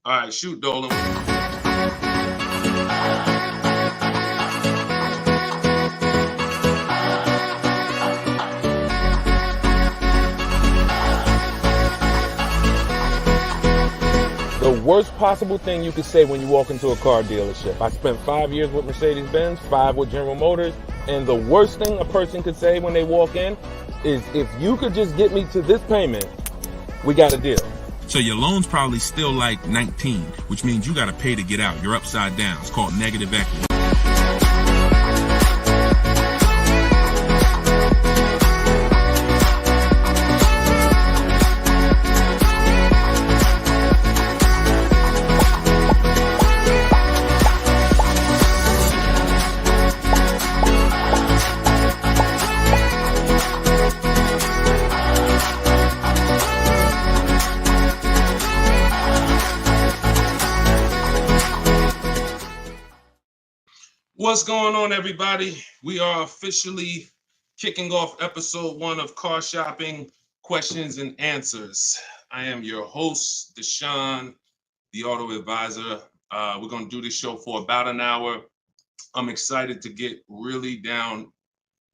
All right, shoot, Dolan. The worst possible thing you could say when you walk into a car dealership. I spent 5 years with Mercedes-Benz, 5 with General Motors, and the worst thing a person could say when they walk in is, if you could just get me to this payment, we got a deal. So your loan's probably still like 19, which means you got to pay to get out. You're upside down. It's called negative equity. What's going on, everybody? We are officially kicking off episode 1 of Car Shopping Questions and Answers. I am your host, Deshone the Auto Advisor. We're going to do this show for about an hour. I'm excited to get really down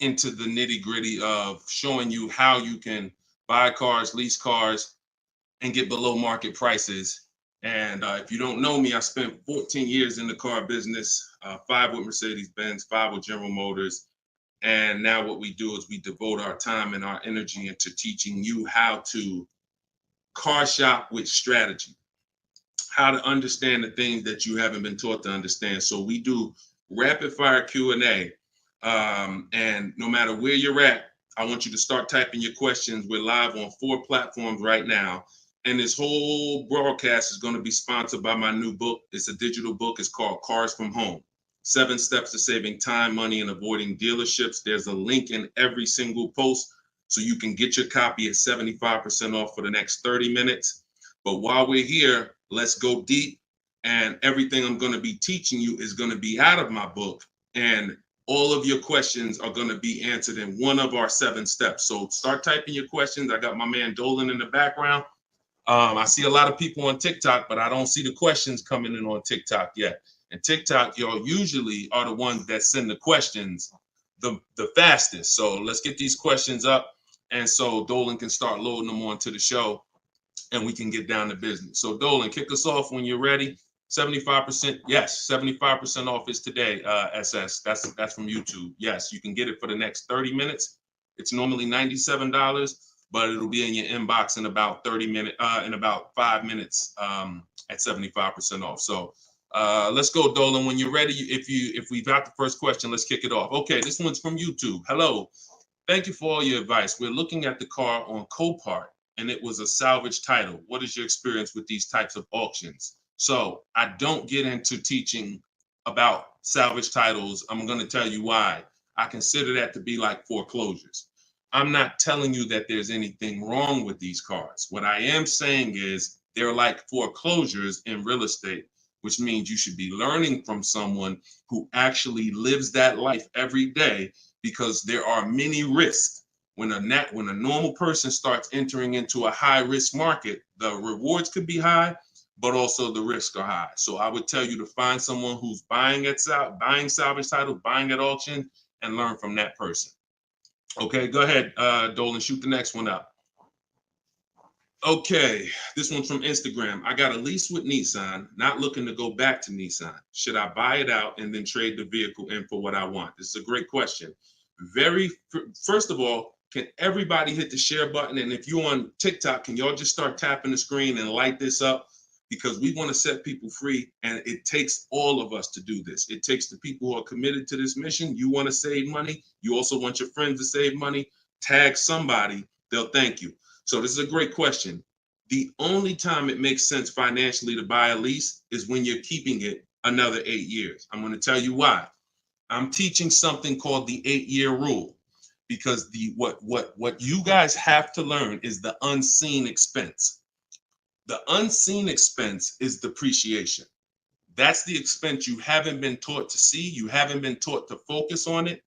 into the nitty-gritty of showing you how you can buy cars, lease cars, and get below market prices. And if you don't know me, I spent 14 years in the car business, 5 with Mercedes-Benz, 5 with General Motors. And now what we do is we devote our time and our energy into teaching you how to car shop with strategy, how to understand the things that you haven't been taught to understand. So we do rapid fire Q&A. And no matter where you're at, I want you to start typing your questions. We're live on 4 platforms right now. And this whole broadcast is going to be sponsored by my new book. It's a digital book. It's called Cars from Home: 7 Steps to Saving Time, Money, and Avoiding Dealerships. There's a link in every single post, so you can get your copy at 75% off for the next 30 minutes. But while we're here, let's go deep. And everything I'm going to be teaching you is going to be out of my book. And all of your questions are going to be answered in one of our 7 steps. So start typing your questions. I got my man Dolan in the background. I see a lot of people on TikTok, but I don't see the questions coming in on TikTok yet. And TikTok, y'all usually are the ones that send the questions the fastest. So let's get these questions up. And so Dolan can start loading them onto the show and we can get down to business. So Dolan, kick us off when you're ready. 75%. Yes, 75% off is today, SS. That's from YouTube. Yes, you can get it for the next 30 minutes. It's normally $97. But it'll be in your inbox in about 5 minutes at 75% off. So let's go, Dolan. When you're ready, if we've got the first question, let's kick it off. Okay, this one's from YouTube. Hello. Thank you for all your advice. We're looking at the car on Copart, and it was a salvage title. What is your experience with these types of auctions? So I don't get into teaching about salvage titles. I'm going to tell you why. I consider that to be like foreclosures. I'm not telling you that there's anything wrong with these cars. What I am saying is they're like foreclosures in real estate, which means you should be learning from someone who actually lives that life every day, because there are many risks. When a normal person starts entering into a high risk market, the rewards could be high, but also the risks are high. So I would tell you to find someone who's buying salvage titles, buying at auction, and learn from that person. Okay, go ahead, Dolan, shoot the next one up. Okay, this one's from Instagram. I got a lease with Nissan, not looking to go back to Nissan. Should I buy it out and then trade the vehicle in for what I want? This is a great question. First of all, can everybody hit the share button? And if you're on TikTok, can y'all just start tapping the screen and light this up? Because we want to set people free, and it takes all of us to do this. It takes the people who are committed to this mission. You want to save money. You also want your friends to save money. Tag somebody. They'll thank you. So this is a great question. The only time it makes sense financially to buy a lease is when you're keeping it another 8 years. I'm going to tell you why. I'm teaching something called the 8-year rule, because what you guys have to learn is the unseen expense. The unseen expense is depreciation. That's the expense you haven't been taught to see. You haven't been taught to focus on it.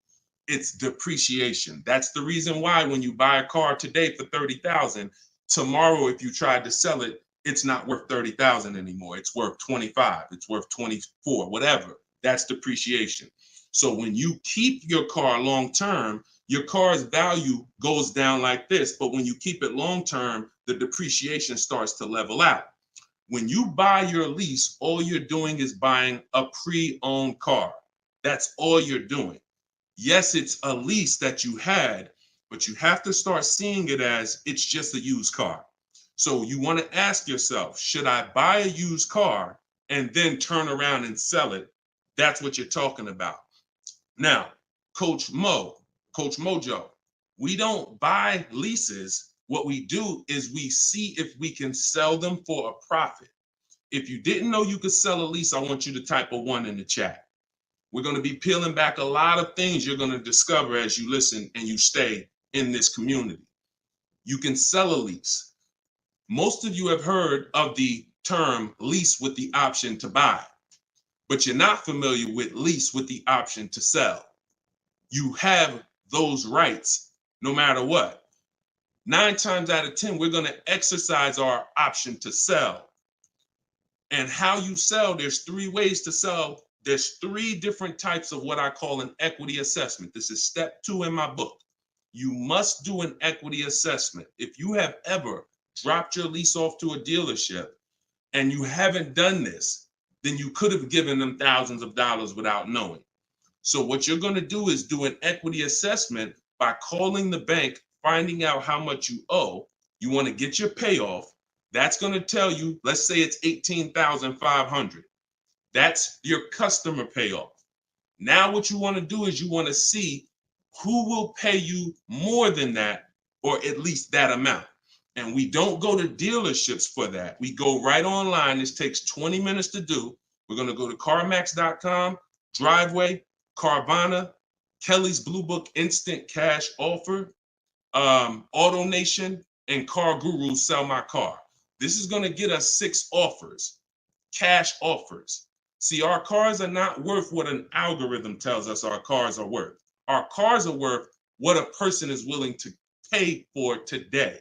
It's depreciation. That's the reason why when you buy a car today for $30,000, tomorrow, if you tried to sell it, it's not worth 30,000 anymore. It's worth 25. It's worth 24, whatever. That's depreciation. So when you keep your car long term, your car's value goes down like this. But when you keep it long term, the depreciation starts to level out. When you buy your lease, all you're doing is buying a pre-owned car. That's all you're doing. Yes, it's a lease that you had, but you have to start seeing it as it's just a used car. So you want to ask yourself, should I buy a used car and then turn around and sell it? That's what you're talking about. Now, Coach Mojo, we don't buy leases. What we do is we see if we can sell them for a profit. If you didn't know you could sell a lease, I want you to type a 1 in the chat. We're going to be peeling back a lot of things you're going to discover as you listen and you stay in this community. You can sell a lease. Most of you have heard of the term lease with the option to buy, but you're not familiar with lease with the option to sell. You have those rights no matter what. 9 times out of 10, we're going to exercise our option to sell. And how you sell, there's 3 ways to sell. There's 3 different types of what I call an equity assessment. This is step 2 in my book. You must do an equity assessment. If you have ever dropped your lease off to a dealership and you haven't done this, then you could have given them thousands of dollars without knowing. So what you're going to do is do an equity assessment by calling the bank, finding out how much you owe. You want to get your payoff. That's going to tell you, let's say it's $18,500. That's your customer payoff. Now what you want to do is you want to see who will pay you more than that, or at least that amount. And we don't go to dealerships for that. We go right online. This takes 20 minutes to do. We're going to go to CarMax.com, Driveway, Carvana, Kelly's Blue Book Instant Cash Offer, AutoNation, and Car Guru Sell My Car. This is going to get us 6 offers, cash offers. See, our cars are not worth what an algorithm tells us our cars are worth. Our cars are worth what a person is willing to pay for today.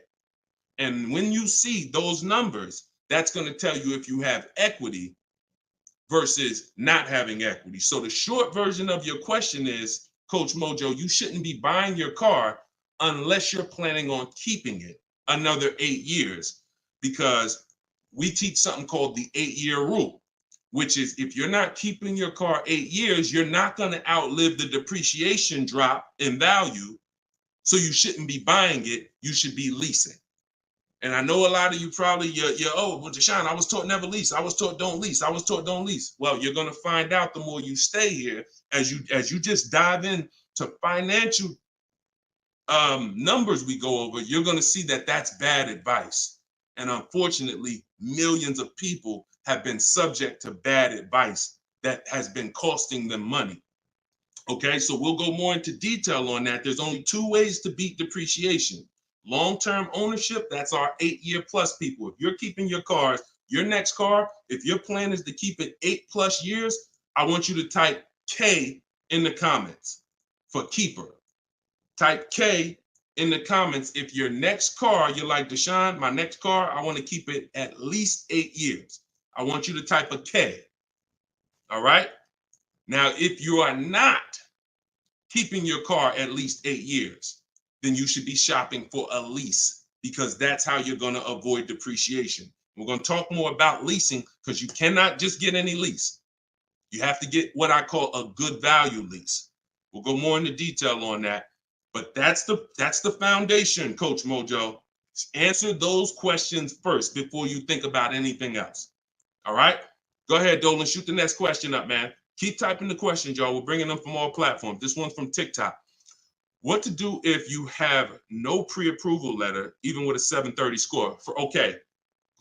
And when you see those numbers, that's going to tell you if you have equity versus not having equity. So the short version of your question is, Coach Mojo, you shouldn't be buying your car unless you're planning on keeping it another 8 years, because we teach something called the 8-year rule, which is if you're not keeping your car 8 years, you're not going to outlive the depreciation drop in value. So you shouldn't be buying it. You should be leasing. And I know a lot of you probably, oh, well, Deshone, I was taught never lease. I was taught don't lease. I was taught don't lease. Well, you're going to find out the more you stay here, as you just dive in to financial numbers we go over, you're going to see that that's bad advice. And unfortunately, millions of people have been subject to bad advice that has been costing them money. Okay, so we'll go more into detail on that. There's only 2 ways to beat depreciation. Long-term ownership, that's our 8-year plus people. If you're keeping your cars, your next car, if your plan is to keep it 8+ years, I want you to type K in the comments for keeper. Type K in the comments if your next car, you're like, Deshone, my next car, I want to keep it at least 8 years. I want you to type a K. All right? Now, if you are not keeping your car at least 8 years, then you should be shopping for a lease, because that's how you're going to avoid depreciation. We're going to talk more about leasing, because you cannot just get any lease. You have to get what I call a good value lease. We'll go more into detail on that, but that's the foundation, Coach Mojo. Answer those questions first before you think about anything else. All right? Go ahead, Dolan. Shoot the next question up, man. Keep typing the questions, y'all. We're bringing them from all platforms. This one's from TikTok. What to do if you have no pre-approval letter, even with a 730 score? Okay,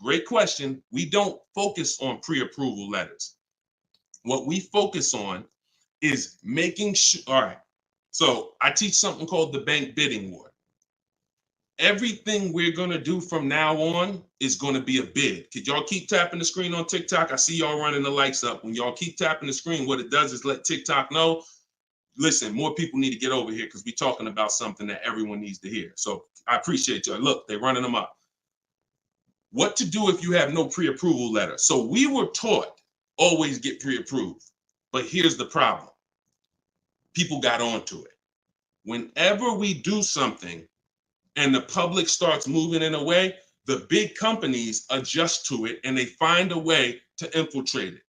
great question. We don't focus on pre-approval letters. What we focus on is making sure. All right, so I teach something called the bank bidding war. Everything we're going to do from now on is going to be a bid. Could y'all keep tapping the screen on TikTok? I see y'all running the lights up. When y'all keep tapping the screen, what it does is let TikTok know, listen, more people need to get over here because we're talking about something that everyone needs to hear. So I appreciate y'all. Look, they're running them up. What to do if you have no pre-approval letter. So we were taught always get pre-approved. But here's the problem. People got onto it. Whenever we do something and the public starts moving in a way, the big companies adjust to it and they find a way to infiltrate it.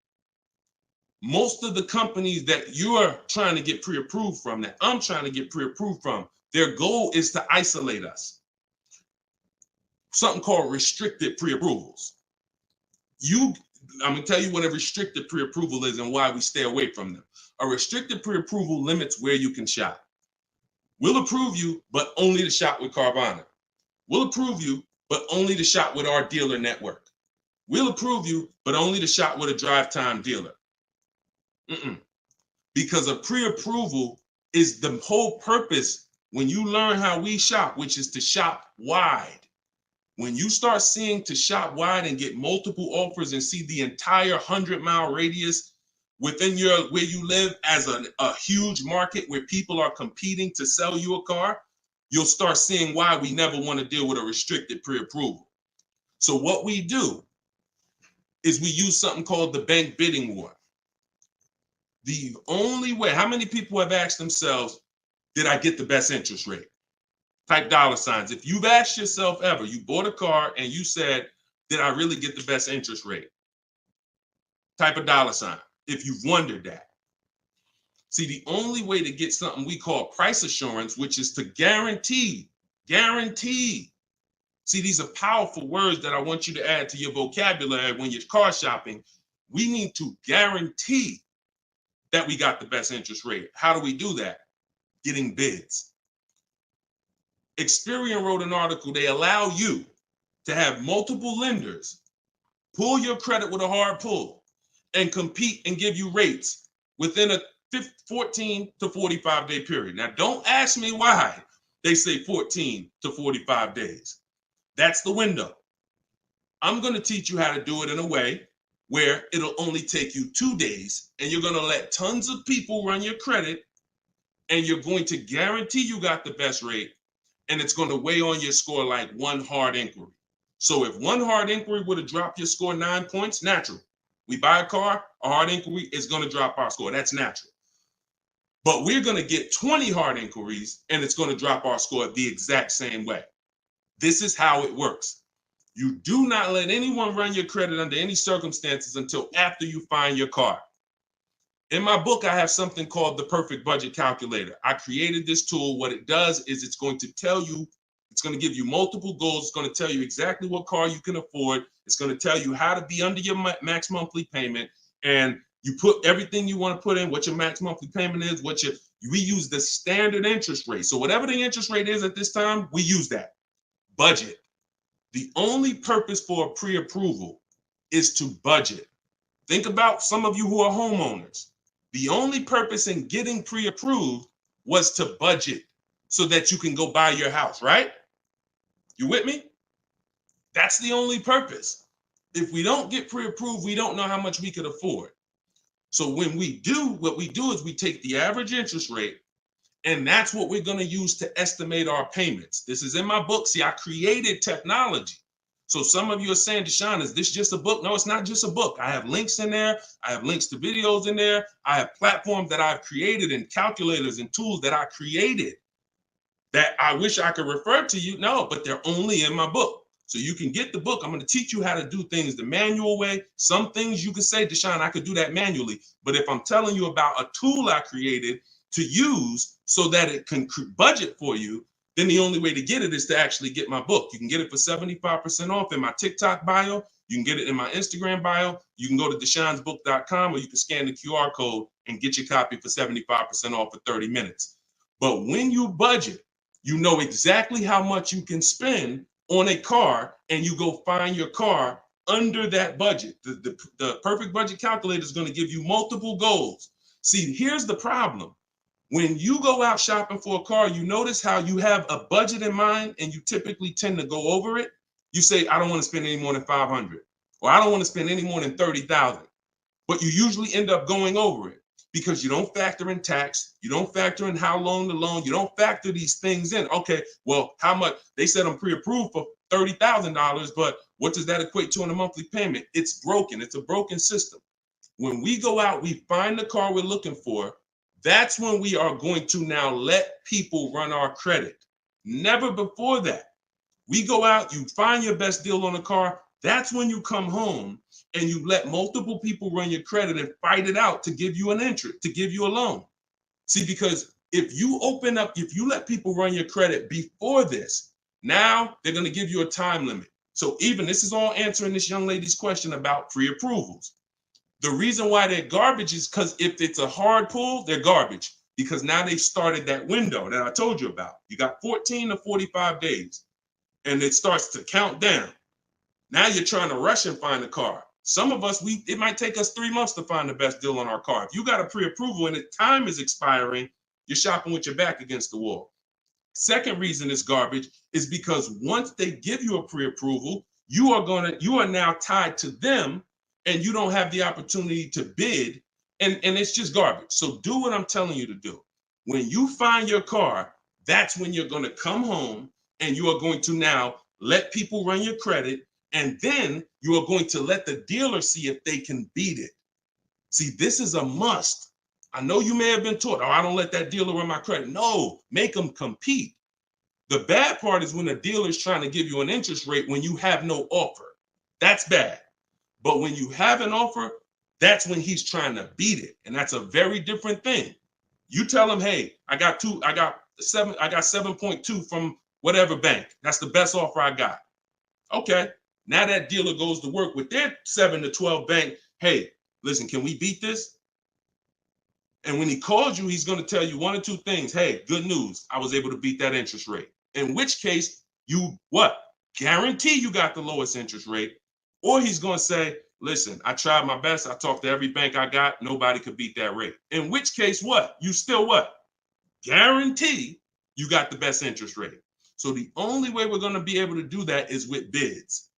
Most of the companies that you're trying to get pre-approved from, that I'm trying to get pre-approved from, their goal is to isolate us. Something called restricted pre-approvals. I'm gonna tell you what a restricted pre-approval is and why we stay away from them. A restricted pre-approval limits where you can shop. We'll approve you, but only to shop with Carvana. We'll approve you, but only to shop with our dealer network. We'll approve you, but only to shop with a drive time dealer. Because a pre-approval is the whole purpose when you learn how we shop, which is to shop wide. When you start seeing to shop wide and get multiple offers and see the entire 100-mile radius within where you live as a huge market where people are competing to sell you a car, you'll start seeing why we never want to deal with a restricted pre-approval. So what we do is we use something called the bank bidding war. The only way, how many people have asked themselves, did I get the best interest rate? Type $signs. If you've asked yourself ever, you bought a car and you said, did I really get the best interest rate? Type a $sign if you've wondered that. See, the only way to get something we call price assurance, which is to guarantee. See, these are powerful words that I want you to add to your vocabulary when you're car shopping. We need to guarantee that we got the best interest rate. How do we do that? Getting bids. Experian wrote an article. They allow you to have multiple lenders pull your credit with a hard pull and compete and give you rates within a 14 to 45 day period. Now, don't ask me why they say 14 to 45 days. That's the window. I'm going to teach you how to do it in a way where it'll only take you 2 days and you're going to let tons of people run your credit and you're going to guarantee you got the best rate and it's going to weigh on your score like one hard inquiry. So if one hard inquiry would have dropped your score 9 points, natural. We buy a car, a hard inquiry is going to drop our score. That's natural. But we're going to get 20 hard inquiries and it's going to drop our score the exact same way. This is how it works. You do not let anyone run your credit under any circumstances until after you find your car. In my book, I have something called the Perfect Budget Calculator. I created this tool. What it does is it's going to tell you, it's going to give you multiple goals. It's going to tell you exactly what car you can afford. It's going to tell you how to be under your max monthly payment. And you put everything you want to put in, what your max monthly payment is, we use the standard interest rate. So whatever the interest rate is at this time, we use that. Budget. The only purpose for a pre-approval is to budget. Think about some of you who are homeowners. The only purpose in getting pre-approved was to budget so that you can go buy your house, right? You with me? That's the only purpose. If we don't get pre-approved, we don't know how much we could afford. So when we do, what we do is we take the average interest rate, and that's what we're going to use to estimate our payments. This is in my book. See, I created technology. So some of you are saying, Deshone, is this just a book? No, it's not just a book. I have links in there. I have links to videos in there. I have platforms that I've created and calculators and tools that I created that I wish I could refer to you. No, but they're only in my book. So you can get the book. I'm going to teach you how to do things the manual way. Some things you can say, Deshone, I could do that manually. But if I'm telling you about a tool I created to use so that it can budget for you, then the only way to get it is to actually get my book. You can get it for 75% off in my TikTok bio. You can get it in my Instagram bio. You can go to deshonsbook.com or you can scan the QR code and get your copy for 75% off for 30 minutes. But when you budget, you know exactly how much you can spend on a car and you go find your car under that budget. The Perfect Budget Calculator is going to give you multiple goals. See, here's the problem. When you go out shopping for a car, you notice how you have a budget in mind and you typically tend to go over it. You say, I don't want to spend any more than $500, or I don't want to spend any more than $30,000. But you usually end up going over it because you don't factor in tax. You don't factor in how long the loan, you don't factor these things in. Okay, well, how much? They said I'm pre-approved for $30,000, but What does that equate to in a monthly payment? It's broken. It's a broken system. When we go out, we find the car we're looking for. That's when we are going to now let people run our credit. Never before that. We go out, you find your best deal on a car. That's when you come home and you let multiple people run your credit and fight it out to give you an interest, to give you a loan. See, because if you let people run your credit before this, now they're going to give you a time limit. So even this is all answering this young lady's question about pre-approvals. The reason why they're garbage is because if it's a hard pull, they're garbage because now they've started that window that I told you about. You got 14 to 45 days and it starts to count down. Now you're trying to rush and find a car. Some of us, it might take us 3 months to find the best deal on our car. If you got a pre-approval and the time is expiring, you're shopping with your back against the wall. Second reason it's garbage is because once they give you a pre-approval, you are now tied to them and you don't have the opportunity to bid, and it's just garbage. So do what I'm telling you to do. When you find your car, that's when you're going to come home and you are going to now let people run your credit, and then you are going to let the dealer see if they can beat it. See, this is a must. I know you may have been taught, I don't let that dealer run my credit. No, make them compete. The bad part is when the dealer is trying to give you an interest rate when you have no offer. That's bad. But when you have an offer, that's when he's trying to beat it. And that's a very different thing. You tell him, hey, I got 7.2 from whatever bank. That's the best offer I got. Okay. Now that dealer goes to work with their 7 to 12 bank. Hey, listen, can we beat this? And when he calls you, he's going to tell you one or two things. Hey, good news. I was able to beat that interest rate. In which case, you what? Guarantee you got the lowest interest rate. Or he's going to say, listen, I tried my best. I talked to every bank I got. Nobody could beat that rate. In which case, what? You still what? Guarantee you got the best interest rate. So the only way we're going to be able to do that is with bids.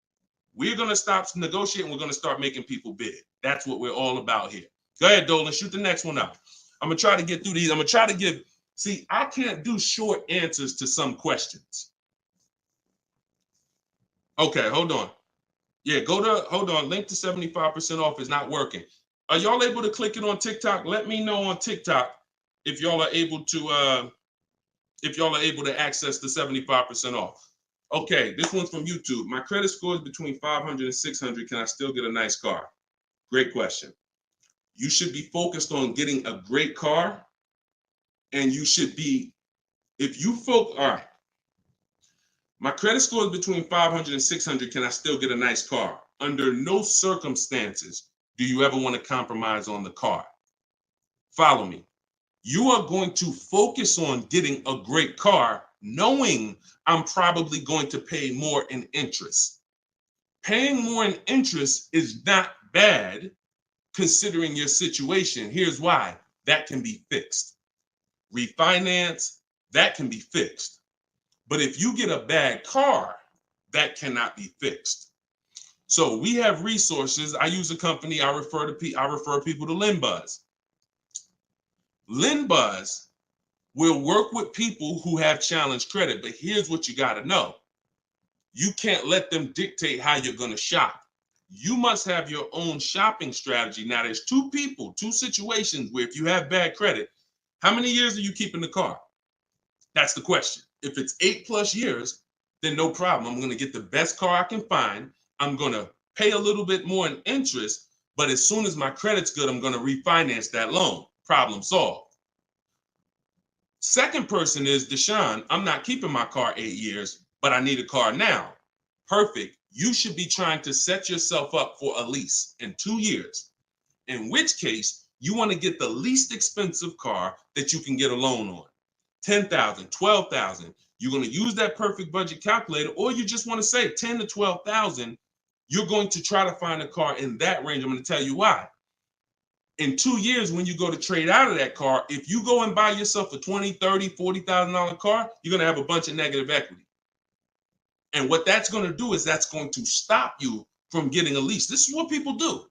We're going to stop negotiating. We're going to start making people bid. That's what we're all about here. Go ahead, Dolan. Shoot the next one up. I'm going to try to get through these. I'm going to try to give, see, I can't do short answers to some questions. Okay, hold on. Yeah, hold on. Link to 75% off is not working. Are y'all able to click it on TikTok? Let me know on TikTok if y'all are able to access the 75% off. Okay, this one's from YouTube. My credit score is between 500 and 600. Can I still get a nice car? Great question. You should be focused on getting a great car, and you should be, all right. My credit score is between 500 and 600. Can I still get a nice car? Under no circumstances do you ever want to compromise on the car. Follow me. You are going to focus on getting a great car, knowing I'm probably going to pay more in interest. Paying more in interest is not bad considering your situation. Here's why. That can be fixed. Refinance, that can be fixed. But if you get a bad car, that cannot be fixed. So we have resources. I use a company. I refer people to LendBuzz. LendBuzz will work with people who have challenged credit. But here's what you got to know. You can't let them dictate how you're going to shop. You must have your own shopping strategy. Now, there's two situations where if you have bad credit, how many years are you keeping the car? That's the question. If it's 8+ years, then no problem. I'm going to get the best car I can find. I'm going to pay a little bit more in interest, but as soon as my credit's good, I'm going to refinance that loan. Problem solved. Second person is Deshone. I'm not keeping my car 8 years, but I need a car now. Perfect. You should be trying to set yourself up for a lease in 2 years, in which case you want to get the least expensive car that you can get a loan on. 10,000, 12,000. You're going to use that perfect budget calculator, or you just want to say 10 to 12,000. You're going to try to find a car in that range. I'm going to tell you why. In 2 years, when you go to trade out of that car, if you go and buy yourself a $20,000, $30,000, $40,000 car, you're going to have a bunch of negative equity. And what that's going to do is that's going to stop you from getting a lease. This is what people do.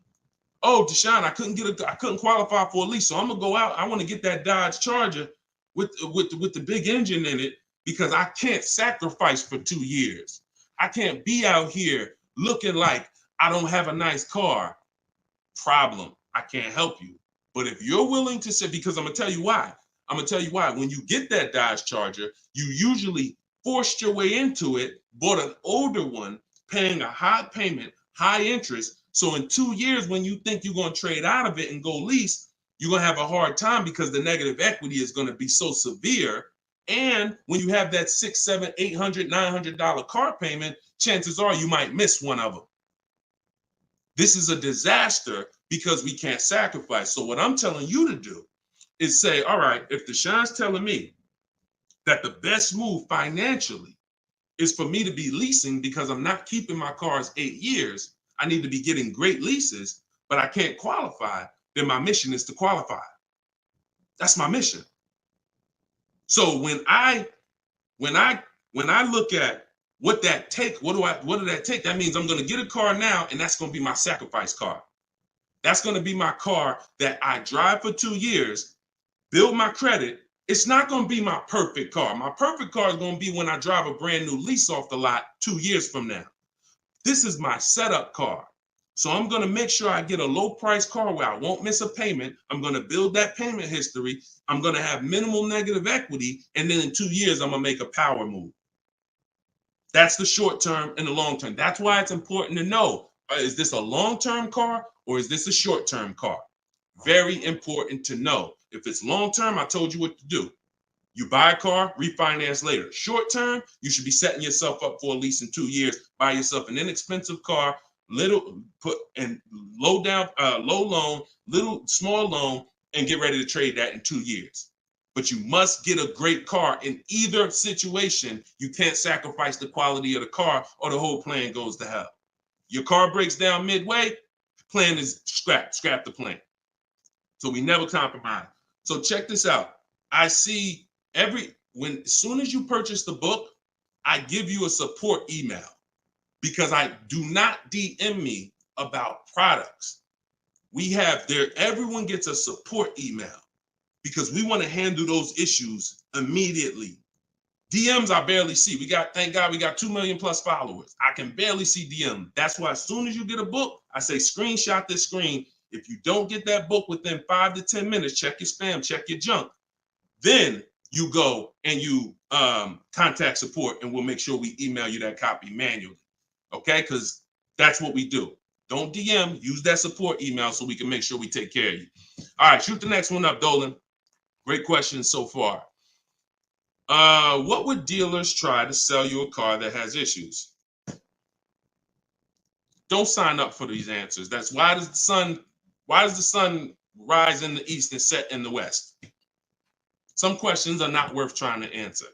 Oh, Deshone, I couldn't qualify for a lease, so I'm going to go out. I want to get that Dodge Charger with the big engine in it because I can't sacrifice for 2 years. I can't be out here looking like I don't have a nice car, problem. I can't help you. But if you're willing to say, because I'm gonna tell you why. I'm gonna tell you why. When you get that Dodge Charger, you usually forced your way into it, bought an older one, paying a high payment, high interest. So in 2 years, when you think you're gonna trade out of it and go lease, you're gonna have a hard time because the negative equity is gonna be so severe. And when you have that $600, $700, $800, $900 car payment, chances are you might miss one of them. This is a disaster because we can't sacrifice. So what I'm telling you to do is say, all right, if Deshaun's telling me that the best move financially is for me to be leasing because I'm not keeping my cars 8 years, I need to be getting great leases, but I can't qualify, then my mission is to qualify. That's my mission. So when I look at what that take, what did that take? That means I'm going to get a car now, and that's going to be my sacrifice car. That's going to be my car that I drive for 2 years, build my credit. It's not going to be my perfect car. My perfect car is going to be when I drive a brand new lease off the lot 2 years from now. This is my setup car. So I'm going to make sure I get a low price car where I won't miss a payment. I'm going to build that payment history. I'm going to have minimal negative equity. And then in 2 years, I'm going to make a power move. That's the short term and the long term. That's why it's important to know, is this a long-term car or is this a short-term car? Very important to know. If it's long-term, I told you what to do. You buy a car, refinance later. Short-term, you should be setting yourself up for a lease in 2 years. Buy yourself an inexpensive car, low loan, small loan, and get ready to trade that in 2 years. But you must get a great car in either situation. You can't sacrifice the quality of the car or the whole plan goes to hell. Your car breaks down midway, plan is scrap the plan. So we never compromise. So check this out. I see as soon as you purchase the book, I give you a support email because I do not DM me about products. Everyone gets a support email because we want to handle those issues immediately. DMs I barely see. Thank God we got 2 million plus followers. I can barely see DM. That's why as soon as you get a book, I say screenshot this screen. If you don't get that book within 5 to 10 minutes, check your spam, check your junk. Then you go and you contact support and we'll make sure we email you that copy manually. Okay, because that's what we do. Don't DM, use that support email so we can make sure we take care of you. All right, shoot the next one up, Dolan. Great questions so far. What would dealers try to sell you a car that has issues? Don't sign up for these answers. That's why does the sun rise in the east and set in the west? Some questions are not worth trying to answer.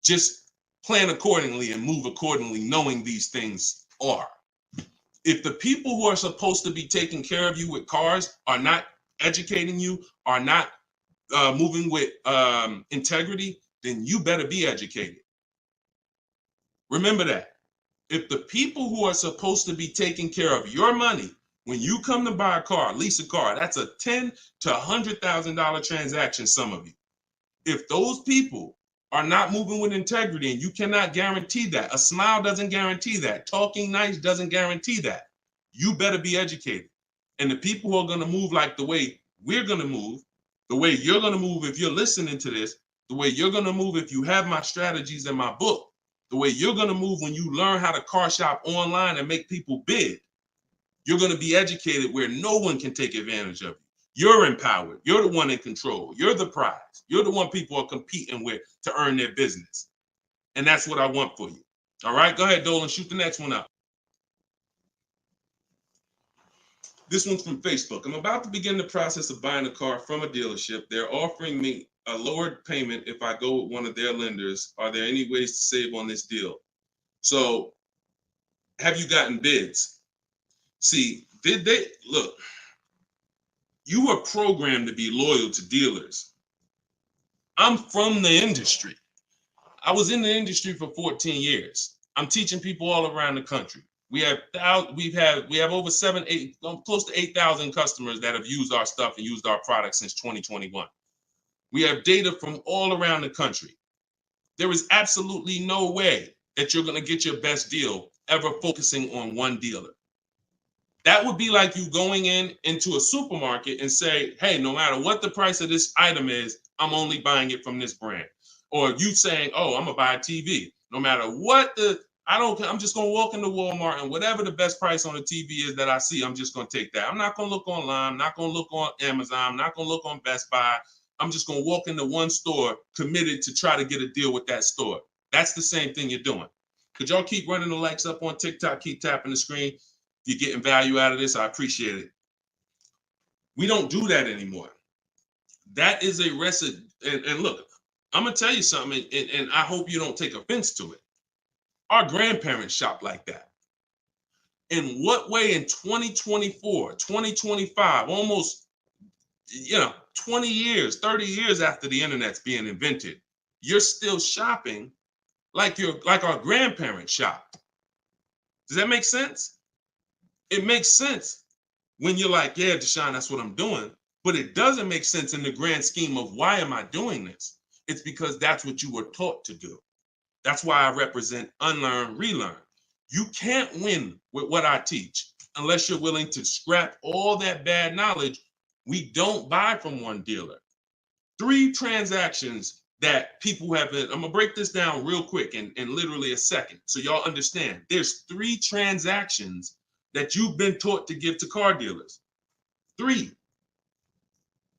Just plan accordingly and move accordingly, knowing these things are. If the people who are supposed to be taking care of you with cars are not educating you, are not moving with integrity, then you better be educated. Remember that. If the people who are supposed to be taking care of your money, when you come to buy a car, lease a car, that's a $10,000 to $100,000 transaction, some of you. If those people are not moving with integrity, and you cannot guarantee that, a smile doesn't guarantee that, talking nice doesn't guarantee that, you better be educated. And the people who are going to move like the way we're going to move, the way you're going to move if you're listening to this, the way you're going to move if you have my strategies in my book, the way you're going to move when you learn how to car shop online and make people bid, you're going to be educated where no one can take advantage of you. You're empowered. You're the one in control. You're the prize. You're the one people are competing with to earn their business. And that's what I want for you. All right, go ahead, Dolan, shoot the next one up. This one's from Facebook. I'm about to begin the process of buying a car from a dealership. They're offering me a lowered payment if I go with one of their lenders. Are there any ways to save on this deal? So have you gotten bids? See, look, you were programmed to be loyal to dealers. I'm from the industry. I was in the industry for 14 years. I'm teaching people all around the country. We have over 8, close to 8,000 customers that have used our stuff and used our products since 2021. We have data from all around the country. There is absolutely no way that you're going to get your best deal ever focusing on one dealer. That would be like you going into a supermarket and say, hey, no matter what the price of this item is, I'm only buying it from this brand. Or you saying, oh, I'm gonna buy a TV. No matter what I don't care. I'm just gonna walk into Walmart and whatever the best price on the TV is that I see, I'm just gonna take that. I'm not gonna look online. I'm not gonna look on Amazon. I'm not gonna look on Best Buy. I'm just gonna walk into one store committed to try to get a deal with that store. That's the same thing you're doing. Could y'all keep running the likes up on TikTok? Keep tapping the screen. If you're getting value out of this, I appreciate it. We don't do that anymore. That is a recipe. And look, I'm gonna tell you something, and I hope you don't take offense to it. Our grandparents shopped like that. In what way in 2024, 2025, almost 20 years, 30 years after the internet's being invented, you're still shopping like our grandparents shopped? Does that make sense? It makes sense when you're like, yeah, Deshone, that's what I'm doing. But it doesn't make sense in the grand scheme of why am I doing this? It's because that's what you were taught to do. That's why I represent unlearn, relearn. You can't win with what I teach unless you're willing to scrap all that bad knowledge. We don't buy from one dealer. 3 transactions that people have been, I'm gonna break this down real quick in literally a second so y'all understand. There's 3 transactions that you've been taught to give to car dealers. 3.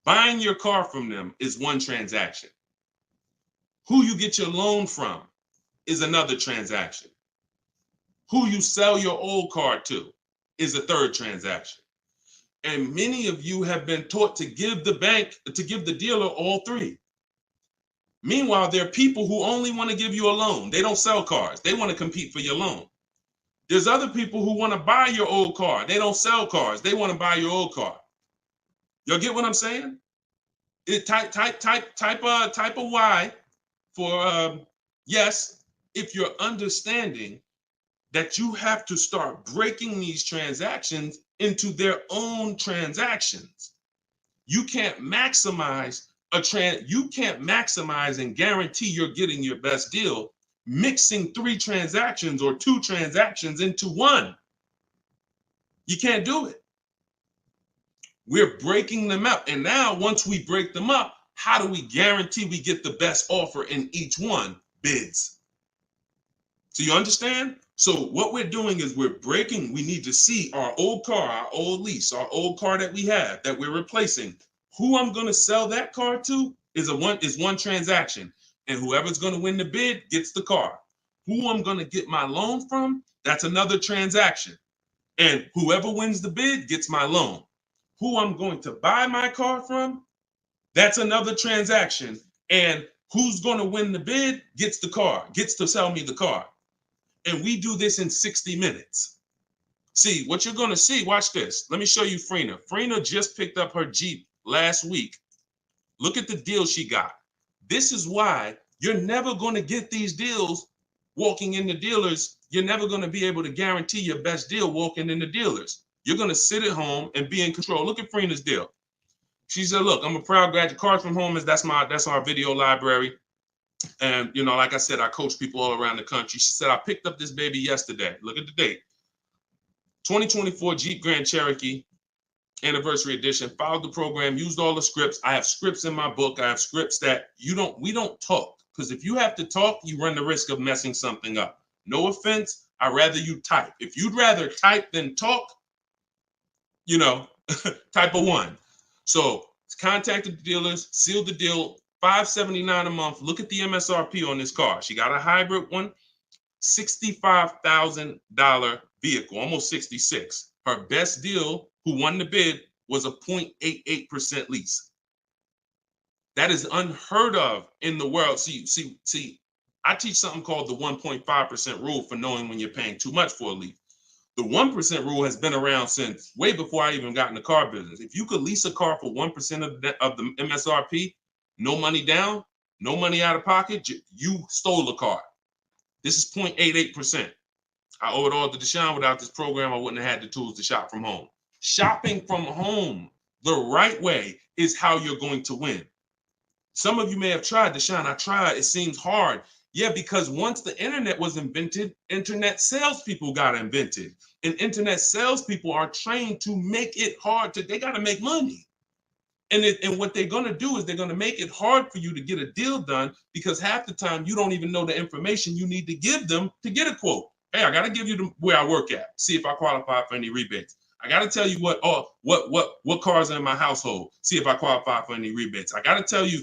Buying your car from them is one transaction. Who you get your loan from is another transaction. Who you sell your old car to is a 3rd transaction. And many of you have been taught to give the dealer all 3. Meanwhile, there are people who only want to give you a loan. They don't sell cars. They want to compete for your loan. There's other people who want to buy your old car. They don't sell cars. They want to buy your old car. Y'all get what I'm saying? Type a Y for yes, if you're understanding that you have to start breaking these transactions into their own transactions. You can't maximize and guarantee you're getting your best deal mixing 3 transactions or 2 transactions into one. You can't do it. We're breaking them up. And now once we break them up, how do we guarantee we get the best offer in each one? Bids. So you understand? So what we're doing is we need to see our old car, our old lease, our old car that we have that we're replacing. Who I'm going to sell that car to is one transaction. And whoever's going to win the bid gets the car. Who I'm going to get my loan from, that's another transaction. And whoever wins the bid gets my loan. Who I'm going to buy my car from, that's another transaction. And who's going to win the bid gets the car, gets to sell me the car. And we do this in 60 minutes. See, what you're going to see, watch this. Let me show you Frina. Frina just picked up her Jeep last week. Look at the deal she got. This is why you're never going to get these deals walking in the dealers. You're never going to be able to guarantee your best deal walking in the dealers. You're going to sit at home and be in control. Look at Frina's deal. She said, look, I'm a proud graduate. Cars from Home that's our video library. And, like I said, I coach people all around the country. She said, I picked up this baby yesterday. Look at the date. 2024 Jeep Grand Cherokee Anniversary Edition. Followed the program, used all the scripts. I have scripts in my book. I have scripts that we don't talk. Because if you have to talk, you run the risk of messing something up. No offense. I'd rather you type. If you'd rather type than talk, type a 1. So contacted the dealers, sealed the deal, $579 a month. Look at the MSRP on this car. She got a hybrid one, $65,000 vehicle, almost 66. Her best deal, who won the bid, was a 0.88% lease. That is unheard of in the world. See, I teach something called the 1.5% rule for knowing when you're paying too much for a lease. The 1% rule has been around since way before I even got in the car business. If you could lease a car for 1% of the MSRP, no money down, no money out of pocket, you stole the car. This is 0.88%. I owe it all to Deshone. Without this program, I wouldn't have had the tools to shop from home. Shopping from home the right way is how you're going to win. Some of you may have tried, Deshone. I tried. It seems hard. Yeah, because once the internet was invented, internet salespeople got invented. And internet salespeople are trained to make it hard they got to make money. And what they're going to do is they're going to make it hard for you to get a deal done because half the time you don't even know the information you need to give them to get a quote. Hey, I got to give you where I work at. See if I qualify for any rebates. I got to tell you what cars are in my household. See if I qualify for any rebates. I got to tell you,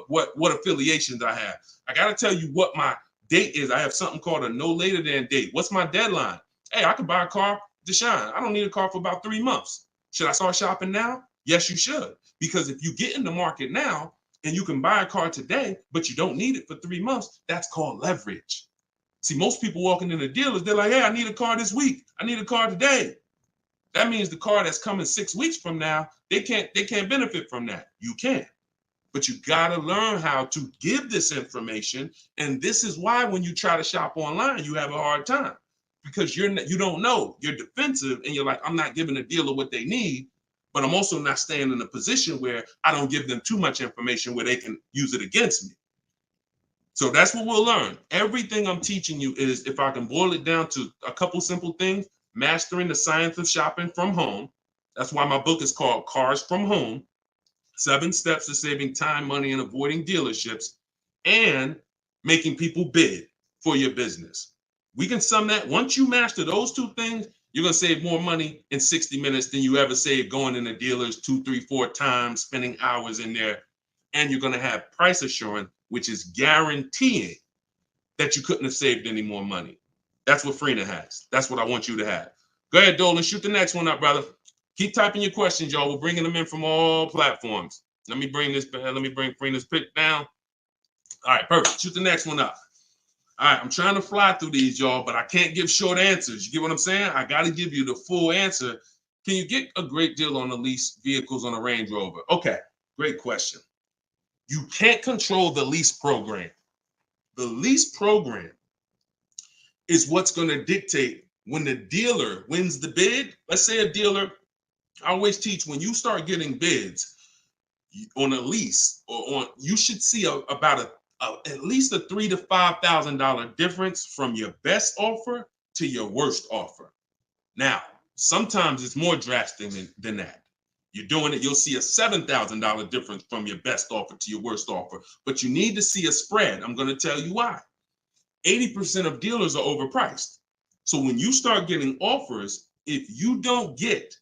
what affiliations I have. I got to tell you what my date is. I have something called a no later than date. What's my deadline? Hey, I could buy a car, Deshone. I don't need a car for about 3 months. Should I start shopping now? Yes, you should. Because if you get in the market now and you can buy a car today, but you don't need it for 3 months, that's called leverage. See, most people walking in the dealers, they're like, hey, I need a car this week. I need a car today. That means the car that's coming 6 weeks from now, they can't benefit from that. You can. But you got to learn how to give this information. And this is why when you try to shop online, you have a hard time because you don't know. You're defensive and you're like, I'm not giving a dealer what they need, but I'm also not staying in a position where I don't give them too much information where they can use it against me. So that's what we'll learn. Everything I'm teaching you is, if I can boil it down to a couple simple things, mastering the science of shopping from home. That's why my book is called Cars from Home, 7 Steps to Saving Time, Money, and Avoiding Dealerships, and making people bid for your business. We can sum that. Once you master those 2 things, you're going to save more money in 60 minutes than you ever saved going into dealers 2, 3, 4 times, spending hours in there. And you're going to have price assurance, which is guaranteeing that you couldn't have saved any more money. That's what Freenet has. That's what I want you to have. Go ahead, Dolan. Shoot the next one up, brother. Keep typing your questions, y'all. We're bringing them in from all platforms. Let me bring Freenet's pick down. All right, perfect. Shoot the next one up. All right, I'm trying to fly through these, y'all, but I can't give short answers. You get what I'm saying? I got to give you the full answer. Can you get a great deal on the lease vehicles on a Range Rover? Okay, great question. You can't control the lease program. The lease program is what's going to dictate when the dealer wins the bid. Let's say a dealer, I always teach, when you start getting bids on a lease you should see about at least a $3,000 to $5,000 difference from your best offer to your worst offer. Now, sometimes it's more drastic than that. You're doing it, you'll see a $7,000 difference from your best offer to your worst offer, but you need to see a spread. I'm going to tell you why. 80% of dealers are overpriced. So when you start getting offers, if you don't get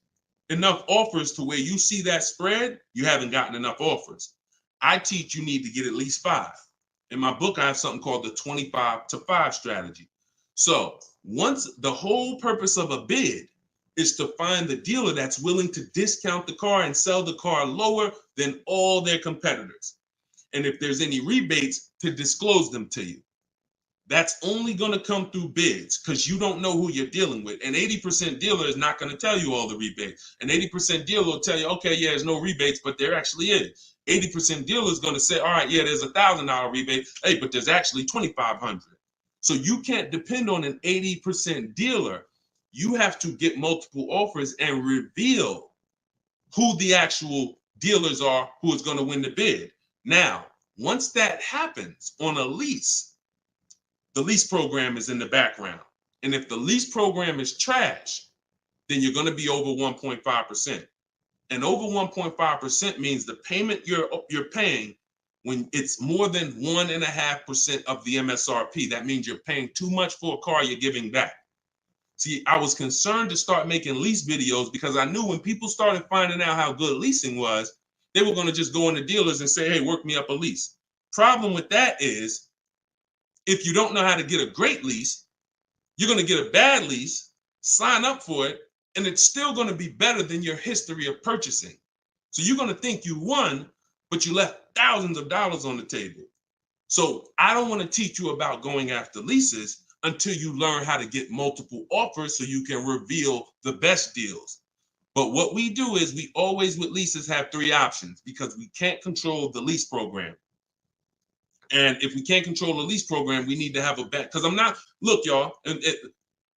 enough offers to where you see that spread, you haven't gotten enough offers. I teach you need to get at least 5. In my book, I have something called the 25 to 5 strategy. So once the whole purpose of a bid is to find the dealer that's willing to discount the car and sell the car lower than all their competitors. And if there's any rebates, to disclose them to you. That's only going to come through bids because you don't know who you're dealing with. An 80% dealer is not going to tell you all the rebates. An 80% dealer will tell you, okay, yeah, there's no rebates, but there actually is. 80% dealer is going to say, all right, yeah, there's $1,000 rebate. Hey, but there's actually $2,500. So you can't depend on an 80% dealer. You have to get multiple offers and reveal who the actual dealers are who is going to win the bid. Now, once that happens on a lease, the lease program is in the background. And if the lease program is trash, then you're going to be over 1.5%. And over 1.5% means the payment you're paying when it's more than 1.5% of the MSRP. That means you're paying too much for a car you're giving back. See, I was concerned to start making lease videos because I knew when people started finding out how good leasing was, they were going to just go into dealers and say, hey, work me up a lease. Problem with that is, if you don't know how to get a great lease, you're going to get a bad lease, sign up for it, and it's still going to be better than your history of purchasing. So you're going to think you won, but you left thousands of dollars on the table. So I don't want to teach you about going after leases until you learn how to get multiple offers so you can reveal the best deals. But what we do is we always with leases have 3 options because we can't control the lease program. And if we can't control the lease program, we need to have a bet. Because look, y'all,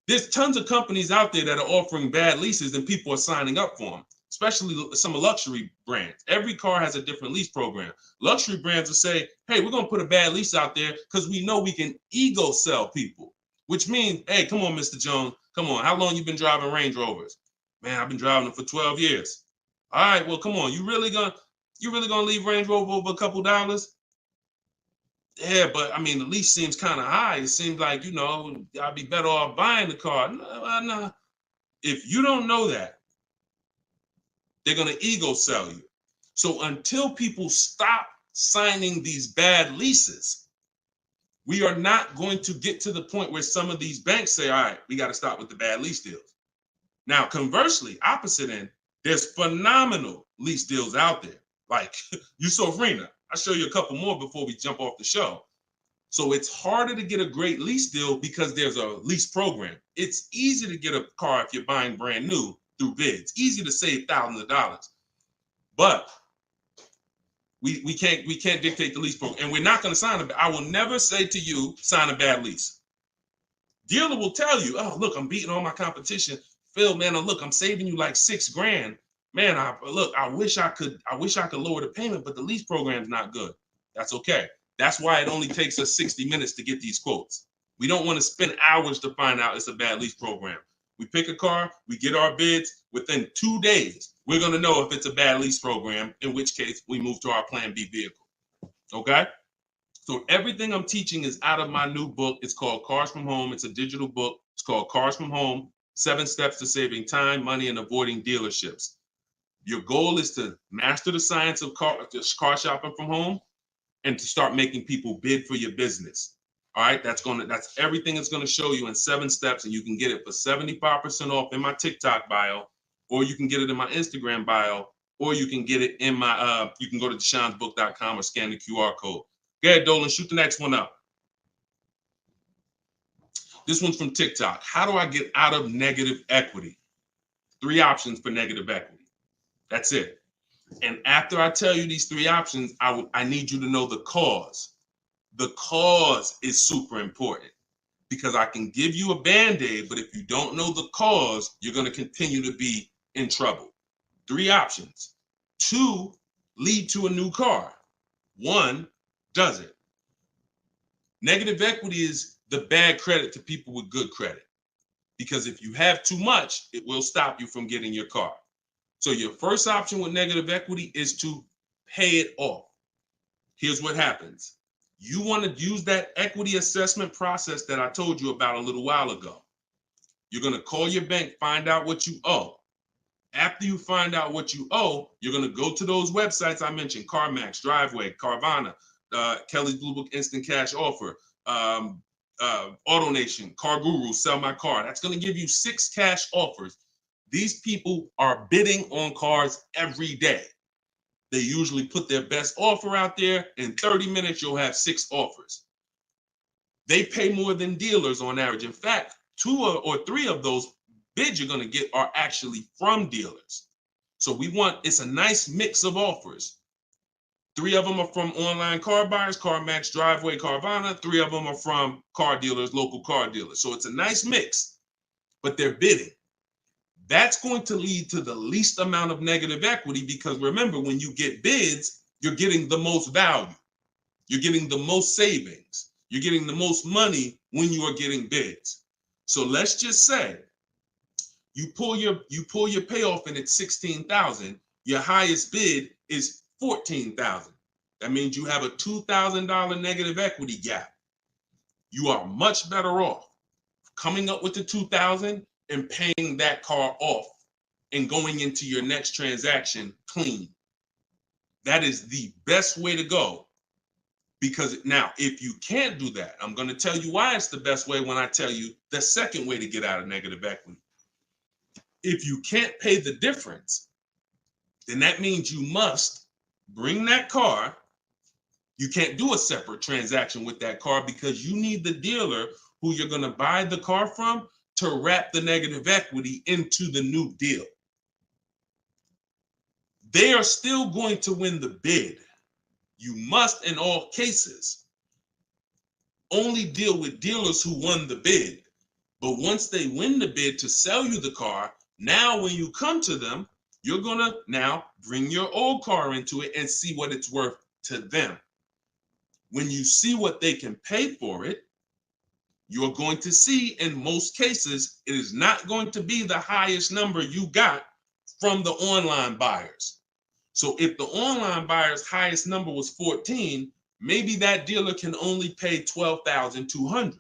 there's tons of companies out there that are offering bad leases and people are signing up for them. especially some luxury brands. Every car has a different lease program. Luxury brands will say, hey, we're going to put a bad lease out there because we know we can ego sell people, which means, hey, come on, Mr. Jones, come on. How long you been driving Range Rovers? Man, I've been driving them for 12 years. All right, well, come on. You really gonna leave Range Rover over a couple dollars? Yeah, but I mean, the lease seems kind of high. It seems like, I'd be better off buying the car. No. If you don't know that, they're going to ego sell you. So until people stop signing these bad leases, we are not going to get to the point where some of these banks say, all right, we got to stop with the bad lease deals. Now, conversely, opposite end, there's phenomenal lease deals out there. Like Yusufrina. I'll show you a couple more before we jump off the show. So it's harder to get a great lease deal because there's a lease program. It's easy to get a car if you're buying brand new through bids. Easy to save thousands of dollars. But we can't dictate the lease program. And we're not going to sign it. I will never say to you, sign a bad lease. Dealer will tell you, oh, look, I'm beating all my competition. Phil, man, look, I'm saving you like $6,000. Man, I wish I could lower the payment, but the lease program's not good. That's okay. That's why it only takes us 60 minutes to get these quotes. We don't want to spend hours to find out it's a bad lease program. We pick a car, we get our bids. Within 2 days, we're going to know if it's a bad lease program, in which case we move to our Plan B vehicle. Okay? So everything I'm teaching is out of my new book. It's called Cars from Home. It's a digital book. It's called Cars from Home, 7 Steps to Saving Time, Money, and Avoiding Dealerships. Your goal is to master the science of car shopping from home and to start making people bid for your business. All right, that's everything it's going to show you in 7 steps, and you can get it for 75% off in my TikTok bio, or you can get it in my Instagram bio, or you can get it in my you can go to deshonsbook.com or scan the QR code. Go ahead, Dolan, shoot the next one up. This one's from TikTok. How do I get out of negative equity? 3 options for negative equity. That's it. And after I tell you these 3 options, I need you to know the cause. The cause is super important because I can give you a Band-Aid, but if you don't know the cause, you're going to continue to be in trouble. 3 options. 2 lead to a new car. 1 doesn't. Negative equity is the bad credit to people with good credit because if you have too much, it will stop you from getting your car. So your first option with negative equity is to pay it off. Here's what happens. You want to use that equity assessment process that I told you about a little while ago. You're going to call your bank, find out what you owe. After you find out what you owe, you're going to go to those websites I mentioned, CarMax, Driveway, Carvana, Kelly's Blue Book Instant Cash Offer, AutoNation, Car Guru, Sell My Car. That's going to give you 6 cash offers. These people are bidding on cars every day. They usually put their best offer out there. In 30 minutes, you'll have 6 offers. They pay more than dealers on average. In fact, 2 or 3 of those bids you're going to get are actually from dealers. So it's a nice mix of offers. 3 of them are from online car buyers, CarMax, Driveway, Carvana. 3 of them are from car dealers, local car dealers. So it's a nice mix, but they're bidding. That's going to lead to the least amount of negative equity because remember, when you get bids, you're getting the most value. You're getting the most savings. You're getting the most money when you are getting bids. So let's just say you pull your payoff and it's $16,000. Your highest bid is $14,000. That means you have a $2,000 negative equity gap. You are much better off coming up with the $2,000 and paying that car off and going into your next transaction clean. That is the best way to go. Because now, if you can't do that, I'm going to tell you why it's the best way when I tell you the second way to get out of negative equity. If you can't pay the difference, then that means you must bring that car. You can't do a separate transaction with that car because you need the dealer who you're going to buy the car from to wrap the negative equity into the new deal. They are still going to win the bid. You must, in all cases, only deal with dealers who won the bid. But once they win the bid to sell you the car, now when you come to them, You're gonna now bring your old car into it and see what it's worth to them. When you see what they can pay for it, you're going to see in most cases, it is not going to be the highest number you got from the online buyers. So if the online buyer's highest number was 14, maybe that dealer can only pay 12,200,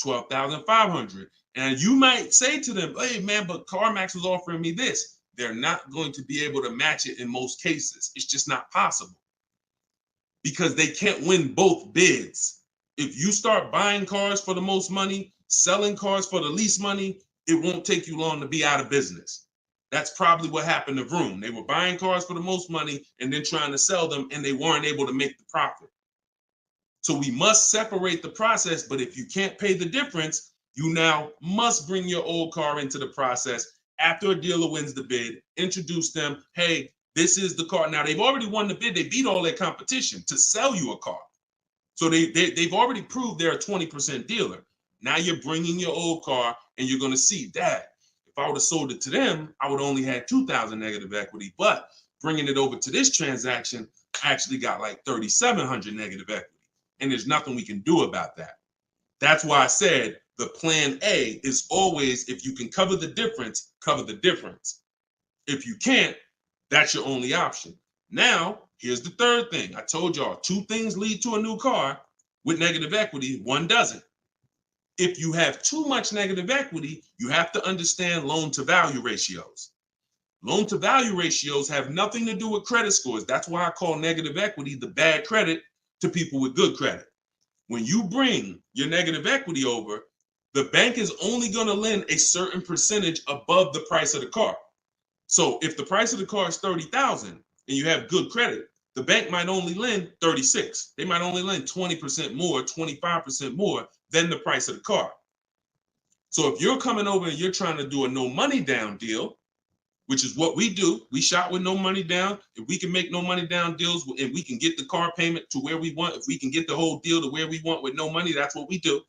12,500. And you might say to them, hey man, but CarMax was offering me this. They're not going to be able to match it in most cases. It's just not possible because they can't win both bids. If you start buying cars for the most money, selling cars for the least money, it won't take you long to be out of business. That's probably what happened to Vroom. They were buying cars for the most money and then trying to sell them, and they weren't able to make the profit. So we must separate the process, but if you can't pay the difference, you now must bring your old car into the process after a dealer wins the bid, introduce them, hey, this is the car. Now, they've already won the bid. They beat all their competition to sell you a car. So they've already proved they're a 20% dealer. Now you're bringing your old car, and you're going to see that. If I would have sold it to them, I would only had 2,000 negative equity. But bringing it over to this transaction, I actually got like 3,700 negative equity. And there's nothing we can do about that. That's why I said the plan A is always, if you can cover the difference, cover the difference. If you can't, that's your only option. Now, here's the third thing. I told y'all 2 things lead to a new car with negative equity, 1 doesn't. If you have too much negative equity, you have to understand loan to value ratios. Loan to value ratios have nothing to do with credit scores. That's why I call negative equity the bad credit to people with good credit. When you bring your negative equity over, the bank is only going to lend a certain percentage above the price of the car. So if the price of the car is 30,000 and you have good credit, the bank might only lend 36. They might only lend 20% more, 25% more than the price of the car. So if you're coming over and you're trying to do a no money down deal, which is what we do, we shop with no money down. If we can make no money down deals and we can get the car payment to where we want, if we can get the whole deal to where we want with no money, that's what we do.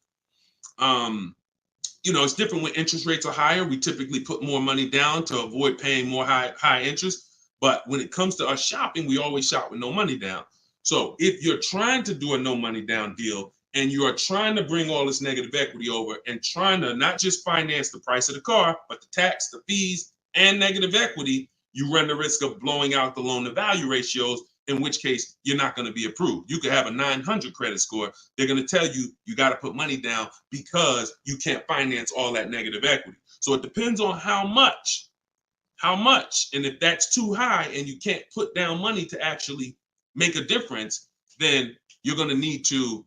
It's different when interest rates are higher. We typically put more money down to avoid paying more high interest. But when it comes to us shopping, we always shop with no money down. So if you're trying to do a no money down deal and you are trying to bring all this negative equity over and trying to not just finance the price of the car, but the tax, the fees, and negative equity, you run the risk of blowing out the loan to value ratios, in which case you're not going to be approved. You could have a 900 credit score. They're going to tell you you got to put money down because you can't finance all that negative equity. So it depends on how much. And if that's too high and you can't put down money to actually make a difference, then you're going to need to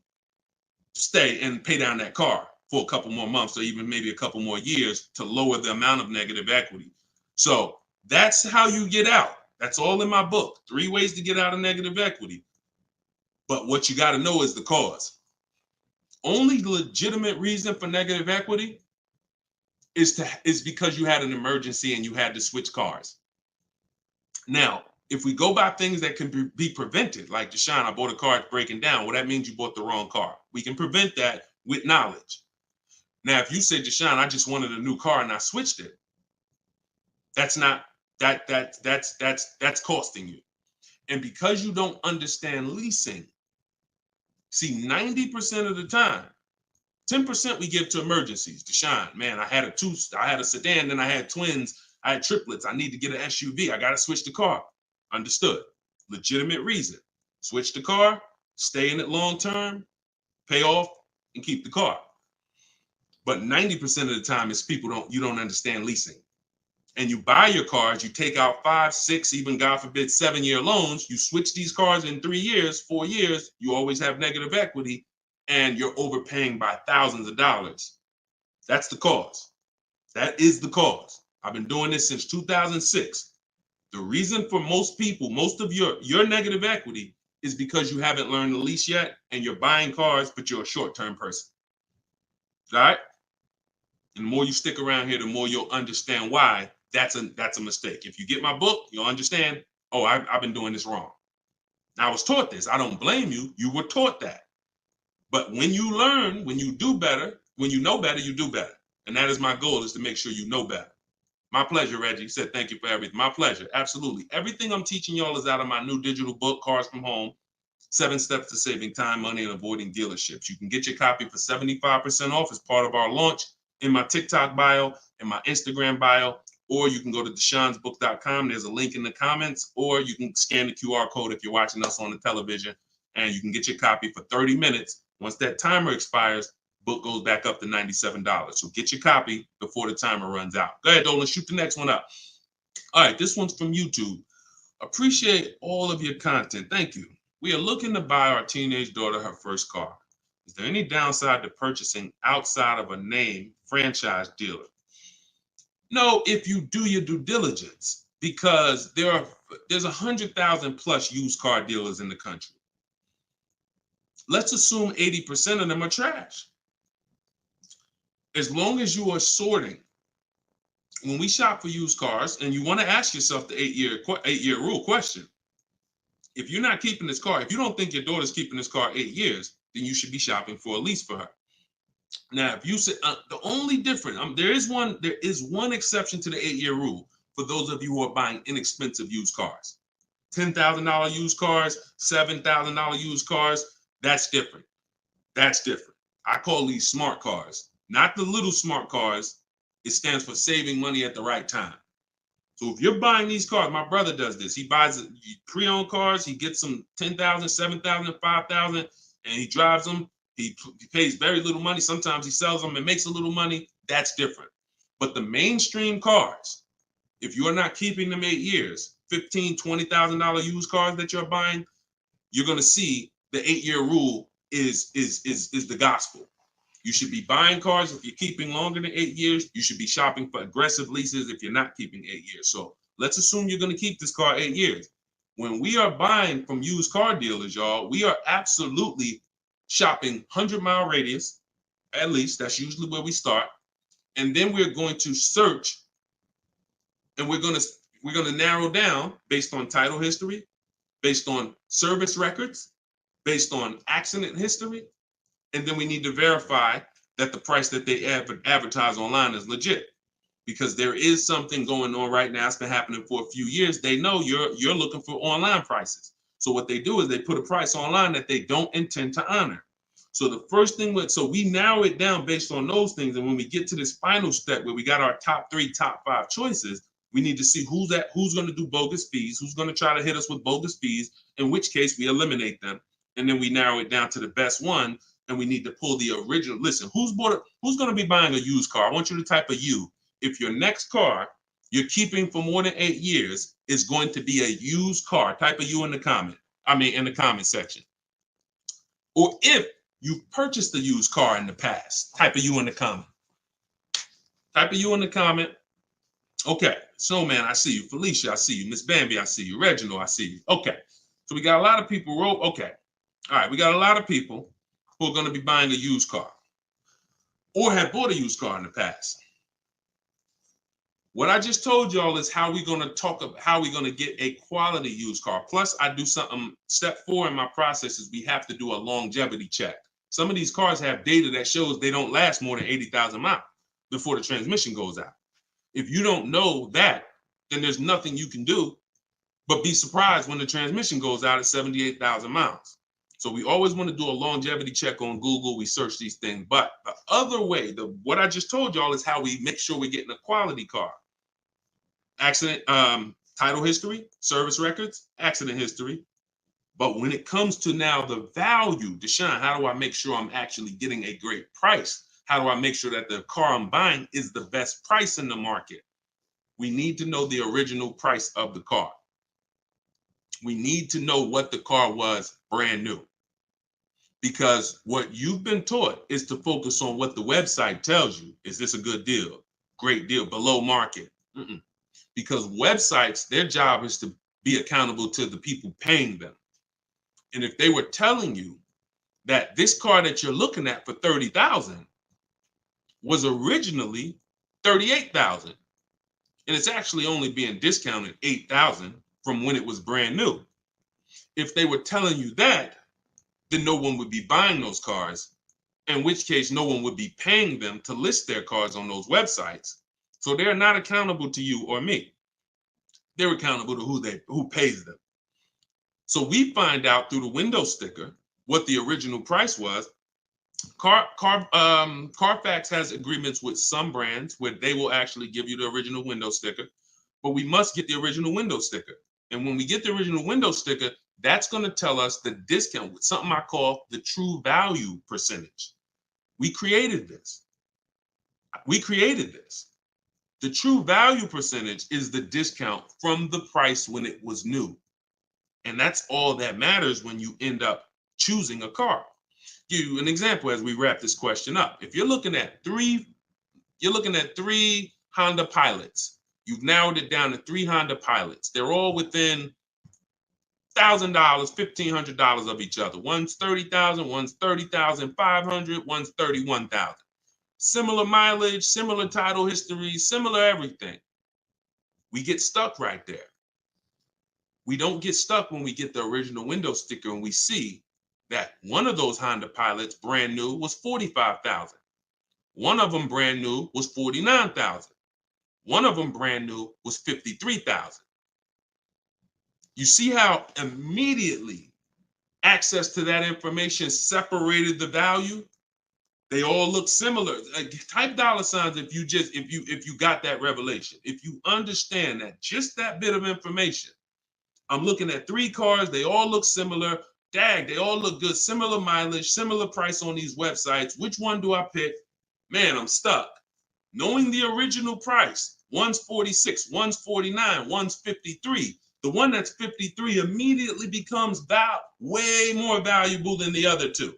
stay and pay down that car for a couple more months or even maybe a couple more years to lower the amount of negative equity. So that's how you get out. That's all in my book. 3 ways to get out of negative equity. But what you got to know is the cause. Only legitimate reason for negative equity is because you had an emergency and you had to switch cars. Now, if we go by things that can be prevented, like Deshone, I bought a car, it's breaking down. Well, that means you bought the wrong car. We can prevent that with knowledge. Now, if you say, Deshone, I just wanted a new car and I switched it, that's costing you. And because you don't understand leasing, see, 90% of the time, 10% we give to emergencies. Deshone, man, I had a sedan, then I had twins, I had triplets. I need to get an SUV. I got to switch the car. Understood. Legitimate reason. Switch the car, stay in it long term, pay off, and keep the car. But 90% of the time is you don't understand leasing. And you buy your cars, you take out 5, 6, even God forbid, 7-year loans. You switch these cars in 3 years, 4 years, you always have negative equity and you're overpaying by thousands of dollars. That's the cause. That is the cause. I've been doing this since 2006. The reason for most people, most of your negative equity is because you haven't learned to lease yet and you're buying cars, but you're a short-term person. All right? And the more you stick around here, the more you'll understand why that's a mistake. If you get my book, you'll understand, oh, I've been doing this wrong. I was taught this. I don't blame you. You were taught that. But when you learn, when you do better, when you know better, you do better. And that is my goal, is to make sure you know better. My pleasure, Reggie. You said thank you for everything. My pleasure. Absolutely. Everything I'm teaching y'all is out of my new digital book, Cars from Home, 7 Steps to Saving Time, Money, and Avoiding Dealerships. You can get your copy for 75% off as part of our launch in my TikTok bio, in my Instagram bio, or you can go to deshonsbook.com. There's a link in the comments, or you can scan the QR code if you're watching us on the television, and you can get your copy for 30 minutes. Once that timer expires, book goes back up to $97. So get your copy before the timer runs out. Go ahead, Dolan, shoot the next one up. All right, this one's from YouTube. Appreciate all of your content. Thank you. We are looking to buy our teenage daughter her first car. Is there any downside to purchasing outside of a name franchise dealer? No, if you do your due diligence, because there's 100,000 plus used car dealers in the country. Let's assume 80% of them are trash. As long as you are sorting, when we shop for used cars, and you want to ask yourself the eight-year rule question. If you're not keeping this car, if you don't think your daughter's keeping this car 8 years, then you should be shopping for a lease for her. Now, if you say the only difference, there is one exception to the 8-year rule for those of you who are buying inexpensive used cars. $10,000 used cars, $7,000 used cars, that's different. That's different. I call these smart cars, not the little smart cars. It stands for saving money at the right time. So if you're buying these cars, my brother does this. He buys pre-owned cars. He gets them $10,000, $7,000, $5,000, and he drives them. He pays very little money. Sometimes he sells them and makes a little money. That's different. But the mainstream cars, if you're not keeping them 8 years, $15,000, $20,000 used cars that you're buying, you're going to see the 8-year rule is the gospel. You should be buying cars if you're keeping longer than 8 years. You should be shopping for aggressive leases if you're not keeping 8 years. So let's assume you're going to keep this car 8 years. When we are buying from used car dealers, y'all, we are absolutely shopping 100-mile radius, at least. That's usually where we start. And then we're going to search, and we're going to narrow down based on title history, based on service records, based on accident history. And then we need to verify that the price that they advertise online is legit, because there is something going on right now. It's been happening for a few years. They know you're looking for online prices. So what they do is they put a price online that they don't intend to honor. So the first thing, so we narrow it down based on those things. And when we get to this final step where we got our top 3, top 5 choices, we need to see who's going to do bogus fees, who's going to try to hit us with bogus fees, in which case we eliminate them. And then we narrow it down to the best one. And we need to pull the original. Listen, who's going to be buying a used car? I want you to type a U. If your next car you're keeping for more than 8 years is going to be a used car, type a U in the comment. In the comment section. Or if you've purchased a used car in the past, type a U in the comment. Type a U in the comment. Okay. So, man, I see you. Felicia, I see you. Miss Bambi, I see you. Reginald, I see you. Okay. So we got a lot of people. Okay. All right. We got a lot of people who are going to be buying a used car or have bought a used car in the past. What I just told y'all is how we're going to get a quality used car. Plus, I do something. Step 4 in my process is we have to do a longevity check. Some of these cars have data that shows they don't last more than 80,000 miles before the transmission goes out. If you don't know that, then there's nothing you can do but be surprised when the transmission goes out at 78,000 miles. So we always want to do a longevity check on Google. We search these things. But the other way, what I just told y'all is how we make sure we're getting a quality car. Accident, title history, service records, accident history. But when it comes to now the value, Deshone, how do I make sure I'm actually getting a great price? How do I make sure that the car I'm buying is the best price in the market? We need to know the original price of the car. We need to know what the car was brand new. Because what you've been taught is to focus on what the website tells you. Is this a good deal? Great deal, below market. Because websites, their job is to be accountable to the people paying them. And if they were telling you that this car that you're looking at for $30,000 was originally $38,000, and it's actually only being discounted $8,000 from when it was brand new. If they were telling you that, then no one would be buying those cars, in which case no one would be paying them to list their cars on those websites. So they're not accountable to you or me. They're accountable to who pays them. So we find out through the window sticker what the original price was. Carfax has agreements with some brands where they will actually give you the original window sticker, but we must get the original window sticker. And when we get the original window sticker, that's going to tell us the discount with something I call the true value percentage. We created this. The true value percentage is the discount from the price when it was new. And that's all that matters when you end up choosing a car. Give you an example as we wrap this question up. If you're looking at three Honda Pilots. You've narrowed it down to 3 Honda Pilots. They're all within $1,000, $1,500 of each other. One's $30,000, one's $30,500, one's $31,000. Similar mileage, similar title history, similar everything. We get stuck right there. We don't get stuck when we get the original window sticker and we see that one of those Honda Pilots brand new was $45,000. One of them brand new was $49,000. One of them brand new was $53,000. You see how immediately access to that information separated the value? They all look similar. Type dollar signs if you got that revelation. If you understand that just that bit of information. I'm looking at 3 cars, they all look similar. Dag, they all look good, similar mileage, similar price on these websites. Which one do I pick? Man, I'm stuck. Knowing the original price, one's 46, one's 49, one's 53. The one that's 53 immediately becomes way more valuable than the other 2.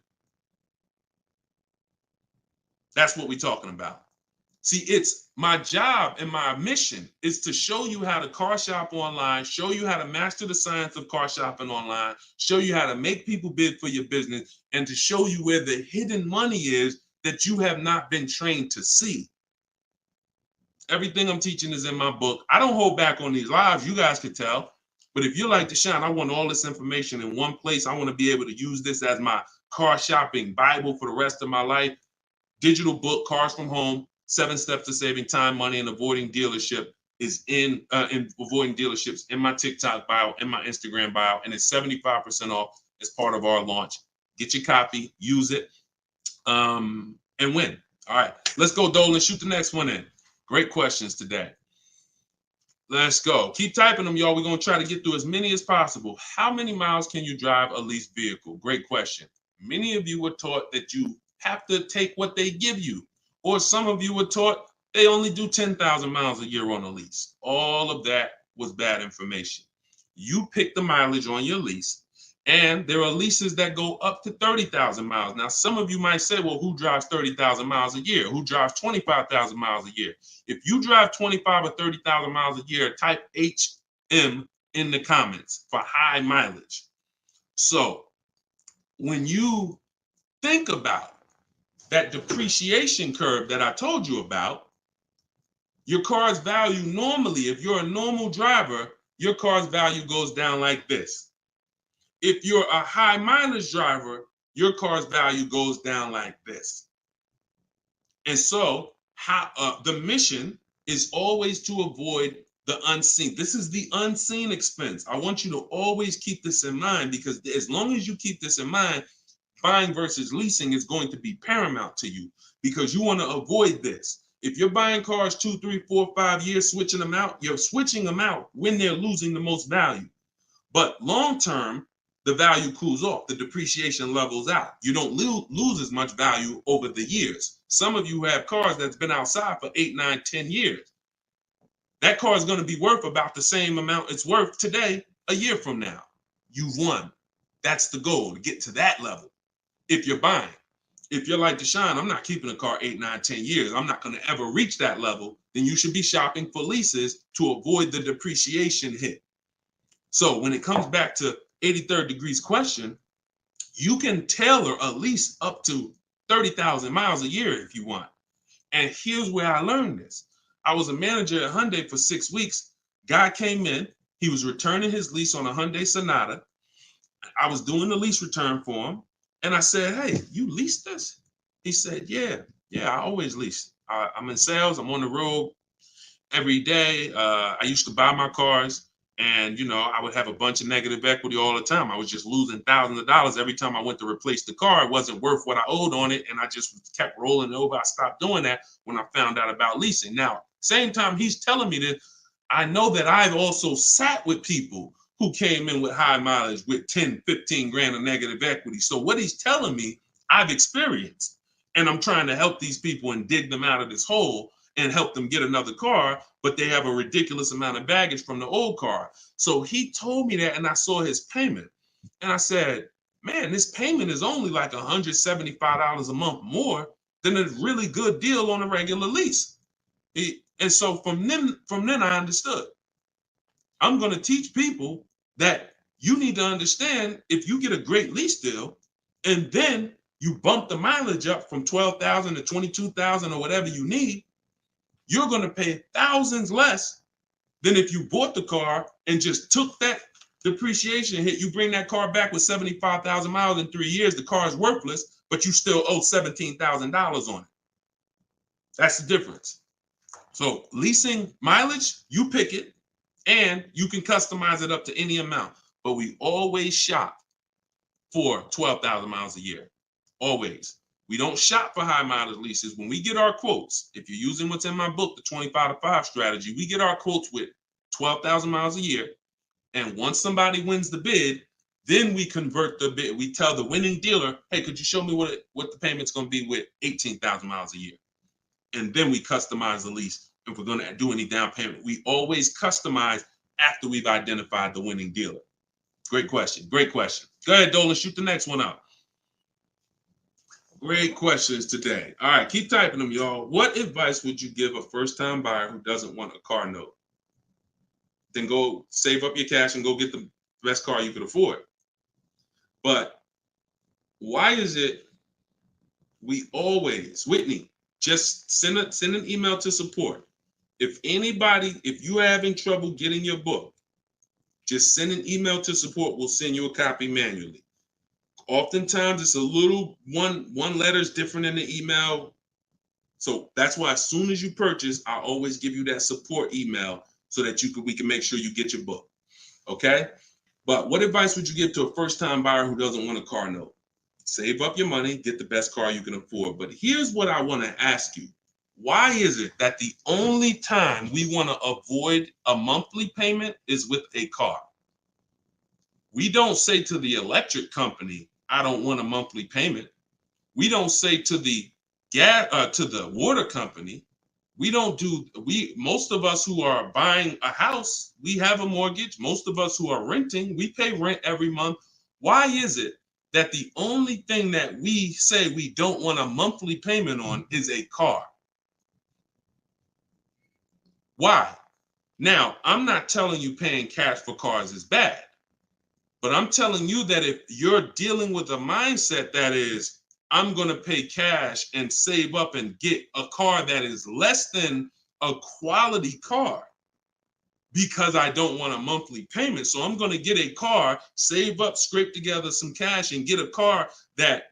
That's what we're talking about. See, it's my job and my mission is to show you how to car shop online, show you how to master the science of car shopping online, show you how to make people bid for your business, and to show you where the hidden money is that you have not been trained to see. Everything I'm teaching is in my book. I don't hold back on these lives. You guys can tell. But if you're like Deshone, I want all this information in one place. I want to be able to use this as my car shopping Bible for the rest of my life. Digital book, Cars from Home, 7 Steps to Saving Time, Money, and Avoiding Dealership is in avoiding dealerships in my TikTok bio, in my Instagram bio, and it's 75% off as part of our launch. Get your copy, use it, and win. All right, let's go, Dolan. Shoot the next one in. Great questions today. Let's go. Keep typing them, y'all. We're going to try to get through as many as possible. How many miles can you drive a leased vehicle? Great question. Many of you were taught that you have to take what they give you. Or some of you were taught they only do 10,000 miles a year on a lease. All of that was bad information. You pick the mileage on your lease, and there are leases that go up to 30,000 miles. Now, some of you might say, well, who drives 30,000 miles a year? Who drives 25,000 miles a year? If you drive 25 or 30,000 miles a year, type HM in the comments for high mileage. So when you think about that depreciation curve that I told you about, your car's value normally, if you're a normal driver, your car's value goes down like this. If you're a high mileage driver, your car's value goes down like this. And so the mission is always to avoid the unseen. This is the unseen expense. I want you to always keep this in mind, because as long as you keep this in mind, buying versus leasing is going to be paramount to you, because you want to avoid this. If you're buying cars 2, 3, 4, 5 years, switching them out, you're switching them out when they're losing the most value. But long term, the value cools off, the depreciation levels out. You don't lose as much value over the years. Some of you have cars that's been outside for 8, 9, 10 years. That car is going to be worth about the same amount it's worth today, a year from now. You've won. That's the goal, to get to that level. If you're buying, if you're like Deshone, I'm not keeping a car 8, 9, 10 years. I'm not going to ever reach that level. Then you should be shopping for leases to avoid the depreciation hit. So when it comes back to 83rd degrees question, you can tailor a lease up to 30,000 miles a year if you want. And here's where I learned this. I was a manager at Hyundai for 6 weeks. Guy came in. He was returning his lease on a Hyundai Sonata. I was doing the lease return for him. And I said, hey, you leased this? He said, yeah, I always lease. I'm in sales. I'm on the road. every day. I used to buy my cars, and I would have a bunch of negative equity all the time. I was just losing thousands of dollars every time I went to replace the car. It wasn't worth what I owed on it, and I just kept rolling it over. I stopped doing that when I found out about leasing. Now, same time he's telling me this, I know that I've also sat with people who came in with high mileage with 10, 15 grand of negative equity. So what he's telling me, I've experienced, and I'm trying to help these people and dig them out of this hole and help them get another car, but they have a ridiculous amount of baggage from the old car. So he told me that, and I saw his payment, and I said, man, this payment is only like $175 a month more than a really good deal on a regular lease. And so from then I understood. I'm going to teach people that you need to understand, if you get a great lease deal and then you bump the mileage up from 12,000 to 22,000 or whatever you need, you're going to pay thousands less than if you bought the car and just took that depreciation hit. You bring that car back with 75,000 miles in 3 years, the car is worthless, but you still owe $17,000 on it. That's the difference. So leasing mileage, you pick it, and you can customize it up to any amount. But we always shop for 12,000 miles a year. Always. We don't shop for high mileage leases. When we get our quotes, if you're using what's in my book, the 25 to 5 strategy, we get our quotes with 12,000 miles a year. And once somebody wins the bid, then we convert the bid. We tell the winning dealer, hey, could you show me what the payment's going to be with 18,000 miles a year? And then we customize the lease. If we're going to do any down payment, we always customize after we've identified the winning dealer. Great question. Great question. Go ahead, Dolan. Shoot the next one out. Great questions today. All right, keep typing them, y'all. What advice would you give a first-time buyer who doesn't want a car note? Then go save up your cash and go get the best car you could afford. But why is it we always, Whitney, just send an email to support. If you're having trouble getting your book, just send an email to support. We'll send you a copy manually. Oftentimes it's a little one letter is different in the email. So that's why as soon as you purchase, I always give you that support email so that we can make sure you get your book. Okay? But what advice would you give to a first-time buyer who doesn't want a car note? Save up your money, get the best car you can afford. But here's what I want to ask you. Why is it that the only time we want to avoid a monthly payment is with a car? We don't say to the electric company, I don't want a monthly payment. We don't say to the water company, most of us who are buying a house, we have a mortgage. Most of us who are renting, we pay rent every month. Why is it that the only thing that we say we don't want a monthly payment on is a car? Why? Now, I'm not telling you paying cash for cars is bad, but I'm telling you that if you're dealing with a mindset that is, I'm going to pay cash and save up and get a car that is less than a quality car because I don't want a monthly payment. So I'm going to get a car, save up, scrape together some cash and get a car that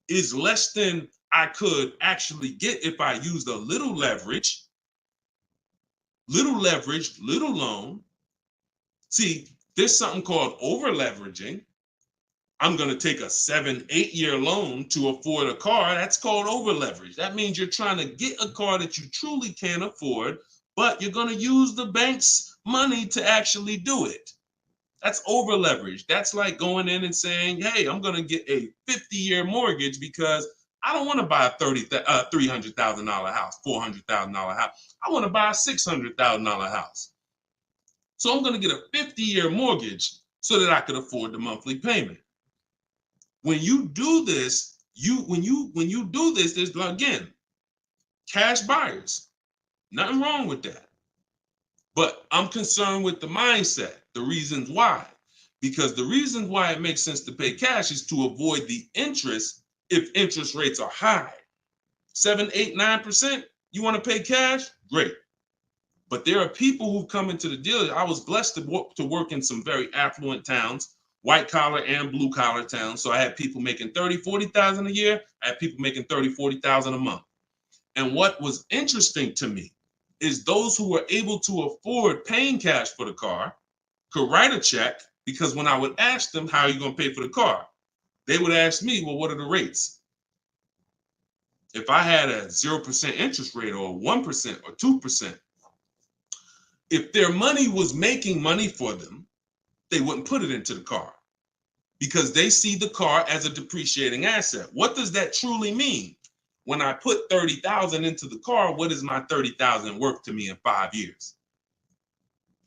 is less than I could actually get if I used a little leverage, little loan. See, there's something called over leveraging. I'm going to take a 7-8 year loan to afford a car. That's called over leverage. That means you're trying to get a car that you truly can't afford, but you're going to use the bank's money to actually do it. That's over leverage. That's like going in and saying, hey, I'm going to get a 50-year mortgage because I don't want to buy a $300,000 house, $400,000 house. I want to buy a $600,000 house. So I'm going to get a 50-year mortgage so that I could afford the monthly payment. When you do this, there's, again, cash buyers. Nothing wrong with that. But I'm concerned with the mindset, the reasons why. Because the reasons why it makes sense to pay cash is to avoid the interest if interest rates are high. 7, 8, 9%, you want to pay cash? Great. But there are people who come into the dealer. I was blessed to work in some very affluent towns, white collar and blue collar towns. So I had people making 30, 40,000 a year. I had people making 30, 40,000 a month. And what was interesting to me is those who were able to afford paying cash for the car could write a check, because when I would ask them, how are you going to pay for the car? They would ask me, well, what are the rates? If I had a 0% interest rate or 1% or 2%, if their money was making money for them, they wouldn't put it into the car because they see the car as a depreciating asset. What does that truly mean? When I put $30,000 into the car, what is my $30,000 worth to me in 5 years?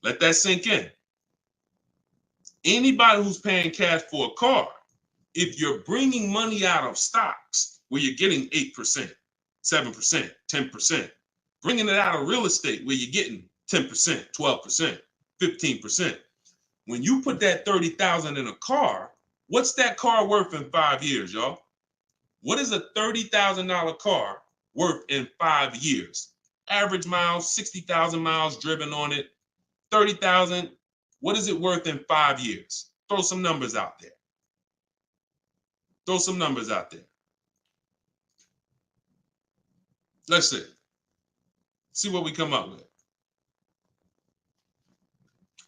Let that sink in. Anybody who's paying cash for a car, if you're bringing money out of stocks where you're getting 8%, 7%, 10%, bringing it out of real estate where you're getting 10%, 12%, 15%. When you put that $30,000 in a car, what's that car worth in 5 years, y'all? What is a $30,000 car worth in 5 years? Average miles, 60,000 miles driven on it, 30,000. What is it worth in 5 years? Throw some numbers out there. Throw some numbers out there. Let's see. See what we come up with.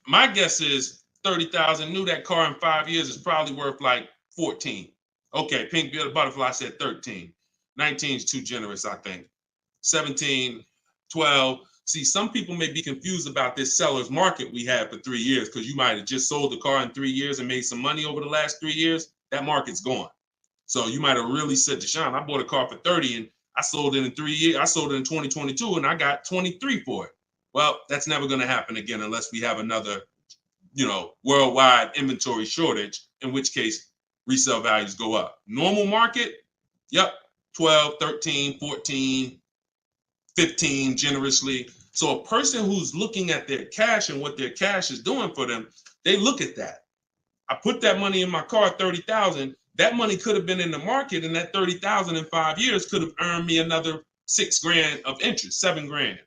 My guess is 30,000. Knew that car in 5 years is probably worth like 14. Okay, Pink Butterfly said 13. 19 is too generous, I think. 17, 12. See, some people may be confused about this seller's market we had for 3 years because you might have just sold the car in 3 years and made some money over the last 3 years. That market's gone. So you might have really said, Deshone, I bought a car for 30 and I sold it in 3 years. I sold it in 2022 and I got 23 for it. Well, that's never going to happen again unless we have another, worldwide inventory shortage, in which case resale values go up. Normal market, 12, 13, 14, 15 generously. So a person who's looking at their cash and what their cash is doing for them, they look at that. I put that money in my car, 30,000. That money could have been in the market, and that 30,000 in 5 years could have earned me another $6,000 of interest, $7,000.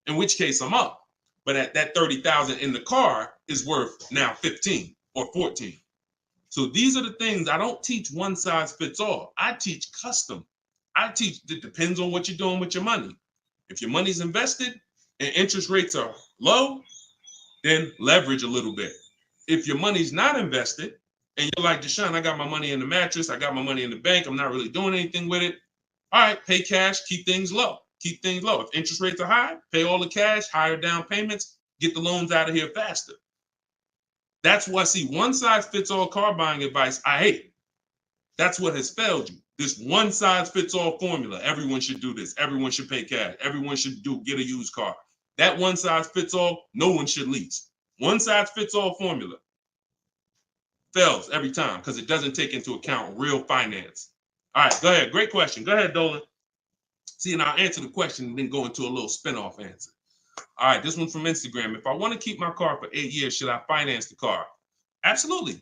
In which case I'm up. But at that 30,000 in the car is worth now 15 or 14. So these are the things. I don't teach one size fits all. I teach custom. I teach, it depends on what you're doing with your money. If your money's invested and interest rates are low, then leverage a little bit. If your money's not invested and you're like, Deshone, I got my money in the mattress, I got my money in the bank, I'm not really doing anything with it. All right, pay cash, keep things low. Keep things low. If interest rates are high, pay all the cash, higher down payments, get the loans out of here faster. That's why, see, one size fits all car buying advice, I hate. That's what has failed you. This one size fits all formula. Everyone should do this. Everyone should pay cash. Everyone should get a used car. That one size fits all, no one should lease. One size fits all formula fails every time because it doesn't take into account real finance. All right, go ahead. Great question. Go ahead, Dolan. See, and I'll answer the question and then go into a little spin-off answer. All right, this one's from Instagram. If I want to keep my car for 8 years, should I finance the car? Absolutely.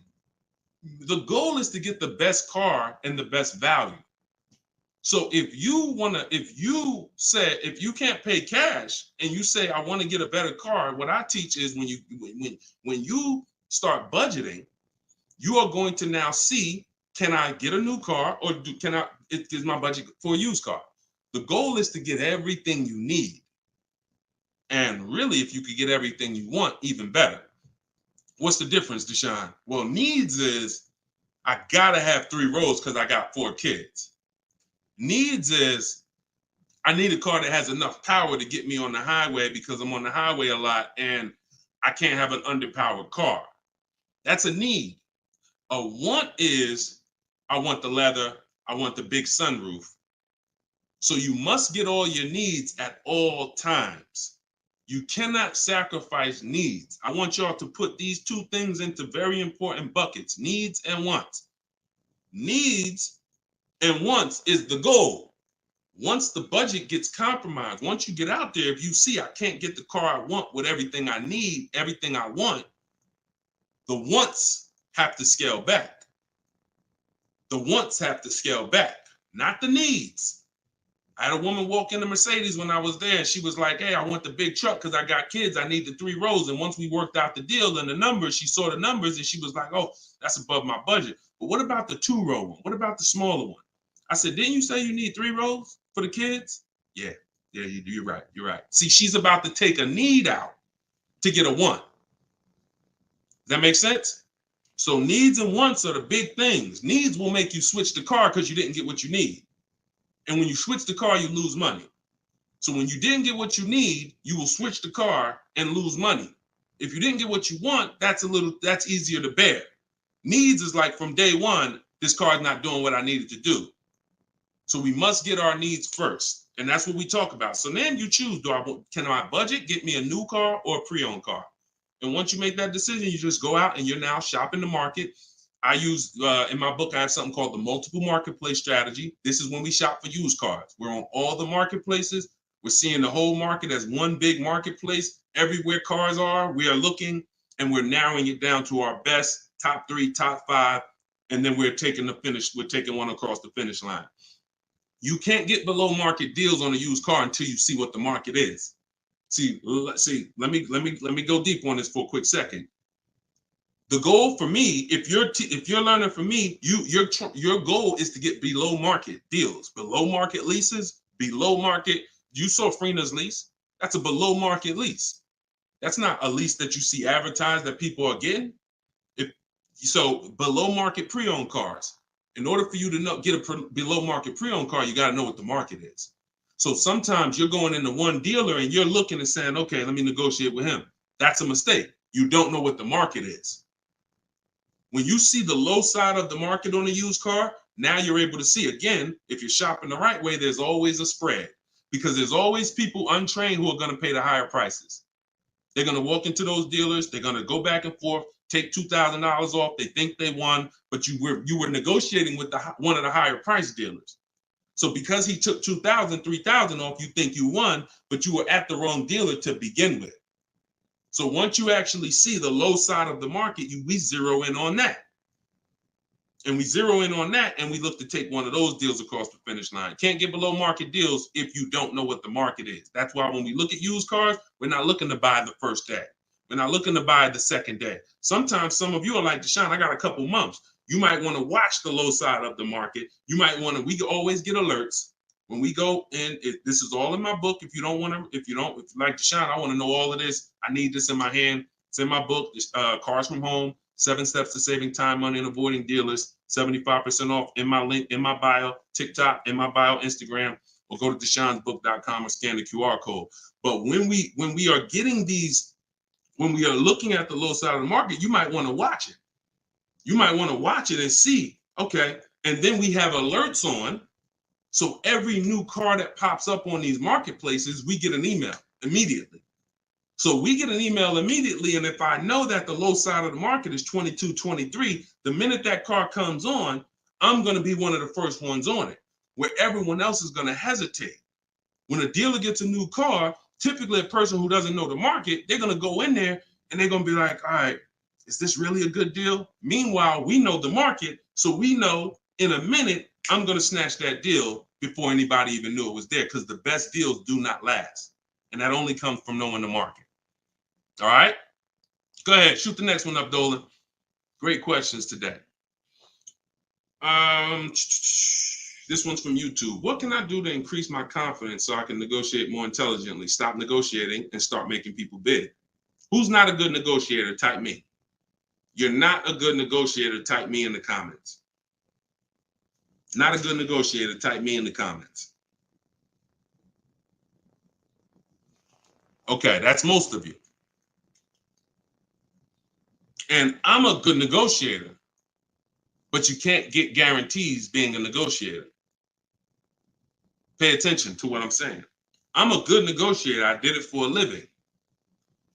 The goal is to get the best car and the best value. So if you can't pay cash and you say, I want to get a better car, what I teach is when you start budgeting, you are going to now see, can I get a new car or is my budget for a used car? The goal is to get everything you need. And really, if you could get everything you want, even better. What's the difference, Deshone? Well, needs is I gotta have 3 rows because I got 4 kids. Needs is I need a car that has enough power to get me on the highway because I'm on the highway a lot and I can't have an underpowered car. That's a need. A want is I want the leather, I want the big sunroof. So you must get all your needs at all times. You cannot sacrifice needs. I want y'all to put these 2 things into very important buckets, needs and wants. Needs and wants is the goal. Once the budget gets compromised, once you get out there, if you see I can't get the car I want with everything I need, everything I want, the wants have to scale back. The wants have to scale back, not the needs. I had a woman walk into Mercedes when I was there. And she was like, hey, I want the big truck because I got kids. I need the 3 rows. And once we worked out the deal and the numbers, she saw the numbers and she was like, oh, that's above my budget. But what about the 2-row one? What about the smaller one? I said, didn't you say you need 3 rows for the kids? Yeah, Yeah, you're right. You're right. See, she's about to take a need out to get a want. Does that make sense? So needs and wants are the big things. Needs will make you switch the car because you didn't get what you need. And when you switch the car, you lose money. So when you didn't get what you need, you will switch the car and lose money. If you didn't get what you want, that's easier to bear. Needs is like from day one, this car is not doing what I needed to do. So we must get our needs first. And that's what we talk about. So then you choose, can I budget, get me a new car or a pre-owned car? And once you make that decision, you just go out and you're now shopping the market. I use, in my book, I have something called the multiple marketplace strategy. This is when we shop for used cars. We're on all the marketplaces. We're seeing the whole market as one big marketplace. Everywhere cars are, we are looking and we're narrowing it down to our best, top 3, top 5. And then we're taking one across the finish line. You can't get below market deals on a used car until you see what the market is. See, let me go deep on this for a quick second. The goal for me, if you're learning from me, your goal is to get below market deals, below market leases, below market. You saw Freena's lease. That's a below market lease. That's not a lease that you see advertised that people are getting. So below market pre-owned cars. In order for you to get a below market pre-owned car, you got to know what the market is. So sometimes you're going into one dealer and you're looking and saying, okay, let me negotiate with him. That's a mistake. You don't know what the market is. When you see the low side of the market on a used car, now you're able to see, again, if you're shopping the right way, there's always a spread because there's always people untrained who are going to pay the higher prices. They're going to walk into those dealers. They're going to go back and forth, take $2,000 off. They think they won, but you were negotiating with one of the higher price dealers. So because he took $2,000, $3,000 off, you think you won, but you were at the wrong dealer to begin with. So once you actually see the low side of the market, we zero in on that. And we zero in on that, and we look to take one of those deals across the finish line. Can't get below market deals if you don't know what the market is. That's why when we look at used cars, we're not looking to buy the first day. We're not looking to buy the second day. Sometimes some of you are like, Deshone, I got a couple months. You might want to watch the low side of the market. You might want to, we always get alerts when we go in. This is all in my book. If you like Deshone, I want to know all of this. I need this in my hand. It's in my book, Cars from Home, 7 Steps to Saving Time, Money, and Avoiding Dealers, 75% off in my link, in my bio, TikTok, in my bio, Instagram, or go to deshonesbook.com or scan the QR code. But when we are getting these, when we are looking at the low side of the market, you might want to watch it. You might want to watch it and see, okay, and then we have alerts on. So every new car that pops up on these marketplaces, we get an email immediately. So we get an email immediately, and if I know that the low side of the market is 22, 23, the minute that car comes on, I'm going to be one of the first ones on it, where everyone else is going to hesitate. When a dealer gets a new car, typically a person who doesn't know the market, they're going to go in there and they're going to be like, all right, is this really a good deal? Meanwhile, we know the market, so we know in a minute, I'm going to snatch that deal before anybody even knew it was there, because the best deals do not last. And that only comes from knowing the market. All right? Go ahead. Shoot the next one up, Dolan. Great questions today. This one's from YouTube. What can I do to increase my confidence so I can negotiate more intelligently? Stop negotiating and start making people bid. Who's not a good negotiator? Type me. You're not a good negotiator. Type me in the comments. Not a good negotiator. Type me in the comments. Okay, that's most of you. And I'm a good negotiator, but you can't get guarantees being a negotiator. Pay attention to what I'm saying. I'm a good negotiator. I did it for a living,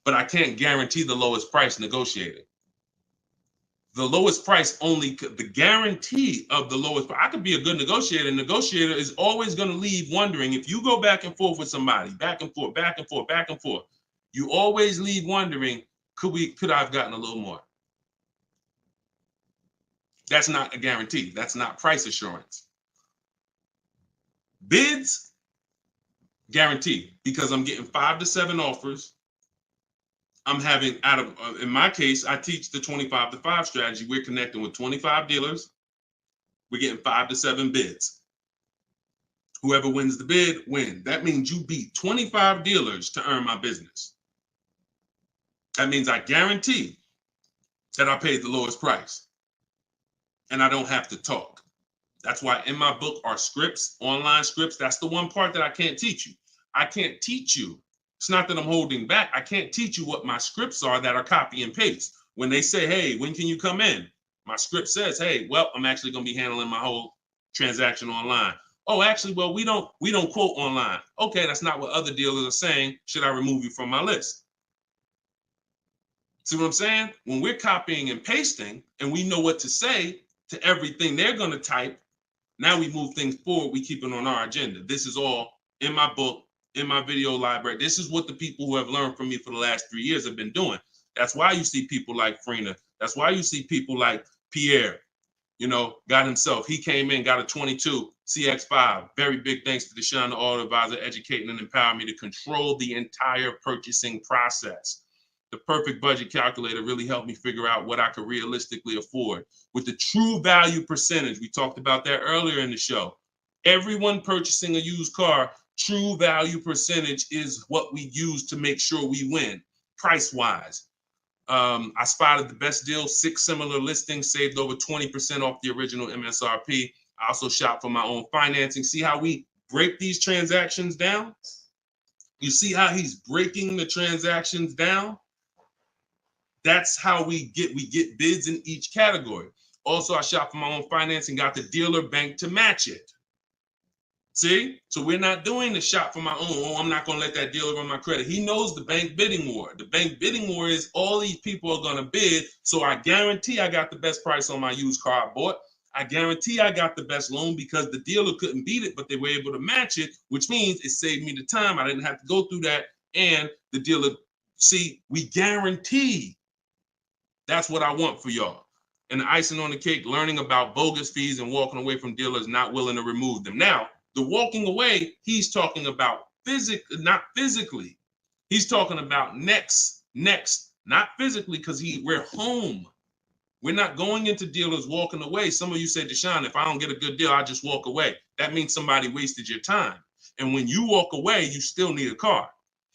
but I can't guarantee the lowest price negotiating. The lowest price only, the guarantee of the lowest price. I could be a good negotiator. Negotiator is always going to leave wondering, if you go back and forth with somebody, back and forth, back and forth, back and forth, you always leave wondering, could I have gotten a little more? That's not a guarantee. That's not price assurance. Bids, guarantee, because I'm getting 5 to 7 offers. I'm having, in my case, I teach the 25 to 5 strategy. We're connecting with 25 dealers. We're getting 5 to 7 bids. Whoever wins the bid, win. That means you beat 25 dealers to earn my business. That means I guarantee that I paid the lowest price and I don't have to talk. That's why in my book are scripts, online scripts. That's the one part that I can't teach you. I can't teach you. It's not that I'm holding back. I can't teach you what my scripts are that are copy and paste. When they say, hey, when can you come in? My script says, hey, well, I'm actually going to be handling my whole transaction online. Oh, actually, well, we don't quote online. Okay, that's not what other dealers are saying. Should I remove you from my list? See what I'm saying? When we're copying and pasting and we know what to say to everything they're going to type, now we move things forward. We keep it on our agenda. This is all in my book, in my video library. This is what the people who have learned from me for the last 3 years have been doing. That's why you see people like Frina. That's why you see people like Pierre, got himself. He came in, got a 22 CX5. Very big thanks to Deshone the Auto Advisor, educating and empowering me to control the entire purchasing process. The perfect budget calculator really helped me figure out what I could realistically afford. With the true value percentage, we talked about that earlier in the show. Everyone purchasing a used car, true value percentage is what we use to make sure we win, price-wise. I spotted the best deal, 6 similar listings, saved over 20% off the original MSRP. I also shop for my own financing. See how we break these transactions down? You see how he's breaking the transactions down? That's how we get bids in each category. Also, I shop for my own financing, got the dealer bank to match it. See? So we're not doing the shop for my own. Oh, I'm not going to let that dealer run my credit. He knows the bank bidding war. The bank bidding war is all these people are going to bid. So I guarantee I got the best price on my used car I bought. I guarantee I got the best loan because the dealer couldn't beat it, but they were able to match it, which means it saved me the time. I didn't have to go through that. And the dealer, see, we guarantee. That's what I want for y'all. And the icing on the cake, learning about bogus fees and walking away from dealers not willing to remove them. Now, the walking away, he's talking about not physically. He's talking about next, not physically, because we're home. We're not going into dealers walking away. Some of you say, Deshone, if I don't get a good deal, I just walk away. That means somebody wasted your time. And when you walk away, you still need a car.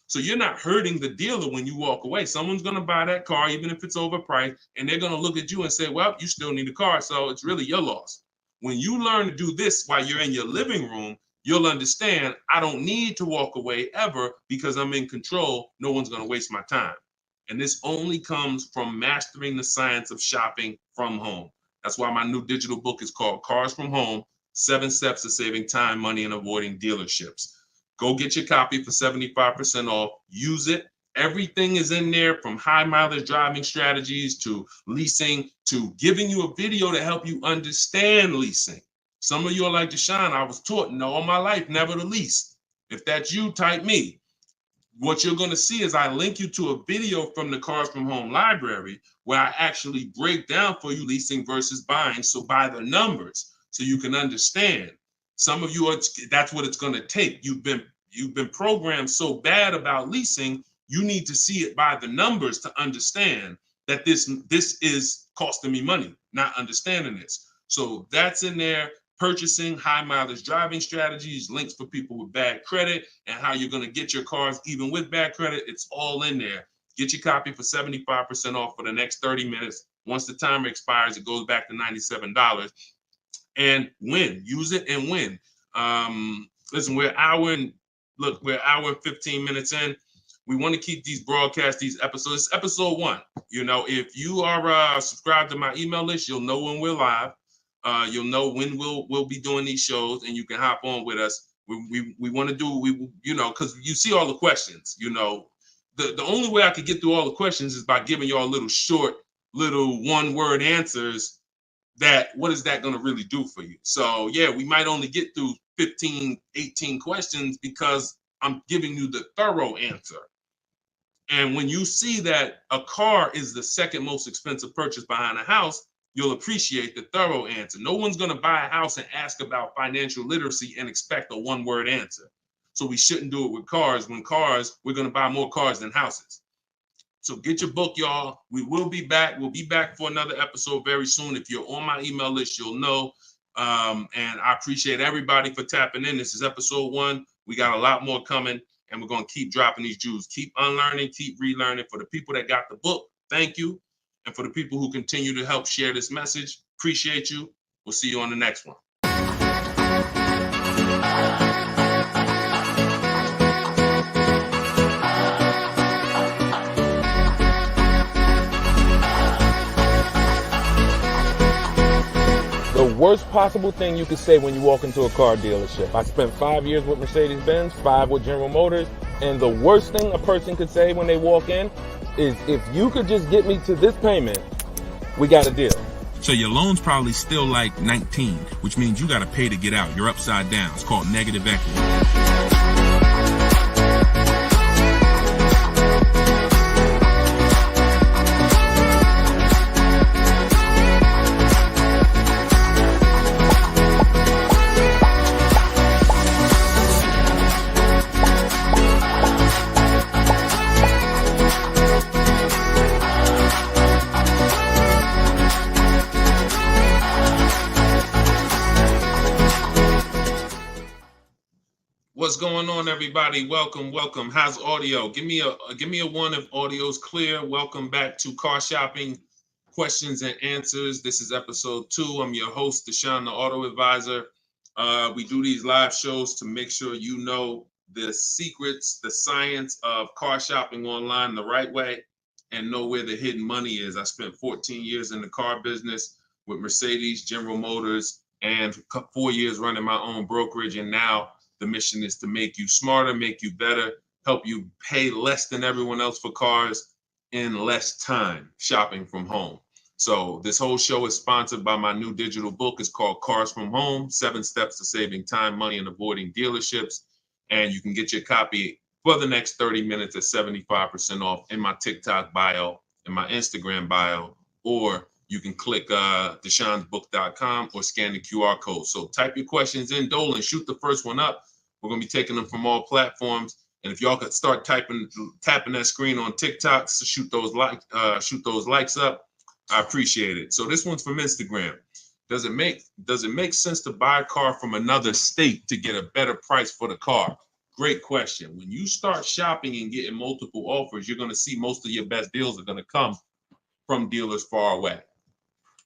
So you're not hurting the dealer when you walk away. Someone's going to buy that car, even if it's overpriced, and they're going to look at you and say, well, you still need a car, so it's really your loss. When you learn to do this while you're in your living room, you'll understand I don't need to walk away ever because I'm in control. No one's going to waste my time. And this only comes from mastering the science of shopping from home. That's why my new digital book is called Cars from Home, 7 Steps to Saving Time, Money, and Avoiding Dealerships. Go get your copy for 75% off. Use it. Everything is in there, from high mileage driving strategies to leasing to giving you a video to help you understand leasing. Some of you are like, Deshone, I was taught all my life never to lease. If that's you, type me. What you're going to see is I link you to a video from the Cars from Home library where I actually break down for you leasing versus buying. So by the numbers, so you can understand. Some of you, that's what it's going to take. You've been programmed so bad about leasing. You need to see it by the numbers to understand that this is costing me money, not understanding this. So that's in there. Purchasing, high mileage driving strategies, links for people with bad credit, and how you're going to get your cars even with bad credit. It's all in there. Get your copy for 75% off for the next 30 minutes. Once the timer expires, it goes back to $97. And win. Use it and win. Listen, we're an hour and 15 minutes in. We want to keep these broadcasts, these episodes. It's episode 1. If you are subscribed to my email list, you'll know when we're live. You'll know when we'll be doing these shows, and you can hop on with us. We want to do, because you see all the questions. The only way I could get through all the questions is by giving y'all little short, little one-word answers. What is that going to really do for you? So yeah, we might only get through 15, 18 questions because I'm giving you the thorough answer. And when you see that a car is the second most expensive purchase behind a house, you'll appreciate the thorough answer. No one's going to buy a house and ask about financial literacy and expect a one-word answer. So we shouldn't do it with cars. We're going to buy more cars than houses. So get your book, y'all. We will be back. We'll be back for another episode very soon. If you're on my email list, you'll know. And I appreciate everybody for tapping in. This is episode 1. We got a lot more coming, and we're going to keep dropping these jewels. Keep unlearning, keep relearning. For the people that got the book, thank you. And for the people who continue to help share this message, appreciate you. We'll see you on the next one. The worst possible thing you could say when you walk into a car dealership. I spent 5 years with Mercedes-Benz, 5 with General Motors, and the worst thing a person could say when they walk in is, if you could just get me to this payment, we got a deal. So your loan's probably still like 19, which means you got to pay to get out. You're upside down. It's called negative equity. What's going on, everybody? Welcome. How's audio? Give me a 1 if audio's clear. Welcome back to Car Shopping Questions and Answers. This is episode 2. I'm your host, Deshone the Auto Advisor. We do these live shows to make sure you know the secrets, the science of car shopping online the right way, and know where the hidden money is. I spent 14 years in the car business with Mercedes, General Motors, and 4 years running my own brokerage, and now the mission is to make you smarter, make you better, help you pay less than everyone else for cars in less time shopping from home. So this whole show is sponsored by my new digital book. It's called Cars from Home, 7 Steps to Saving Time, Money, and Avoiding Dealerships. And you can get your copy for the next 30 minutes at 75% off in my TikTok bio, in my Instagram bio, or you can click deshonsbook.com or scan the QR code. So type your questions in, Dolan, shoot the first one up. We're going to be taking them from all platforms. And if y'all could start tapping that screen on TikTok to shoot those likes up, I appreciate it. So this one's from Instagram. Does it make sense to buy a car from another state to get a better price for the car? Great question. When you start shopping and getting multiple offers, you're going to see most of your best deals are going to come from dealers far away.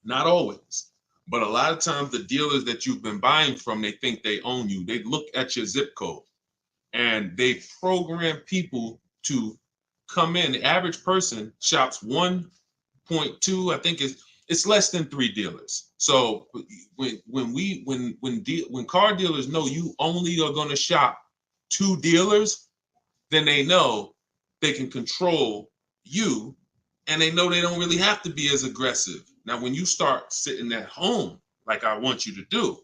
Not always, but a lot of times the dealers that you've been buying from, they think they own you. They look at your zip code and they program people to come in. The average person shops 1.2, I think it's less than 3 dealers. So when car dealers know you only are going to shop 2 dealers, then they know they can control you, and they know they don't really have to be as aggressive. Now, when you start sitting at home, like I want you to do,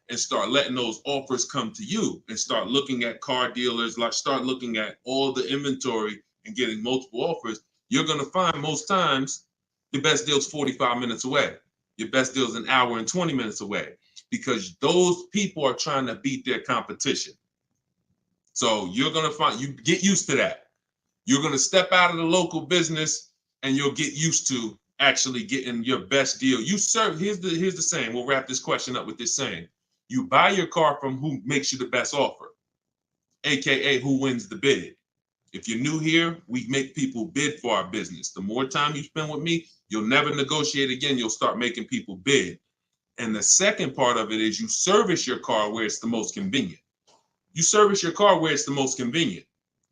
and start letting those offers come to you and start looking at car dealers, like start looking at all the inventory and getting multiple offers, you're going to find most times the best deal's 45 minutes away. Your best deal's an hour and 20 minutes away, because those people are trying to beat their competition. So you're going to find, you get used to that. You're going to step out of the local business and you'll get used to actually getting your best deal. Here's the saying. We'll wrap this question up with this saying. You buy your car from who makes you the best offer, AKA who wins the bid. If you're new here, we make people bid for our business. The more time you spend with me, you'll never negotiate again. You'll start making people bid. And the second part of it is you service your car where it's the most convenient. You service your car where it's the most convenient.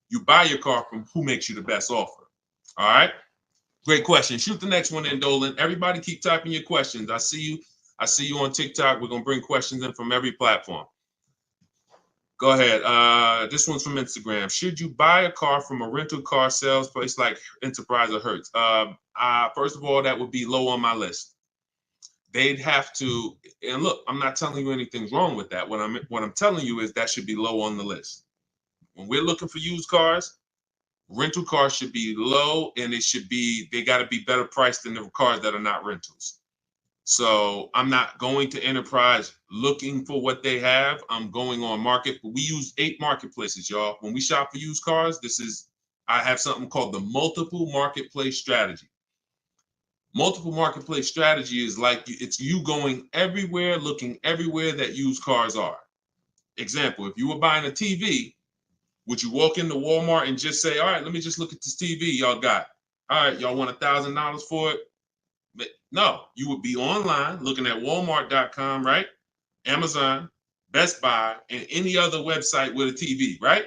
You buy your car from who makes you the best offer. All right? Great question. Shoot the next one in, Dolan. Everybody keep typing your questions. I see you on TikTok. We're going to bring questions in from every platform. Go ahead. This one's from Instagram. Should you buy a car from a rental car sales place like Enterprise or Hertz? First of all, that would be low on my list. They'd have to, and look, I'm not telling you anything's wrong with that. What I'm telling you is that should be low on the list. When we're looking for used cars, rental cars should be low, and they got to be better priced than the cars that are not rentals. So I'm not going to Enterprise looking for what they have. I'm going on market. We use 8 marketplaces, y'all. When we shop for used cars, I have something called the multiple marketplace strategy. Multiple marketplace strategy is like it's you going everywhere, looking everywhere that used cars are. Example, if you were buying a TV, would you walk into Walmart and just say, all right, let me just look at this TV y'all got. All right, y'all want $1,000 for it? But no, you would be online looking at Walmart.com, right? Amazon, Best Buy, and any other website with a TV, right?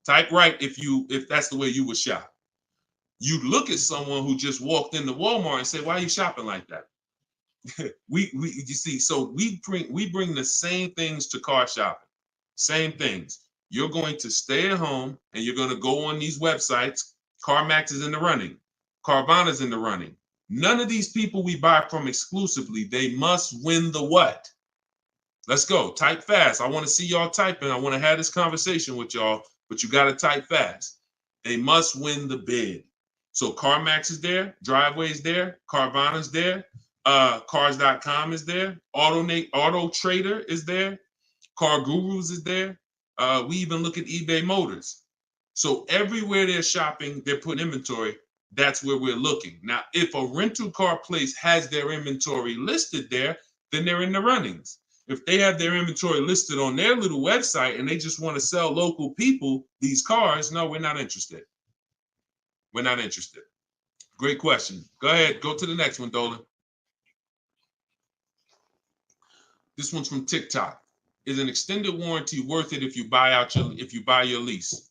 Type right if that's the way you would shop. You look at someone who just walked into Walmart and say, why are you shopping like that? You see, so we bring the same things to car shopping. Same things. You're going to stay at home and you're going to go on these websites. CarMax is in the running. Carvana's in the running. None of these people we buy from exclusively, they must win the what? Let's go. Type fast. I want to see y'all typing. I want to have this conversation with y'all, but you got to type fast. They must win the bid. So CarMax is there, Driveway's there, Carvana's there, Cars.com is there, Auto Trader is there, Car Gurus is there. We even look at eBay Motors. So everywhere they're shopping, they're putting inventory. That's where we're looking. Now, if a rental car place has their inventory listed there, then they're in the runnings. If they have their inventory listed on their little website and they just want to sell local people these cars, no, we're not interested. We're not interested. Great question. Go ahead. Go to the next one, Dolan. This one's from TikTok. Is an extended warranty worth it if you buy your lease?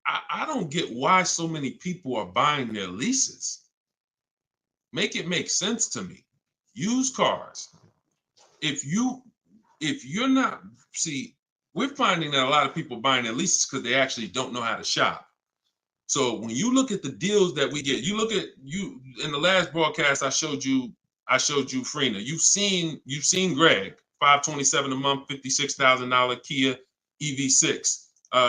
I don't get why so many people are buying their leases. Make it make sense to me. Used cars. If you're not, see, we're finding that a lot of people buying their leases because they actually don't know how to shop. So when you look at the deals that we get, you in the last broadcast I showed you Freena. You've seen Greg, $527 a month, $56,000 Kia EV6.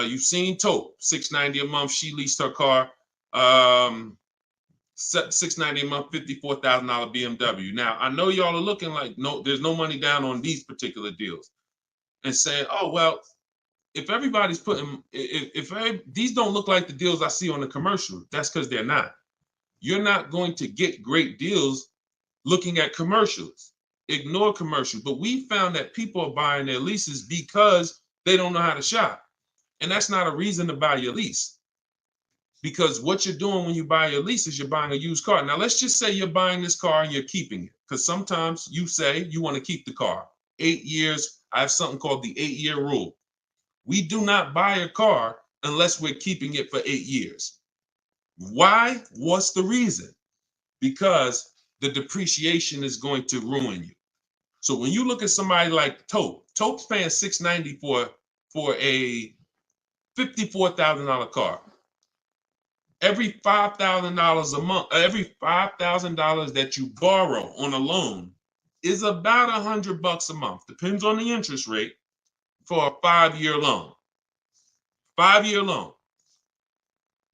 You've seen Taupe, $690 a month. She leased her car, $690 a month, $54,000 BMW. Now I know y'all are looking like there's no money down on these particular deals, and saying, oh well. If everybody's if these don't look like the deals I see on the commercial, that's because they're not. You're not going to get great deals looking at commercials. Ignore commercials. But we found that people are buying their leases because they don't know how to shop. And that's not a reason to buy your lease. Because what you're doing when you buy your lease is you're buying a used car. Now, let's just say you're buying this car and you're keeping it. Because sometimes you say you want to keep the car. 8 years, I have something called the 8-year rule. We do not buy a car unless we're keeping it for 8 years. Why? What's the reason? Because the depreciation is going to ruin you. So when you look at somebody like Taupe's paying $690 for a $54,000 car. Every $5,000 a month, every $5,000 that you borrow on a loan is about $100 a month. Depends on the interest rate. For a 5-year loan. 5-year loan.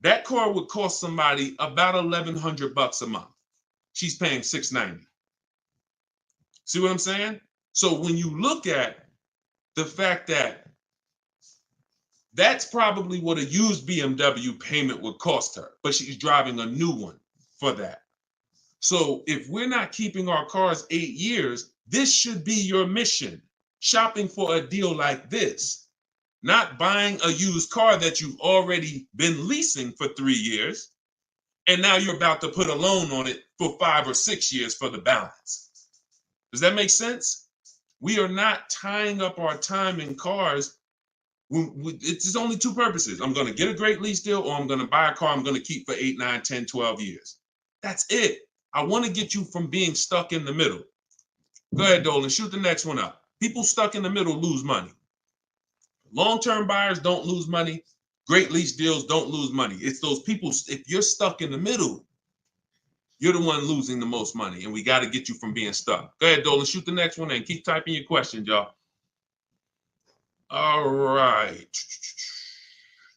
That car would cost somebody about $1,100 a month. She's paying $690. See what I'm saying? So when you look at the fact that that's probably what a used BMW payment would cost her, but she's driving a new one for that. So if we're not keeping our cars 8 years, this should be your mission. Shopping for a deal like this, not buying a used car that you've already been leasing for 3 years, and now you're about to put a loan on it for 5 or 6 years for the balance. Does that make sense? We are not tying up our time in cars. It's only two purposes. I'm going to get a great lease deal, or I'm going to buy a car I'm going to keep for 8, 9, 10, 12 years. That's it. I want to get you from being stuck in the middle. Go ahead, Dolan. Shoot the next one up. People stuck in the middle lose money. Long-term buyers don't lose money. Great lease deals don't lose money. It's those people, if you're stuck in the middle, you're the one losing the most money, and we got to get you from being stuck. Go ahead, Dolan. Shoot the next one and keep typing your questions, y'all. All right.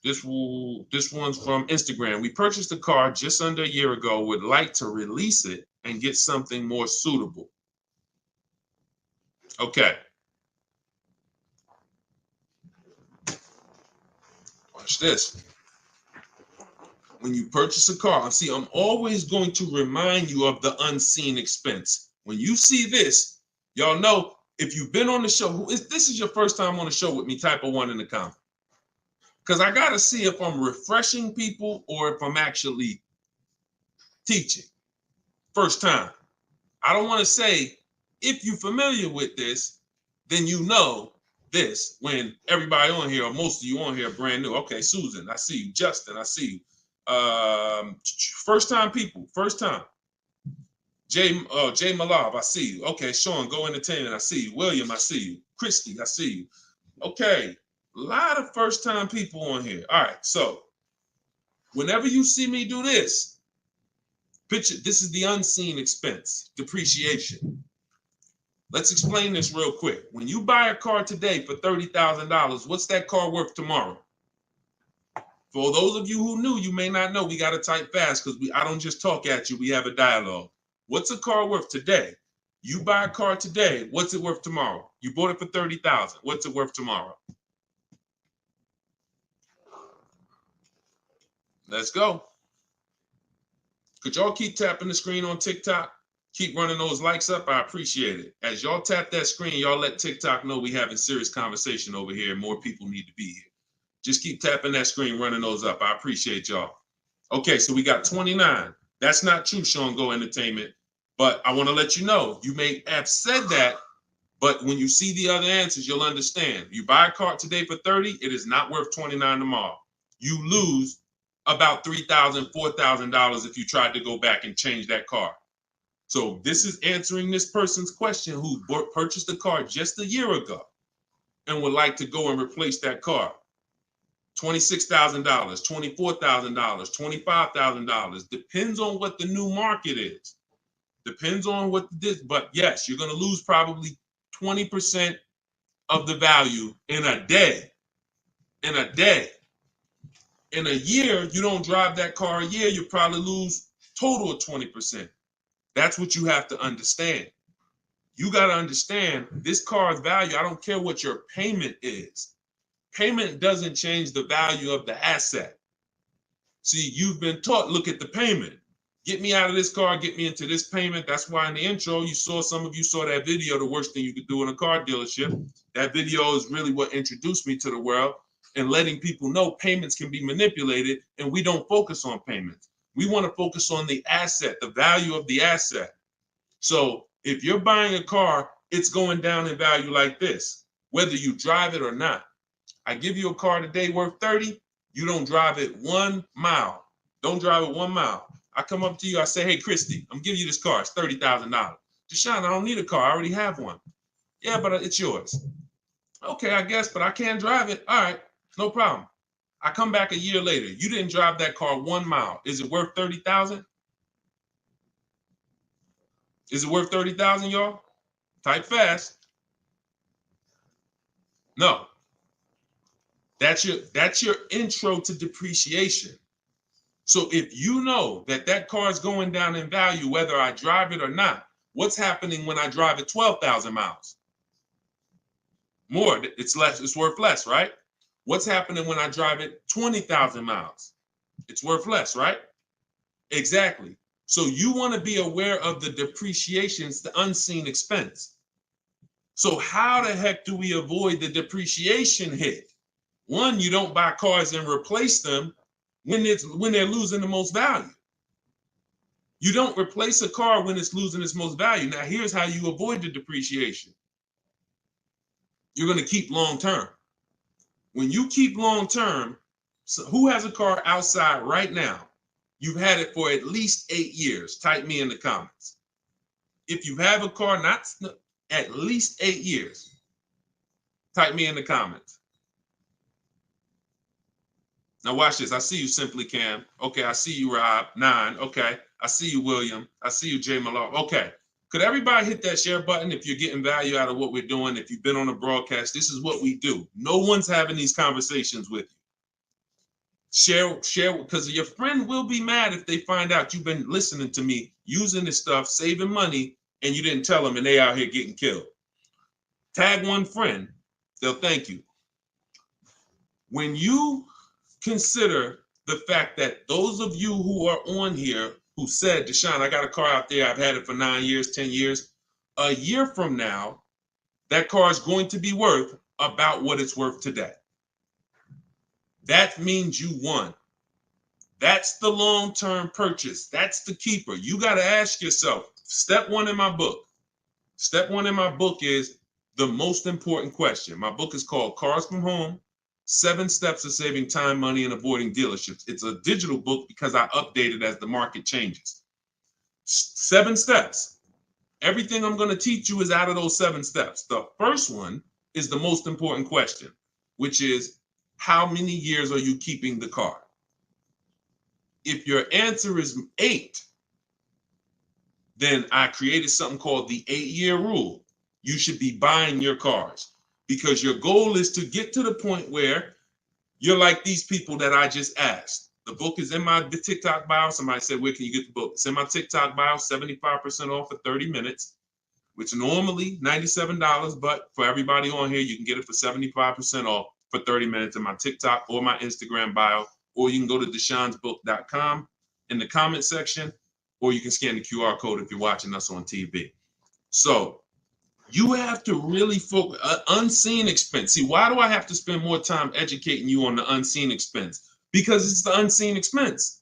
This one's from Instagram. We purchased a car just under a year ago. Would like to release it and get something more suitable. Okay. Watch this. When you purchase a car, see, I'm always going to remind you of the unseen expense. When you see this, y'all know, if you've been on the show, this is your first time on the show with me, type of 1 in the comment. Because I got to see if I'm refreshing people or if I'm actually teaching. First time. I don't want to say, if you're familiar with this, then you know this, when everybody on here, or most of you on here, are brand new. Okay, Susan, I see you. Justin, I see you. First time people, first time. Jay Malav, I see you. Okay, Sean, Go Entertainment, I see you. William, I see you. Christy, I see you. Okay, a lot of first time people on here. All right, so whenever you see me do this, picture, this is the unseen expense, depreciation. Let's explain this real quick. When you buy a car today for $30,000, what's that car worth tomorrow? For those of you who knew, you may not know, we got to type fast because I don't just talk at you, we have a dialogue. What's a car worth today? You buy a car today, what's it worth tomorrow? You bought it for $30,000, what's it worth tomorrow? Let's go. Could y'all keep tapping the screen on TikTok? Keep running those likes up, I appreciate it. As y'all tap that screen, y'all let TikTok know we having serious conversation over here and more people need to be here. Just keep tapping that screen, running those up. I appreciate y'all. Okay, so we got 29. That's not true, Sean Go Entertainment. But I want to let you know, you may have said that, but when you see the other answers, you'll understand. You buy a car today for 30, it is not worth 29 tomorrow. You lose about $3,000, $4,000 if you tried to go back and change that car. So this is answering this person's question who purchased a car just a year ago and would like to go and replace that car. $26,000, $24,000, $25,000. Depends on what the new market is. Depends on what this, but yes, you're going to lose probably 20% of the value in a day. In a day. In a year, you don't drive that car a year, you probably lose total of 20%. That's what you have to understand. You got to understand this car's value. I don't care what your payment is. Payment doesn't change the value of the asset. See, you've been taught, look at the payment. Get me out of this car, get me into this payment. That's why in the intro, some of you saw that video, the worst thing you could do in a car dealership. That video is really what introduced me to the world and letting people know payments can be manipulated, and we don't focus on payments. We want to focus on the asset, the value of the asset. So if you're buying a car, it's going down in value like this, whether you drive it or not. I give you a car today worth 30, you don't drive it 1 mile. Don't drive it 1 mile. I come up to you, I say, hey, Christy, I'm giving you this car. It's $30,000. Deshone, I don't need a car. I already have one. Yeah, but it's yours. Okay, I guess, but I can't drive it. All right, no problem. I come back a year later. You didn't drive that car 1 mile. Is it worth $30,000? Is it worth $30,000, y'all? Type fast. No. That's your intro to depreciation. So if you know that car is going down in value, whether I drive it or not, what's happening when I drive it 12,000 miles? More, it's less, it's worth less, right? What's happening when I drive it 20,000 miles? It's worth less, right? Exactly. So you want to be aware of the depreciations, the unseen expense. So how the heck do we avoid the depreciation hit? One, you don't buy cars and replace them when they're losing the most value. You don't replace a car when it's losing its most value. Now, here's how you avoid the depreciation. You're going to keep long term. When you keep long term, so who has a car outside right now? You've had it for at least 8 years. Type me in the comments. If you have a car not at least 8 years, type me in the comments. Now watch this. I see you, Simply Cam. Okay, I see you, Rob. 9. Okay, I see you, William. I see you, Jay Malone. Okay, could everybody hit that share button if you're getting value out of what we're doing? If you've been on a broadcast, this is what we do. No one's having these conversations with you. Share, because your friend will be mad if they find out you've been listening to me, using this stuff, saving money, and you didn't tell them, and they out here getting killed. Tag one friend, they'll thank you. When you consider the fact that those of you who are on here who said, Deshone, I got a car out there, I've had it for 9 years, 10 years, a year from now, that car is going to be worth about what it's worth today. That means you won. That's the long-term purchase. That's the keeper. You got to ask yourself, step one in my book. Step one in my book is the most important question. My book is called Cars from Home, 7 Steps of Saving Time, Money, and Avoiding Dealerships. It's a digital book because I update it as the market changes. 7 steps. Everything I'm going to teach you is out of those 7 steps. The first one is the most important question, which is, how many years are you keeping the car? If your answer is 8, then I created something called the 8-year rule. You should be buying your cars because your goal is to get to the point where you're like these people that I just asked. The book is in my TikTok bio. Somebody said, where can you get the book? It's in my TikTok bio, 75% off for 30 minutes, which normally $97, but for everybody on here, you can get it for 75% off for 30 minutes in my TikTok or my Instagram bio, or you can go to deshonesbook.com in the comment section, or you can scan the QR code if you're watching us on TV. So you have to really focus, unseen expense. See, why do I have to spend more time educating you on the unseen expense? Because it's the unseen expense.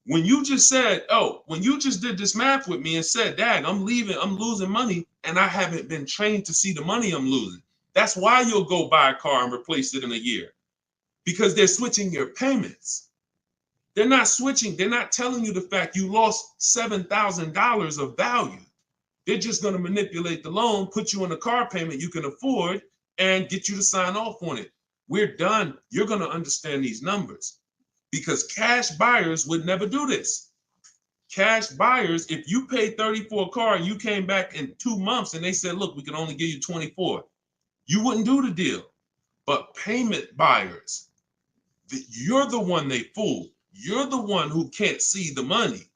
When you just said, when you just did this math with me and said, Dad, I'm losing money, and I haven't been trained to see the money I'm losing. That's why you'll go buy a car and replace it in a year. Because they're switching your payments. They're not switching. They're not telling you the fact you lost $7,000 of value. They're just going to manipulate the loan, put you on a car payment you can afford, and get you to sign off on it. We're done. You're going to understand these numbers because cash buyers would never do this. Cash buyers, if you paid 30 for a car and you came back in 2 months and they said, look, we can only give you 24, you wouldn't do the deal. But payment buyers, you're the one they fool. You're the one who can't see the money.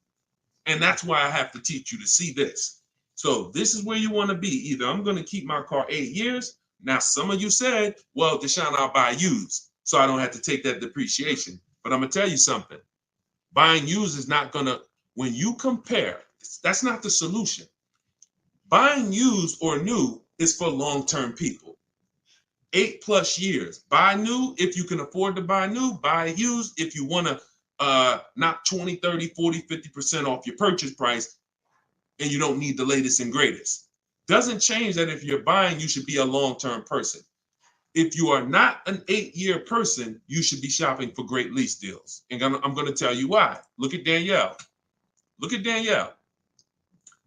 And that's why I have to teach you to see this. So this is where you want to be. Either I'm going to keep my car 8 years. Now, some of you said, well, Deshone, I'll buy used, so I don't have to take that depreciation. But I'm going to tell you something. Buying used is not going to, when you compare, that's not the solution. Buying used or new is for long-term people. 8+ years. Buy new if you can afford to buy new. Buy used if you want to knock 20, 30, 40, 50% off your purchase price and you don't need the latest and greatest. Doesn't change that if you're buying, you should be a long-term person. If you are not an 8-year person, you should be shopping for great lease deals. And I'm going to tell you why. Look at Danielle. Look at Danielle.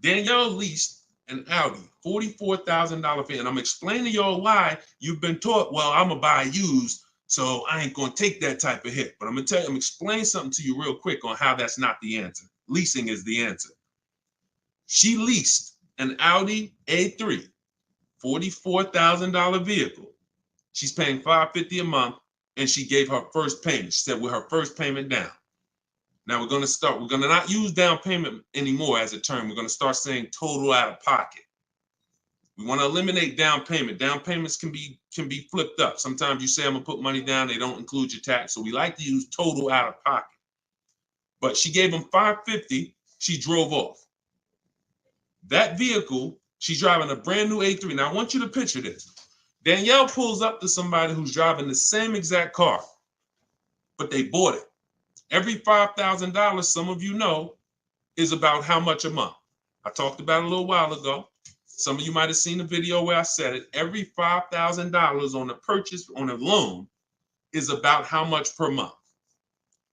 Danielle leased an Audi, $44,000 fee. And I'm explaining to y'all why you've been taught, well, I'm going to buy used, so I ain't going to take that type of hit. But I'm going to tell you, I'm explaining something to you real quick on how that's not the answer. Leasing is the answer. She leased an Audi A3, $44,000 vehicle. She's paying $550 a month, and she gave her first payment. She said, with her first payment down. Now we're going to not use down payment anymore as a term. We're going to start saying total out of pocket. We want to eliminate down payment. Down payments can be flipped up. Sometimes you say, I'm going to put money down. They don't include your tax. So we like to use total out of pocket. But she gave him $550. She drove off. That vehicle, she's driving a brand new A3. Now I want you to picture this. Danielle pulls up to somebody who's driving the same exact car, but they bought it. Every $5,000, some of you know, is about how much a month. I talked about it a little while ago. Some of you might have seen the video where I said it. Every $5,000 on a purchase, on a loan, is about how much per month.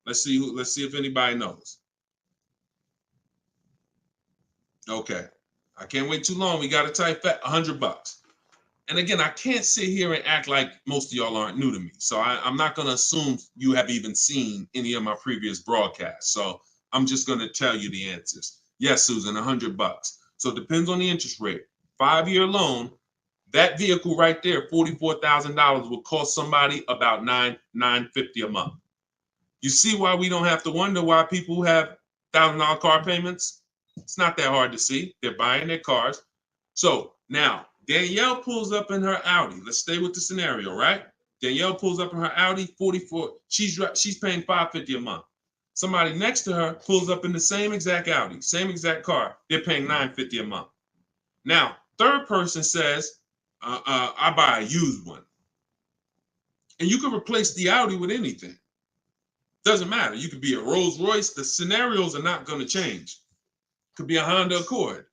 Let's see if anybody knows. Okay. I can't wait too long. We got to type that $100. And again, I can't sit here and act like most of y'all aren't new to me. So I'm not going to assume you have even seen any of my previous broadcasts. So I'm just going to tell you the answers. Yes, Susan, $100. So it depends on the interest rate. 5-year loan, that vehicle right there, $44,000, will cost somebody about $950 a month. You see why we don't have to wonder why people who have $1,000 car payments? It's not that hard to see. They're buying their cars. So now Danielle pulls up in her Audi. Let's stay with the scenario, right? Danielle pulls up in her Audi, 44. She's paying $550 a month. Somebody next to her pulls up in the same exact Audi, same exact car. They're paying $950 a month. Now, third person says, I buy a used one. And you can replace the Audi with anything. Doesn't matter. You could be a Rolls Royce. The scenarios are not going to change. Could be a Honda Accord.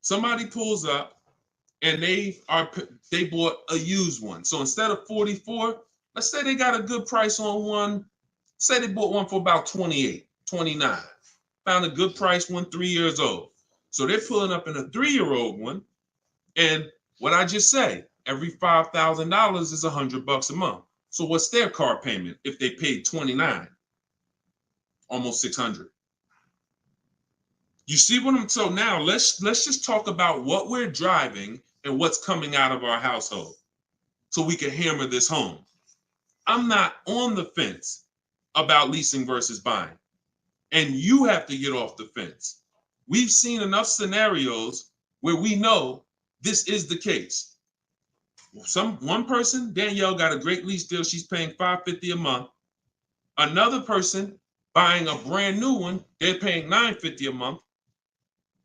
Somebody pulls up and they bought a used one. So instead of 44, let's say they got a good price on one. Say they bought one for about 28, 29. Found a good price one, 3 years old. So they're pulling up in a 3-year-old one. And what I just say, every $5,000 is $100 a month. So what's their car payment if they paid 29? Almost $600. You see what I'm, so now let's just talk about what we're driving and what's coming out of our household so we can hammer this home. I'm not on the fence about leasing versus buying. And you have to get off the fence. We've seen enough scenarios where we know this is the case. One person, Danielle, got a great lease deal. She's paying $550 a month. Another person buying a brand new one, they're paying $950 a month.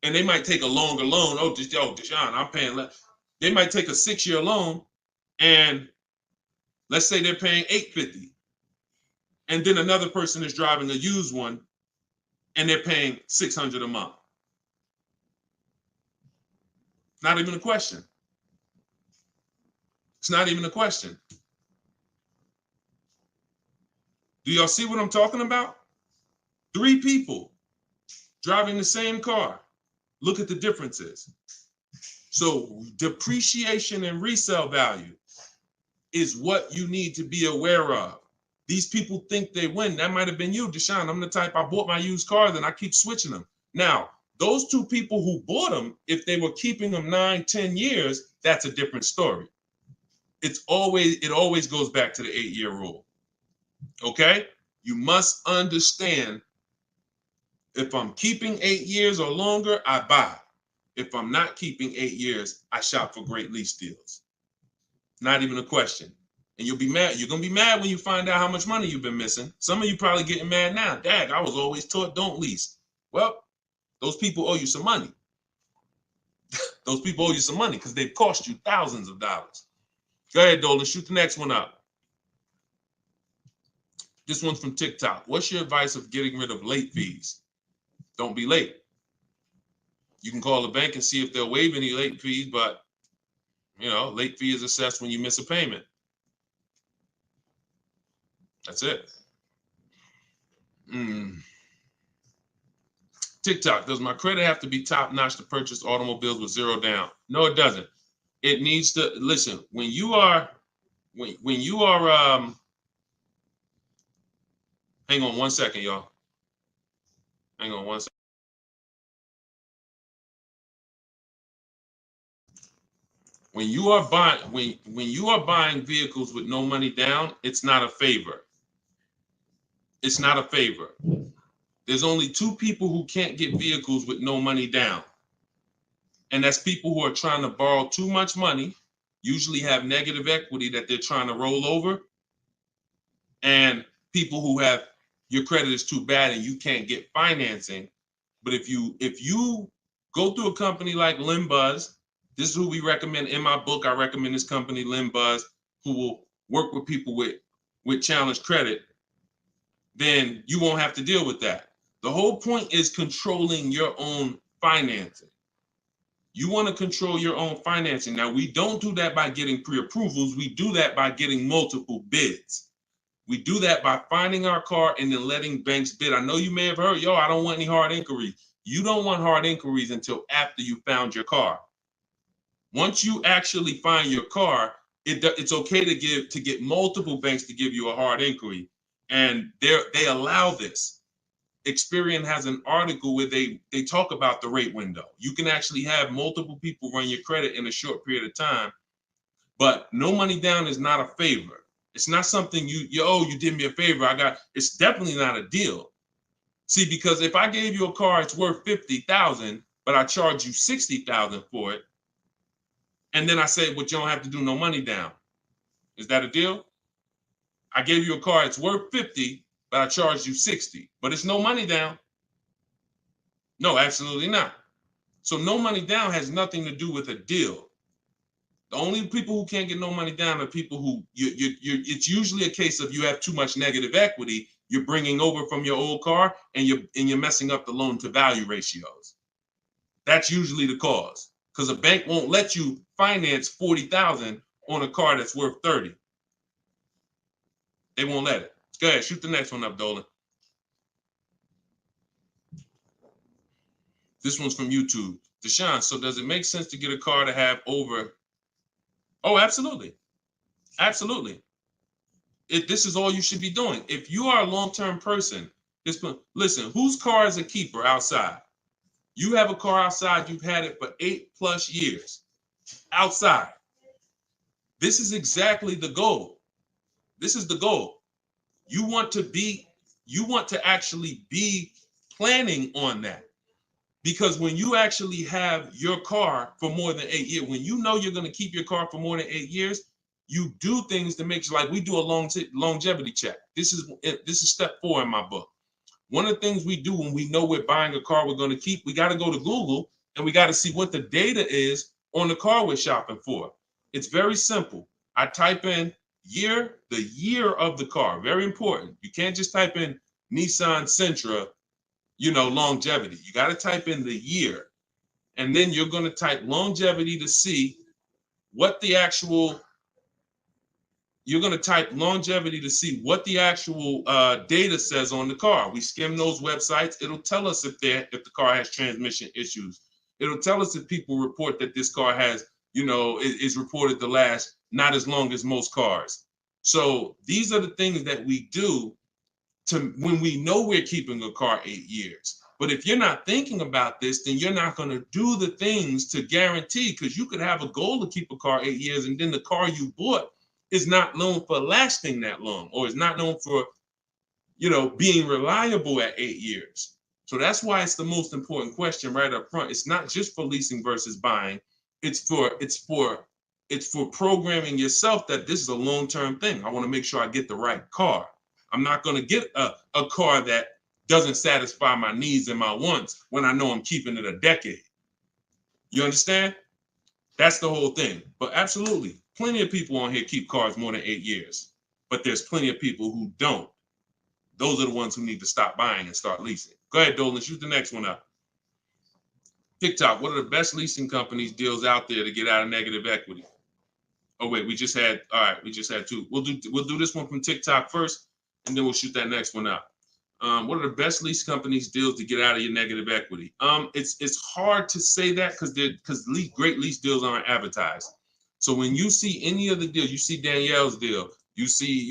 And they might take a longer loan. Oh, Deshone, I'm paying less. They might take a 6-year loan, and let's say they're paying $850. And then another person is driving a used one, and they're paying $600 a month. Not even a question. It's not even a question. Do y'all see what I'm talking about? 3 people driving the same car. Look at the differences. So depreciation and resale value is what you need to be aware of. These people think they win. That might have been you, Deshone. I'm the type, I bought my used cars and I keep switching them. Now, those 2 people who bought them, if they were keeping them 9, 10 years, that's a different story. It always goes back to the 8-year rule. Okay? You must understand, if I'm keeping 8 years or longer, I buy. If I'm not keeping 8 years, I shop for great lease deals. Not even a question. And you'll be mad. You're going to be mad when you find out how much money you've been missing. Some of you probably getting mad now. Dad, I was always taught don't lease. Well, those people owe you some money. Those people owe you some money because they've cost you thousands of dollars. Go ahead, Dolan. Shoot the next one up. This one's from TikTok. What's your advice of getting rid of late fees? Don't be late. You can call the bank and see if they'll waive any late fees, but late fee is assessed when you miss a payment. That's it. TikTok, does my credit have to be top notch to purchase automobiles with 0 down? No, it doesn't. It needs to, listen, when you are, hang on 1 second, y'all. Hang on 1 second. When you are buying vehicles with no money down, it's not a favor. It's not a favor. There's only 2 people who can't get vehicles with no money down. And that's people who are trying to borrow too much money, usually have negative equity that they're trying to roll over, and people who have, your credit is too bad and you can't get financing. But if you go through a company like Limbuzz, this is who we recommend in my book. I recommend this company, Limbuzz, who will work with people with challenged credit. Then you won't have to deal with that. The whole point is controlling your own financing. You want to control your own financing. Now, we don't do that by getting pre-approvals. We do that by getting multiple bids. We do that by finding our car and then letting banks bid. I know you may have heard, I don't want any hard inquiries. You don't want hard inquiries until after you found your car. Once you actually find your car, it's okay to get multiple banks to give you a hard inquiry. And they allow this. Experian has an article where they talk about the rate window. You can actually have multiple people run your credit in a short period of time, but no money down is not a favor. It's not something you did me a favor. It's definitely not a deal. See, because if I gave you a car, it's worth $50,000, but I charge you $60,000 for it, and then I say, well, you don't have to do no money down. Is that a deal? I gave you a car, it's worth 50, but I charged you 60, but it's no money down. No, absolutely not. So no money down has nothing to do with a deal. The only people who can't get no money down are people who it's usually a case of you have too much negative equity. You're bringing over from your old car and you're messing up the loan to value ratios. That's usually the cause, because a bank won't let you finance 40,000 on a car that's worth 30. They won't let it. Go ahead, shoot the next one up, Dolan. This one's from YouTube. Deshone, so does it make sense to get a car to have over? Oh, absolutely. Absolutely. This is all you should be doing. If you are a long-term person, listen, whose car is a keeper outside? You have a car outside, you've had it for 8+ years outside. This is exactly the goal. This is the goal. You want to actually be planning on that. Because when you actually have your car for more than 8 years, when you know you're going to keep your car for more than 8 years, you do things to make sure, like we do a longevity check. This is step 4 in my book. One of the things we do when we know we're buying a car we're going to keep, we got to go to Google and we got to see what the data is on the car we're shopping for. It's very simple. I type in the year of the car. Very important. You can't just type in Nissan Sentra, longevity. You got to type in the year. And then you're going to type longevity to see what the actual data says on the car. We skim those websites. It'll tell us if the car has transmission issues. It'll tell us if people report that this car has, is reported to last not as long as most cars. So these are the things that we do when we know we're keeping a car 8 years. But if you're not thinking about this, then you're not going to do the things to guarantee, because you could have a goal to keep a car 8 years and then the car you bought is not known for lasting that long, or is not known for, being reliable at 8 years. So that's why it's the most important question right up front. It's not just for leasing versus buying. It's for programming yourself that this is a long-term thing. I want to make sure I get the right car. I'm not going to get a car that doesn't satisfy my needs and my wants when I know I'm keeping it a decade. You understand? That's the whole thing. But absolutely, plenty of people on here keep cars more than 8 years. But there's plenty of people who don't. Those are the ones who need to stop buying and start leasing. Go ahead, Dolan, shoot the next one up. TikTok, what are the best leasing companies deals out there to get out of negative equity? Oh, wait, we just had 2. We'll do this one from TikTok first, and then we'll shoot that next one up. What are the best lease companies deals to get out of your negative equity? It's hard to say that because great lease deals aren't advertised. So when you see any of the deals, you see Danielle's deal, you see,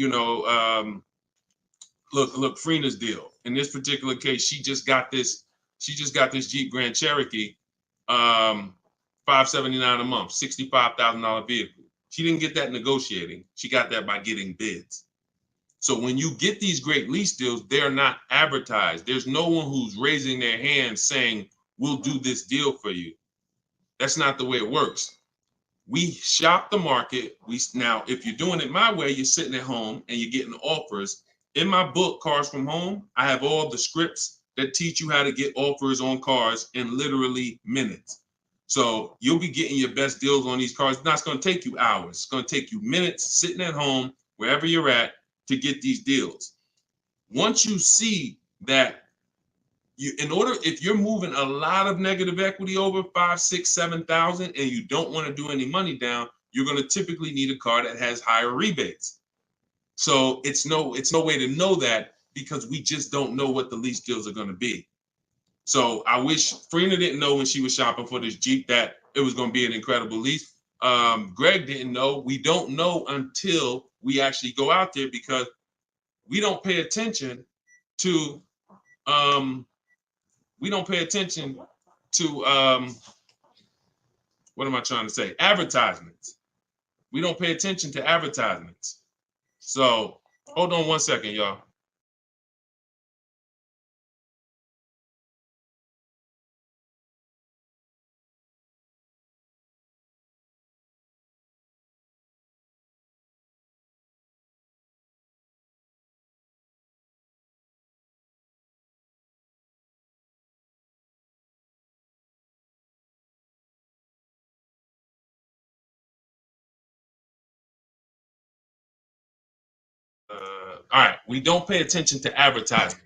look, Freena's deal. In this particular case, she just got this Jeep Grand Cherokee, $579 a month, $65,000 vehicle. She didn't get that negotiating. She got that by getting bids. So when you get these great lease deals, they're not advertised. There's no one who's raising their hand saying, we'll do this deal for you. That's not the way it works. We shop the market. Now, if you're doing it my way, you're sitting at home and you're getting offers. In my book, Cars from Home, I have all the scripts that teach you how to get offers on cars in literally minutes. So you'll be getting your best deals on these cars. It's going to take you hours. It's going to take you minutes sitting at home, wherever you're at, to get these deals. Once you see that if you're moving a lot of negative equity over 5, 6, 7,000 and you don't want to do any money down, you're going to typically need a car that has higher rebates. So it's no way to know that, because we just don't know what the lease deals are going to be. So I wish Freena didn't know when she was shopping for this Jeep that it was going to be an incredible lease. Greg didn't know. We don't know until we actually go out there, because we don't pay attention to what am I trying to say? Advertisements. We don't pay attention to advertisements. So hold on one second, y'all. All right, we don't pay attention to advertising.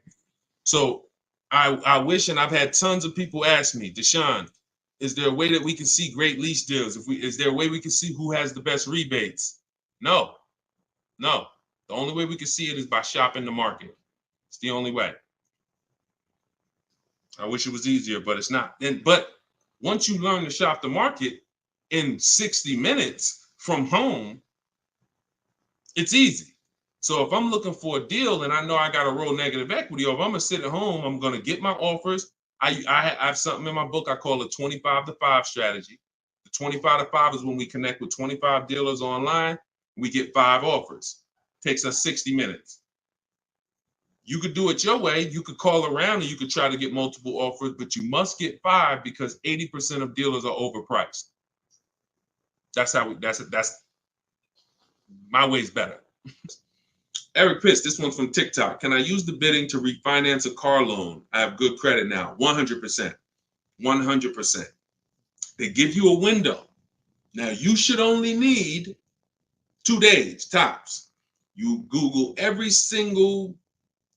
So I wish, and I've had tons of people ask me, Deshaun, is there a way that we can see great lease deals? Is there a way we can see who has the best rebates? No. The only way we can see it is by shopping the market. It's the only way. I wish it was easier, but it's not. But once you learn to shop the market in 60 minutes from home, it's easy. So if I'm looking for a deal and I know I got to roll negative equity, or if I'm gonna sit at home, I'm gonna get my offers. I have something in my book I call a 25 to 5 strategy. The 25 to 5 is when we connect with 25 dealers online, we get 5 offers. Takes us 60 minutes. You could do it your way. You could call around and you could try to get multiple offers, but you must get 5 because 80% of dealers are overpriced. That's my way's better. Eric Pitts, this one's from TikTok. Can I use the bidding to refinance a car loan? I have good credit now. 100%. 100%. They give you a window. Now, you should only need 2 days, tops. You Google every single,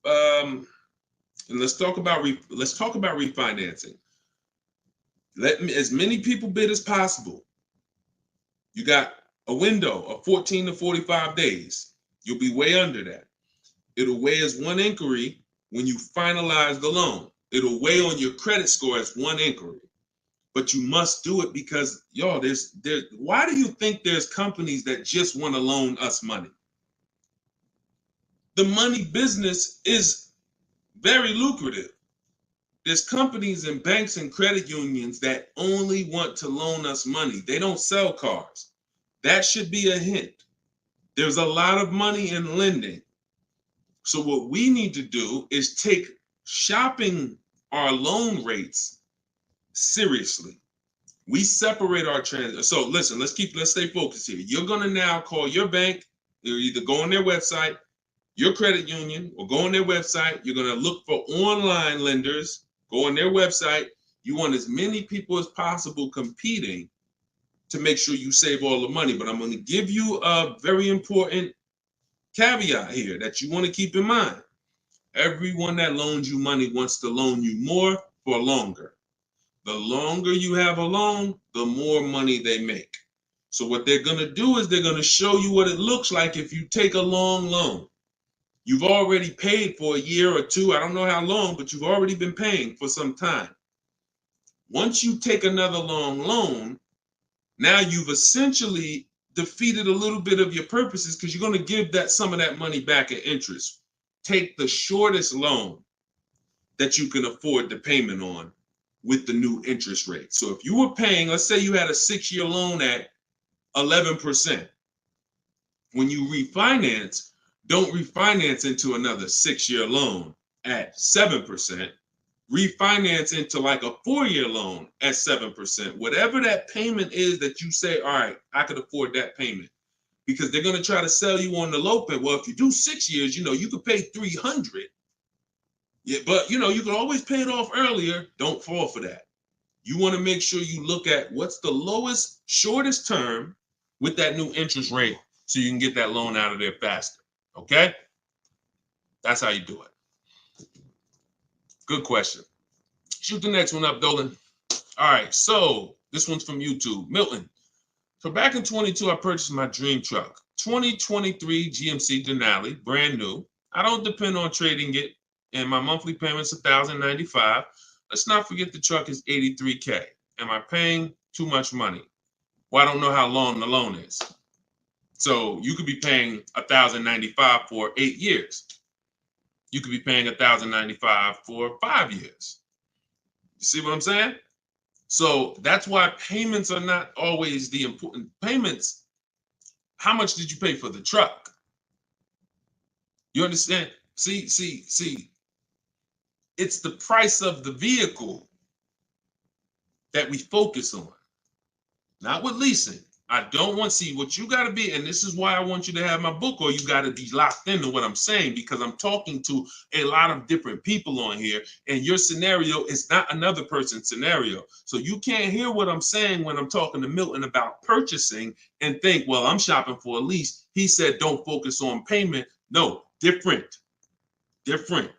and let's talk about refinancing. Let as many people bid as possible. You got a window of 14 to 45 days. You'll be way under that. It'll weigh as 1 inquiry when you finalize the loan. It'll weigh on your credit score as 1 inquiry. But you must do it because, y'all, why do you think there's companies that just want to loan us money? The money business is very lucrative. There's companies and banks and credit unions that only want to loan us money. They don't sell cars. That should be a hint. There's a lot of money in lending. So what we need to do is take shopping our loan rates seriously. We separate our transactions. So listen, let's stay focused here. You're gonna now call your bank. You're either go on their website, your credit union, or go on their website. You're gonna look for online lenders. Go on their website. You want as many people as possible competing to make sure you save all the money. But I'm going to give you a very important caveat here that you want to keep in mind. Everyone that loans you money wants to loan you more for longer. The longer you have a loan, the more money they make. So what they're going to do is they're going to show you what it looks like if you take a long loan. You've already paid for a year or 2. I don't know how long, but you've already been paying for some time. Once you take another long loan, now you've essentially defeated a little bit of your purposes because you're going to give some of that money back in interest. Take the shortest loan that you can afford the payment on with the new interest rate. So if you were paying, let's say you had a 6-year loan at 11%. When you refinance, don't refinance into another 6-year loan at 7%. Refinance into like a 4-year loan at 7%. Whatever that payment is that you say, all right, I could afford that payment. Because they're going to try to sell you on the low pay. Well, if you do 6 years, you could pay $300. Yeah, but you can always pay it off earlier. Don't fall for that. You want to make sure you look at what's the lowest, shortest term with that new interest rate so you can get that loan out of there faster. Okay? That's how you do it. Good question. Shoot the next one up, Dolan. All right, so this one's from YouTube. Milton. So back in 22, I purchased my dream truck. 2023 GMC Denali, brand new. I don't depend on trading it, and my monthly payment's $1,095. Let's not forget the truck is $83K. Am I paying too much money? Well, I don't know how long the loan is. So you could be paying $1,095 for 8 years. You could be paying $1,095 for 5 years. You see what I'm saying? So that's why payments are not always the important payments. How much did you pay for the truck? You understand? See. It's the price of the vehicle that we focus on, not with leasing. I don't want to see what you got to be. And this is why I want you to have my book, or you got to be locked into what I'm saying, because I'm talking to a lot of different people on here, and your scenario is not another person's scenario. So you can't hear what I'm saying when I'm talking to Milton about purchasing and think, well, I'm shopping for a lease. He said, don't focus on payment, No, different. Different.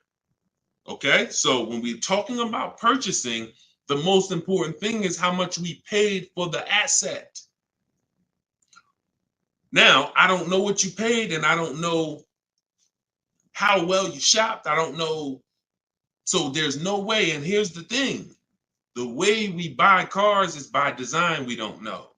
Okay? So when we're talking about purchasing, the most important thing is how much we paid for the asset. Now, I don't know what you paid, and I don't know how well you shopped. I don't know. So there's no way. And here's the thing. The way we buy cars is by design. We don't know.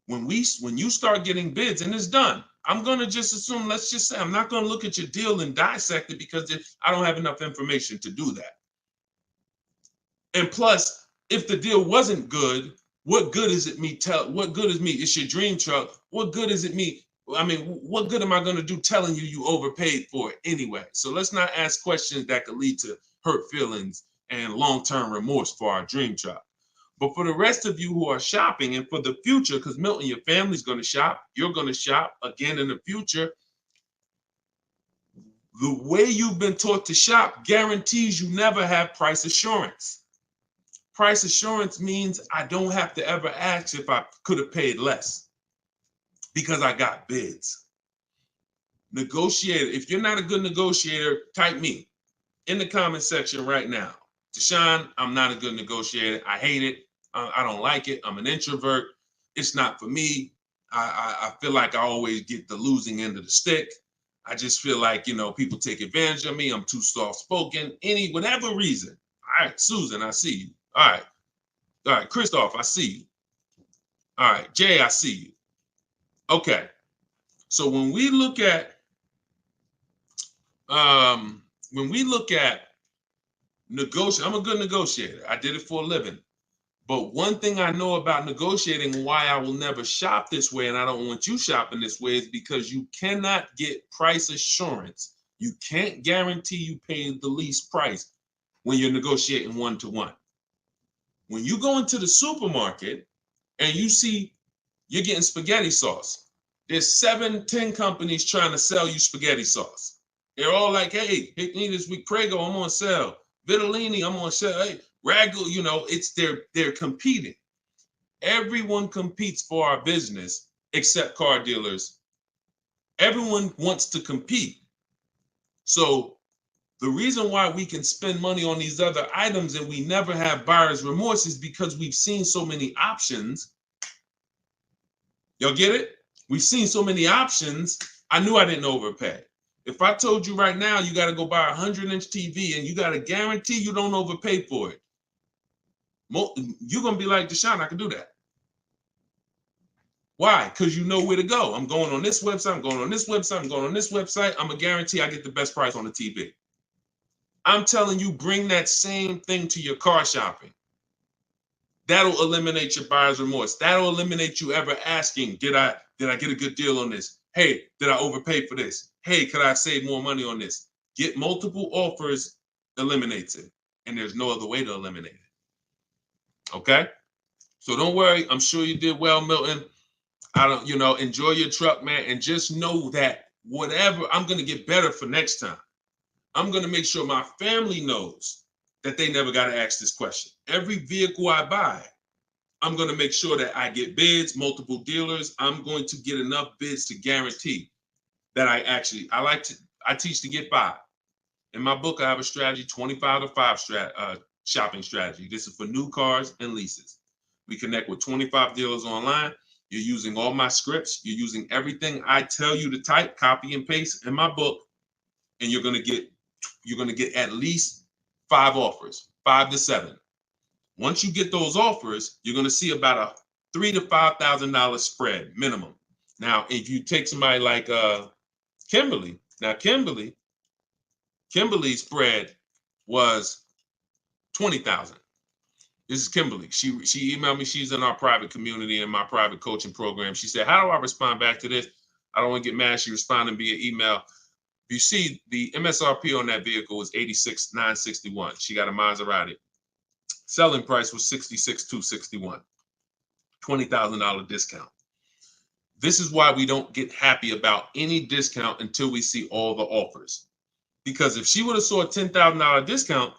When you start getting bids and it's done, I'm going to just assume, let's just say, I'm not going to look at your deal and dissect it because I don't have enough information to do that. And plus, if the deal wasn't good, what good is it what good is me? It's your dream truck. What good is it me? I mean, what good am I going to do telling you overpaid for it anyway? So let's not ask questions that could lead to hurt feelings and long-term remorse for our dream truck. But for the rest of you who are shopping and for the future, because Milton, your family's going to shop, you're going to shop again in the future. The way you've been taught to shop guarantees you never have price assurance. Price assurance means I don't have to ever ask if I could have paid less because I got bids. Negotiator, if you're not a good negotiator, type me in the comment section right now. Deshone, I'm not a good negotiator. I hate it. I don't like it. I'm an introvert. It's not for me. I feel like I always get the losing end of the stick. I just feel like, people take advantage of me. I'm too soft-spoken. Whatever reason. All right, Susan, I see you. All right, Christoph, I see you. All right, Jay, I see you. Okay, so when we look at negotiate, I'm a good negotiator. I did it for a living. But one thing I know about negotiating and why I will never shop this way, and I don't want you shopping this way, is because you cannot get price assurance. You can't guarantee you pay the least price when you're negotiating one-to-one. When you go into the supermarket and you see you're getting spaghetti sauce, there's 7-10 companies trying to sell you spaghetti sauce. They're all like, hey, hit me this week, Prego, I'm on sale. Vitellini, I'm on sale. Hey, Ragu, it's they're competing. Everyone competes for our business except car dealers. Everyone wants to compete. So the reason why we can spend money on these other items and we never have buyer's remorse is because we've seen so many options. Y'all get it? We've seen so many options. I knew I didn't overpay. If I told you right now you got to go buy a 100-inch TV and you got to guarantee you don't overpay for it, you're going to be like, Deshone, I can do that. Why? Because you know where to go. I'm going on this website. I'm going on this website. I'm going on this website. I'm going to guarantee I get the best price on the TV. I'm telling you, bring that same thing to your car shopping. That'll eliminate your buyer's remorse. That'll eliminate you ever asking, did I get a good deal on this? Hey, did I overpay for this? Hey, could I save more money on this? Get multiple offers eliminates it. And there's no other way to eliminate it. Okay? So don't worry. I'm sure you did well, Milton. Enjoy your truck, man. And just know that whatever, I'm going to get better for next time. I'm going to make sure my family knows that they never got to ask this question. Every vehicle I buy, I'm going to make sure that I get bids, multiple dealers. I'm going to get enough bids to guarantee that I teach to get 5. In my book, I have a strategy, 25 to 5 shopping strategy. This is for new cars and leases. We connect with 25 dealers online. You're using all my scripts. You're using everything I tell you to type, copy and paste in my book. And you're going to get at least 5 offers, 5 to 7. Once you get those offers, you're going to see about a $3,000 to $5,000 spread minimum. Now, if you take somebody like Kimberly, now Kimberly's spread was $20,000. This is Kimberly. She emailed me. She's in our private community in my private coaching program. She said, how do I respond back to this? I don't want to get mad. She responded via email. You see, the MSRP on that vehicle was $86,961. She got a Maserati. Selling price was $66,261. $20,000 discount. This is why we don't get happy about any discount until we see all the offers. Because if she would have saw a $10,000 discount,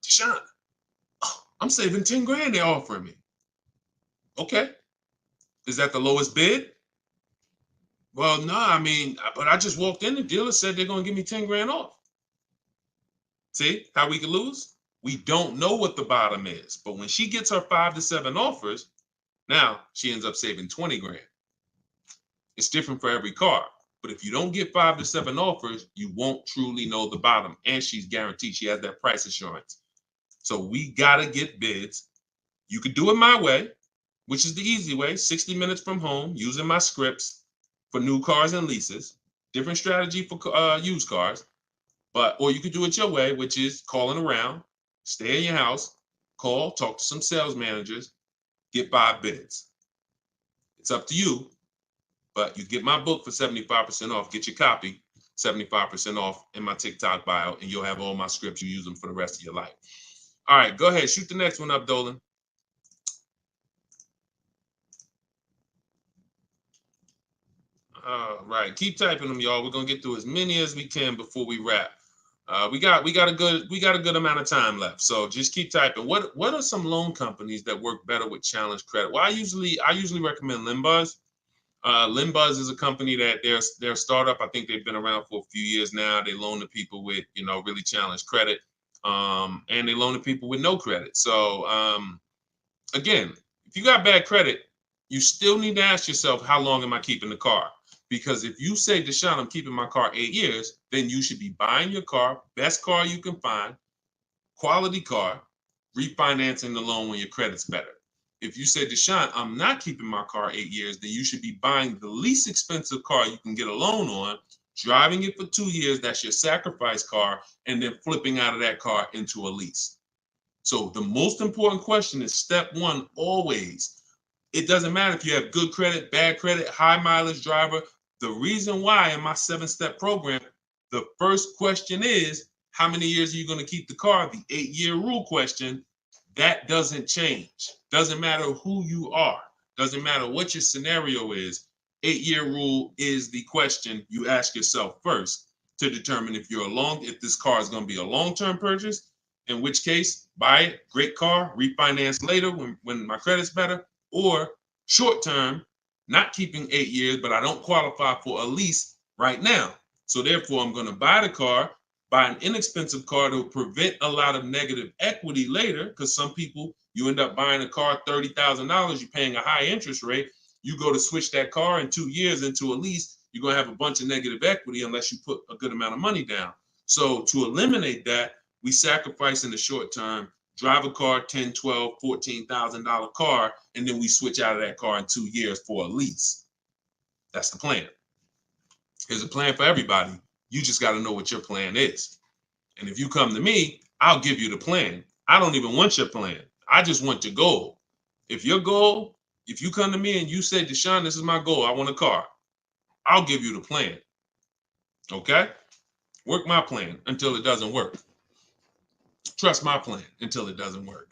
Deshone, I'm saving 10 grand they're offering me. Okay. Is that the lowest bid? Well, no, I mean, but I just walked in. The dealer said they're going to give me 10 grand off. See how we could lose? We don't know what the bottom is. But when she gets her 5 to 7 offers, now she ends up saving 20 grand. It's different for every car. But if you don't get 5 to 7 offers, you won't truly know the bottom. And she's guaranteed. She has that price assurance. So we got to get bids. You could do it my way, which is the easy way, 60 minutes from home, using my scripts for new cars and leases. Different strategy for used cars. Or you could do it your way, which is calling around, stay in your house, call, talk to some sales managers, get 5 bids. It's up to you. But you get my book for 75% off. Get your copy, 75% off in my TikTok bio, and you'll have all my scripts. You use them for the rest of your life. All right, go ahead. Shoot the next one up, Dolan. All right, keep typing them, y'all. We're gonna get through as many as we can before we wrap. We got a good amount of time left, so just keep typing. What are some loan companies that work better with challenge credit? Well, I usually recommend Limbuzz. Limbuzz is a company that they're a startup. I think they've been around for a few years now. They loan to people with really challenged credit, and they loan to people with no credit. So again, if you got bad credit, you still need to ask yourself, how long am I keeping the car? Because if you say, Deshone, I'm keeping my car 8 years, then you should be buying your car, best car you can find, quality car, refinancing the loan when your credit's better. If you say, Deshone, I'm not keeping my car 8 years, then you should be buying the least expensive car you can get a loan on, driving it for 2 years, that's your sacrifice car, and then flipping out of that car into a lease. So the most important question is step one, always. It doesn't matter if you have good credit, bad credit, high mileage driver. The reason why in my 7-step program, the first question is, how many years are you going to keep the car? The 8-year rule question, that doesn't change. Doesn't matter who you are. Doesn't matter what your scenario is. 8-year rule is the question you ask yourself first to determine if this car is going to be a long-term purchase, in which case, buy it, great car, refinance later when my credit's better, or short-term, not keeping 8 years, but I don't qualify for a lease right now. So therefore, I'm going to buy the car, buy an inexpensive car to prevent a lot of negative equity later, because some people, you end up buying a car, $30,000, you're paying a high interest rate. You go to switch that car in 2 years into a lease, you're going to have a bunch of negative equity unless you put a good amount of money down. So to eliminate that, we sacrifice in the short term, drive a car, $10,000, $12,000, $14,000 car, and then we switch out of that car in 2 years for a lease. That's the plan. Here's a plan for everybody. You just got to know what your plan is. And if you come to me, I'll give you the plan. I don't even want your plan. I just want your goal. If you come to me and you say, Deshone, this is my goal, I want a car, I'll give you the plan. Okay? Work my plan until it doesn't work. Trust my plan until it doesn't work.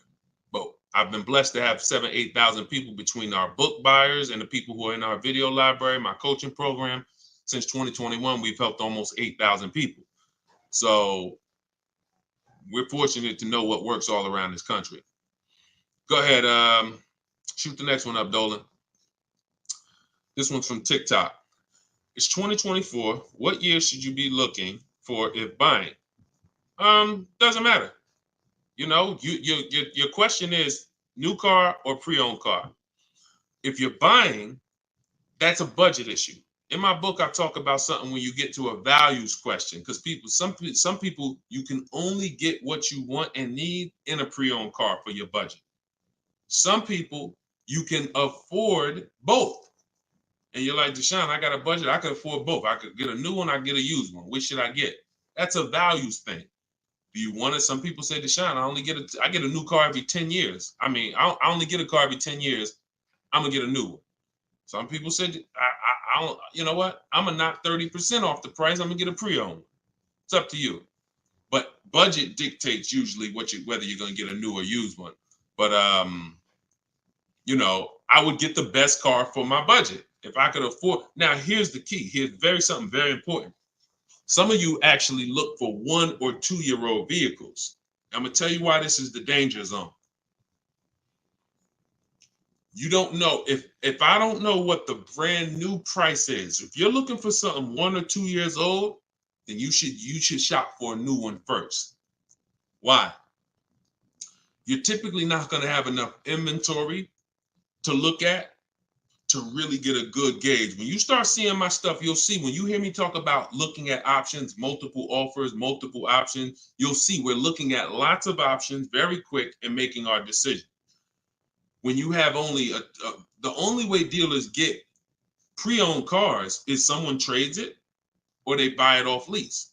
But I've been blessed to have 7,000, 8,000 people between our book buyers and the people who are in our video library, my coaching program. Since 2021, we've helped almost 8,000 people. So we're fortunate to know what works all around this country. Go ahead, shoot the next one up, Dolan. This one's from TikTok. It's 2024. What year should you be looking for if buying? Doesn't matter. Your question is new car or pre-owned car. If you're buying, that's a budget issue. In my book, I talk about something when you get to a values question, because some people, you can only get what you want and need in a pre-owned car for your budget. Some people, you can afford both. And you're like, Deshone, I got a budget. I could afford both. I could get a new one. I get a used one. Which should I get? That's a values thing. Do you want it? Some people say, Deshone, I get a new car every 10 years. I mean, I only get a car every 10 years. I'm going to get a new one. Some people said, I don't, you know what? I'm going to knock 30% off the price. I'm going to get a pre-owned. It's up to you. But budget dictates usually whether you're going to get a new or used one. But, I would get the best car for my budget if I could afford. Now, here's the key. Here's something very important. Some of you actually look for 1 or 2-year-old vehicles. I'm going to tell you why this is the danger zone. You don't know if I don't know what the brand new price is. If you're looking for something 1 or 2 years old, then you should shop for a new one first. Why? You're typically not going to have enough inventory to look at to really get a good gauge. When you start seeing my stuff, you'll see when you hear me talk about looking at options, multiple offers, multiple options, you'll see we're looking at lots of options very quick and making our decision. When you have only the only way dealers get pre-owned cars is someone trades it or they buy it off lease.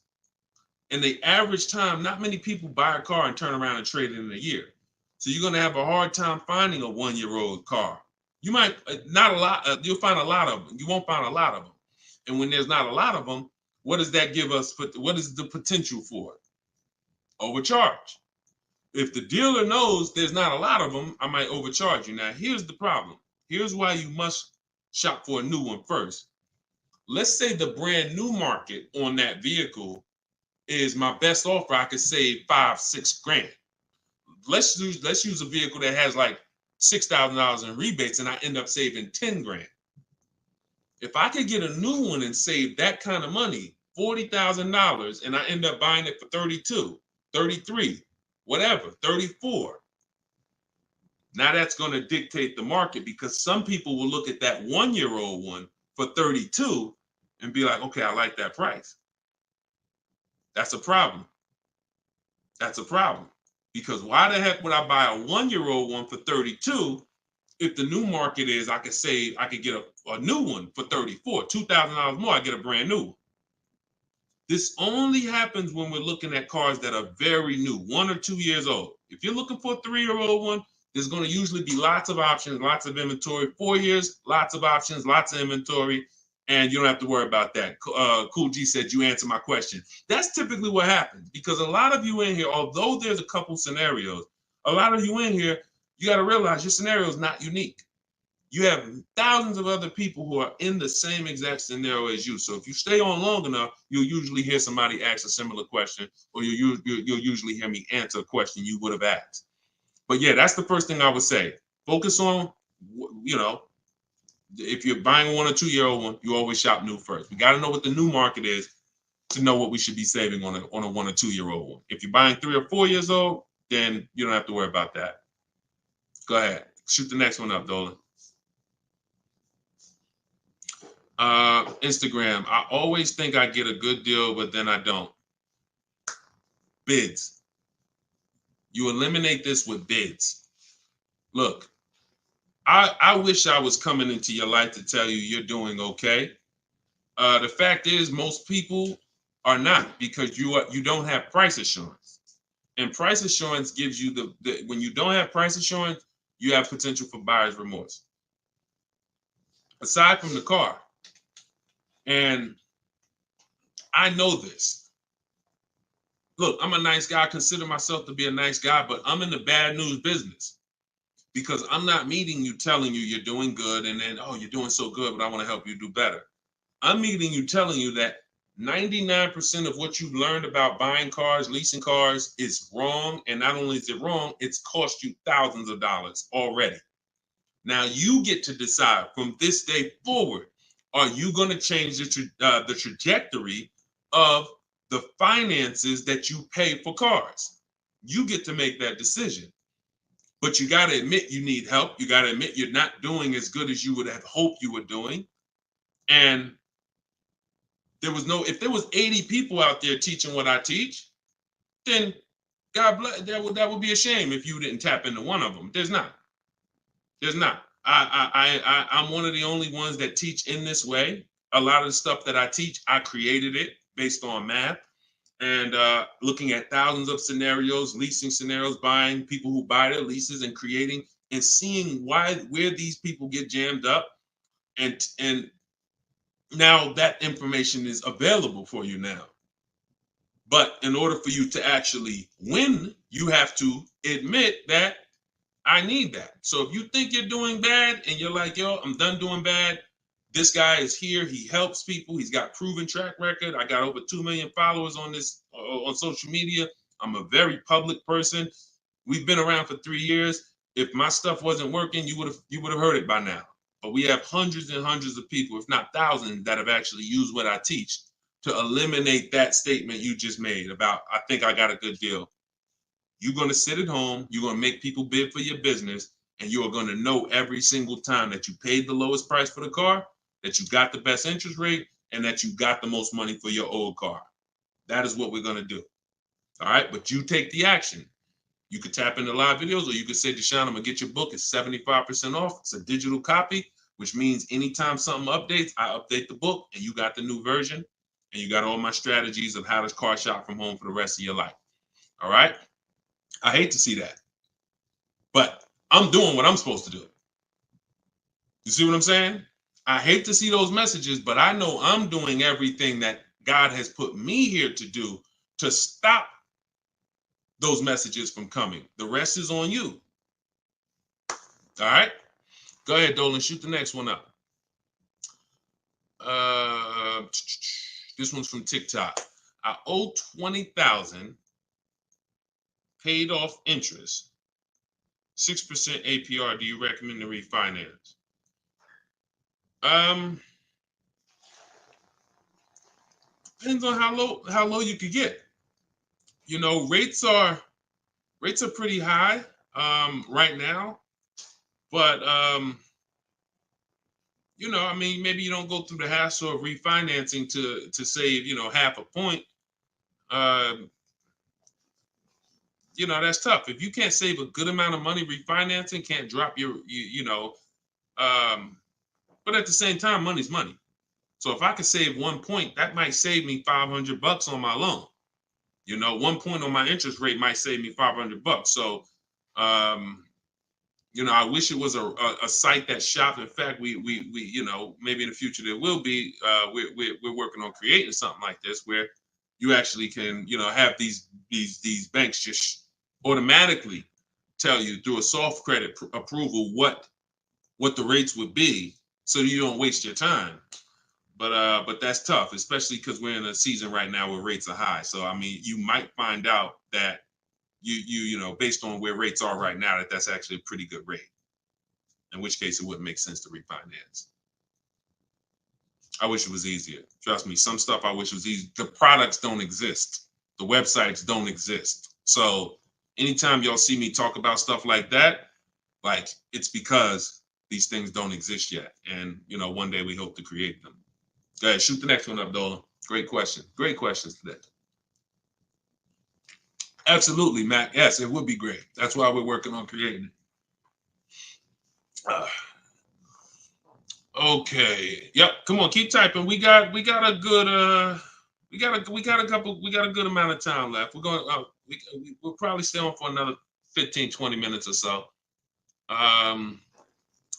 And the average time, not many people buy a car and turn around and trade it in a year. So you're going to have a hard time finding a 1-year-old car. You might not a lot. You'll find a lot of them. You won't find a lot of them. And when there's not a lot of them, what does that give us? What is the potential for it? Overcharge. If the dealer knows there's not a lot of them, I might overcharge you. Now, here's the problem. Here's why you must shop for a new one first. Let's say the brand new market on that vehicle is my best offer. I could save $5-6 grand. Let's use a vehicle that has like $6,000 in rebates and I end up saving 10 grand. If I could get a new one and save that kind of money, $40,000, and I end up buying it for 32, 33, whatever, 34. Now that's going to dictate the market because some people will look at that 1-year-old one for 32 and be like, okay, I like that price. That's a problem. That's a problem. Because why the heck would I buy a 1-year-old one for 32 if the new market is I could get a new one for 34, $2,000 more, I get a brand new one. This only happens when we're looking at cars that are very new, 1 or 2 years old. If you're looking for a 3-year-old one, there's going to usually be lots of options, lots of inventory. 4 years, lots of options, lots of inventory, and you don't have to worry about that. Cool G said you answered my question. That's typically what happens because a lot of you in here, although there's a couple scenarios, a lot of you in here, you got to realize your scenario is not unique. You have thousands of other people who are in the same exact scenario as you. So if you stay on long enough, you'll usually hear somebody ask a similar question, or you'll usually hear me answer a question you would have asked. But yeah, that's the first thing I would say. Focus on, if you're buying a 1 or 2-year-old one, you always shop new first. We got to know what the new market is to know what we should be saving on a 1 or 2-year-old one. If you're buying 3 or 4 years old, then you don't have to worry about that. Go ahead. Shoot the next one up, Dolan. Instagram. I always think I get a good deal, but then I don't. Bids. You eliminate this with bids. Look, I wish I was coming into your life to tell you you're doing okay. The fact is, most people are not because you don't have price assurance. And price assurance gives you when you don't have price assurance, you have potential for buyer's remorse. Aside from the car. And I know this. Look, I'm a nice guy. I consider myself to be a nice guy, but I'm in the bad news business because I'm not meeting you telling you you're doing good and then, oh, you're doing so good, but I want to help you do better. I'm meeting you telling you that 99% of what you've learned about buying cars, leasing cars is wrong. And not only is it wrong, it's cost you thousands of dollars already. Now you get to decide from this day forward, are you going to change the trajectory of the finances that you pay for cars? You get to make that decision. But you got to admit you need help. You got to admit you're not doing as good as you would have hoped you were doing. And if there was 80 people out there teaching what I teach, then God bless, that would be a shame if you didn't tap into one of them. There's not. I'm one of the only ones that teach in this way. A lot of the stuff that I teach, I created it based on math and looking at thousands of scenarios, leasing scenarios, buying people who buy their leases and creating and seeing where these people get jammed up. And now that information is available for you now. But in order for you to actually win, you have to admit that I need that. So if you think you're doing bad and you're like, yo, I'm done doing bad. This guy is here. He helps people. He's got proven track record. I got over 2 million followers on social media. I'm a very public person. We've been around for 3 years. if my stuff wasn't working, you would have heard it by now. But we have hundreds and hundreds of people, if not thousands, that have actually used what I teach to eliminate that statement you just made about, I think I got a good deal. You're going to sit at home, you're going to make people bid for your business, and you are going to know every single time that you paid the lowest price for the car, that you got the best interest rate, and that you got the most money for your old car. That is what we're going to do. All right, but you take the action. You could tap into live videos, or you could say, Deshone, I'm going to get your book. It's 75% off. It's a digital copy, which means anytime something updates, I update the book, and you got the new version, and you got all my strategies of how to car shop from home for the rest of your life. All right? I hate to see that, but I'm doing what I'm supposed to do. You see what I'm saying? I hate to see those messages, but I know I'm doing everything that God has put me here to do to stop those messages from coming. The rest is on you. All right? Go ahead, Dolan. Shoot the next one up. This one's from TikTok. I owe $20,000, paid off interest, 6% APR. Do you recommend to refinance? Depends on how low you could get. You know, rates are pretty high right now, but you know, I mean, maybe you don't go through the hassle of refinancing to save, you know, half a point. You know, that's tough. If you can't save a good amount of money refinancing, can't drop you know, but at the same time, money's money. So if I could save 1 point, that might save me $500 on my loan. You know, 1 point on my interest rate might save me $500. So, you know, I wish it was a site that shopped. In fact, we you know, maybe in the future there will be. We're working on creating something like this where you actually can, you know, have these banks just automatically tell you through a soft credit approval what the rates would be, so you don't waste your time. But that's tough, especially because we're in a season right now where rates are high. So I mean, you might find out that you know, based on where rates are right now, that's actually a pretty good rate. In which case, it wouldn't make sense to refinance. I wish it was easier. Trust me, some stuff I wish was easy. The products don't exist. The websites don't exist. So anytime y'all see me talk about stuff like that, like, it's because these things don't exist yet. And, you know, one day we hope to create them. Go ahead, shoot the next one up, Dolan. Great question. Great questions today. Absolutely, Matt. Yes, it would be great. That's why we're working on creating it. Okay. Yep. Come on, keep typing. We got a good we got a good amount of time left. We're going we'll probably stay on for another 15-20 minutes or so.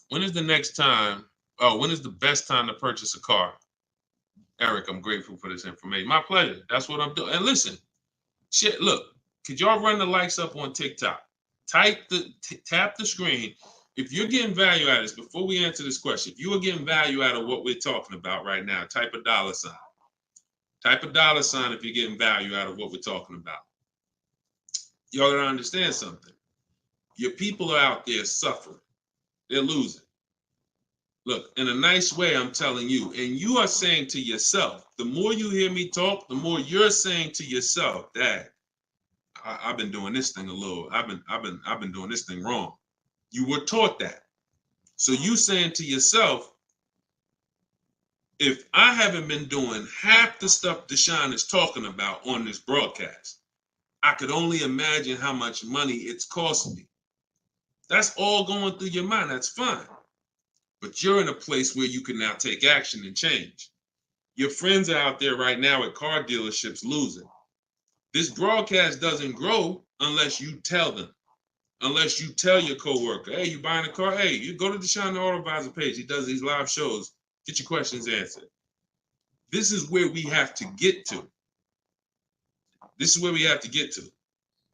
When is the next time? Oh, when is the best time to purchase a car? Eric, I'm grateful for this information. My pleasure. That's what I'm doing. And listen, shit, look, could y'all run the likes up on TikTok? Tap the screen. If you're getting value out of this, before we answer this question, if you are getting value out of what we're talking about right now, type a $. Type a $sign if you're getting value out of what we're talking about. Y'all gotta understand something. Your people are out there suffering. They're losing. Look, in a nice way, I'm telling you, and you are saying to yourself, the more you hear me talk, the more you're saying to yourself, Dad, I've been doing this thing I've been doing this thing wrong. You were taught that. So you saying to yourself, if I haven't been doing half the stuff Deshone is talking about on this broadcast, I could only imagine how much money it's cost me. That's all going through your mind. That's fine. But you're in a place where you can now take action and change. Your friends are out there right now at car dealerships losing. This broadcast doesn't grow unless you tell them. Unless you tell your coworker, hey, you buying a car? Hey, you go to Deshone the Auto Advisor page. He does these live shows. Get your questions answered. This is where we have to get to. This is where we have to get to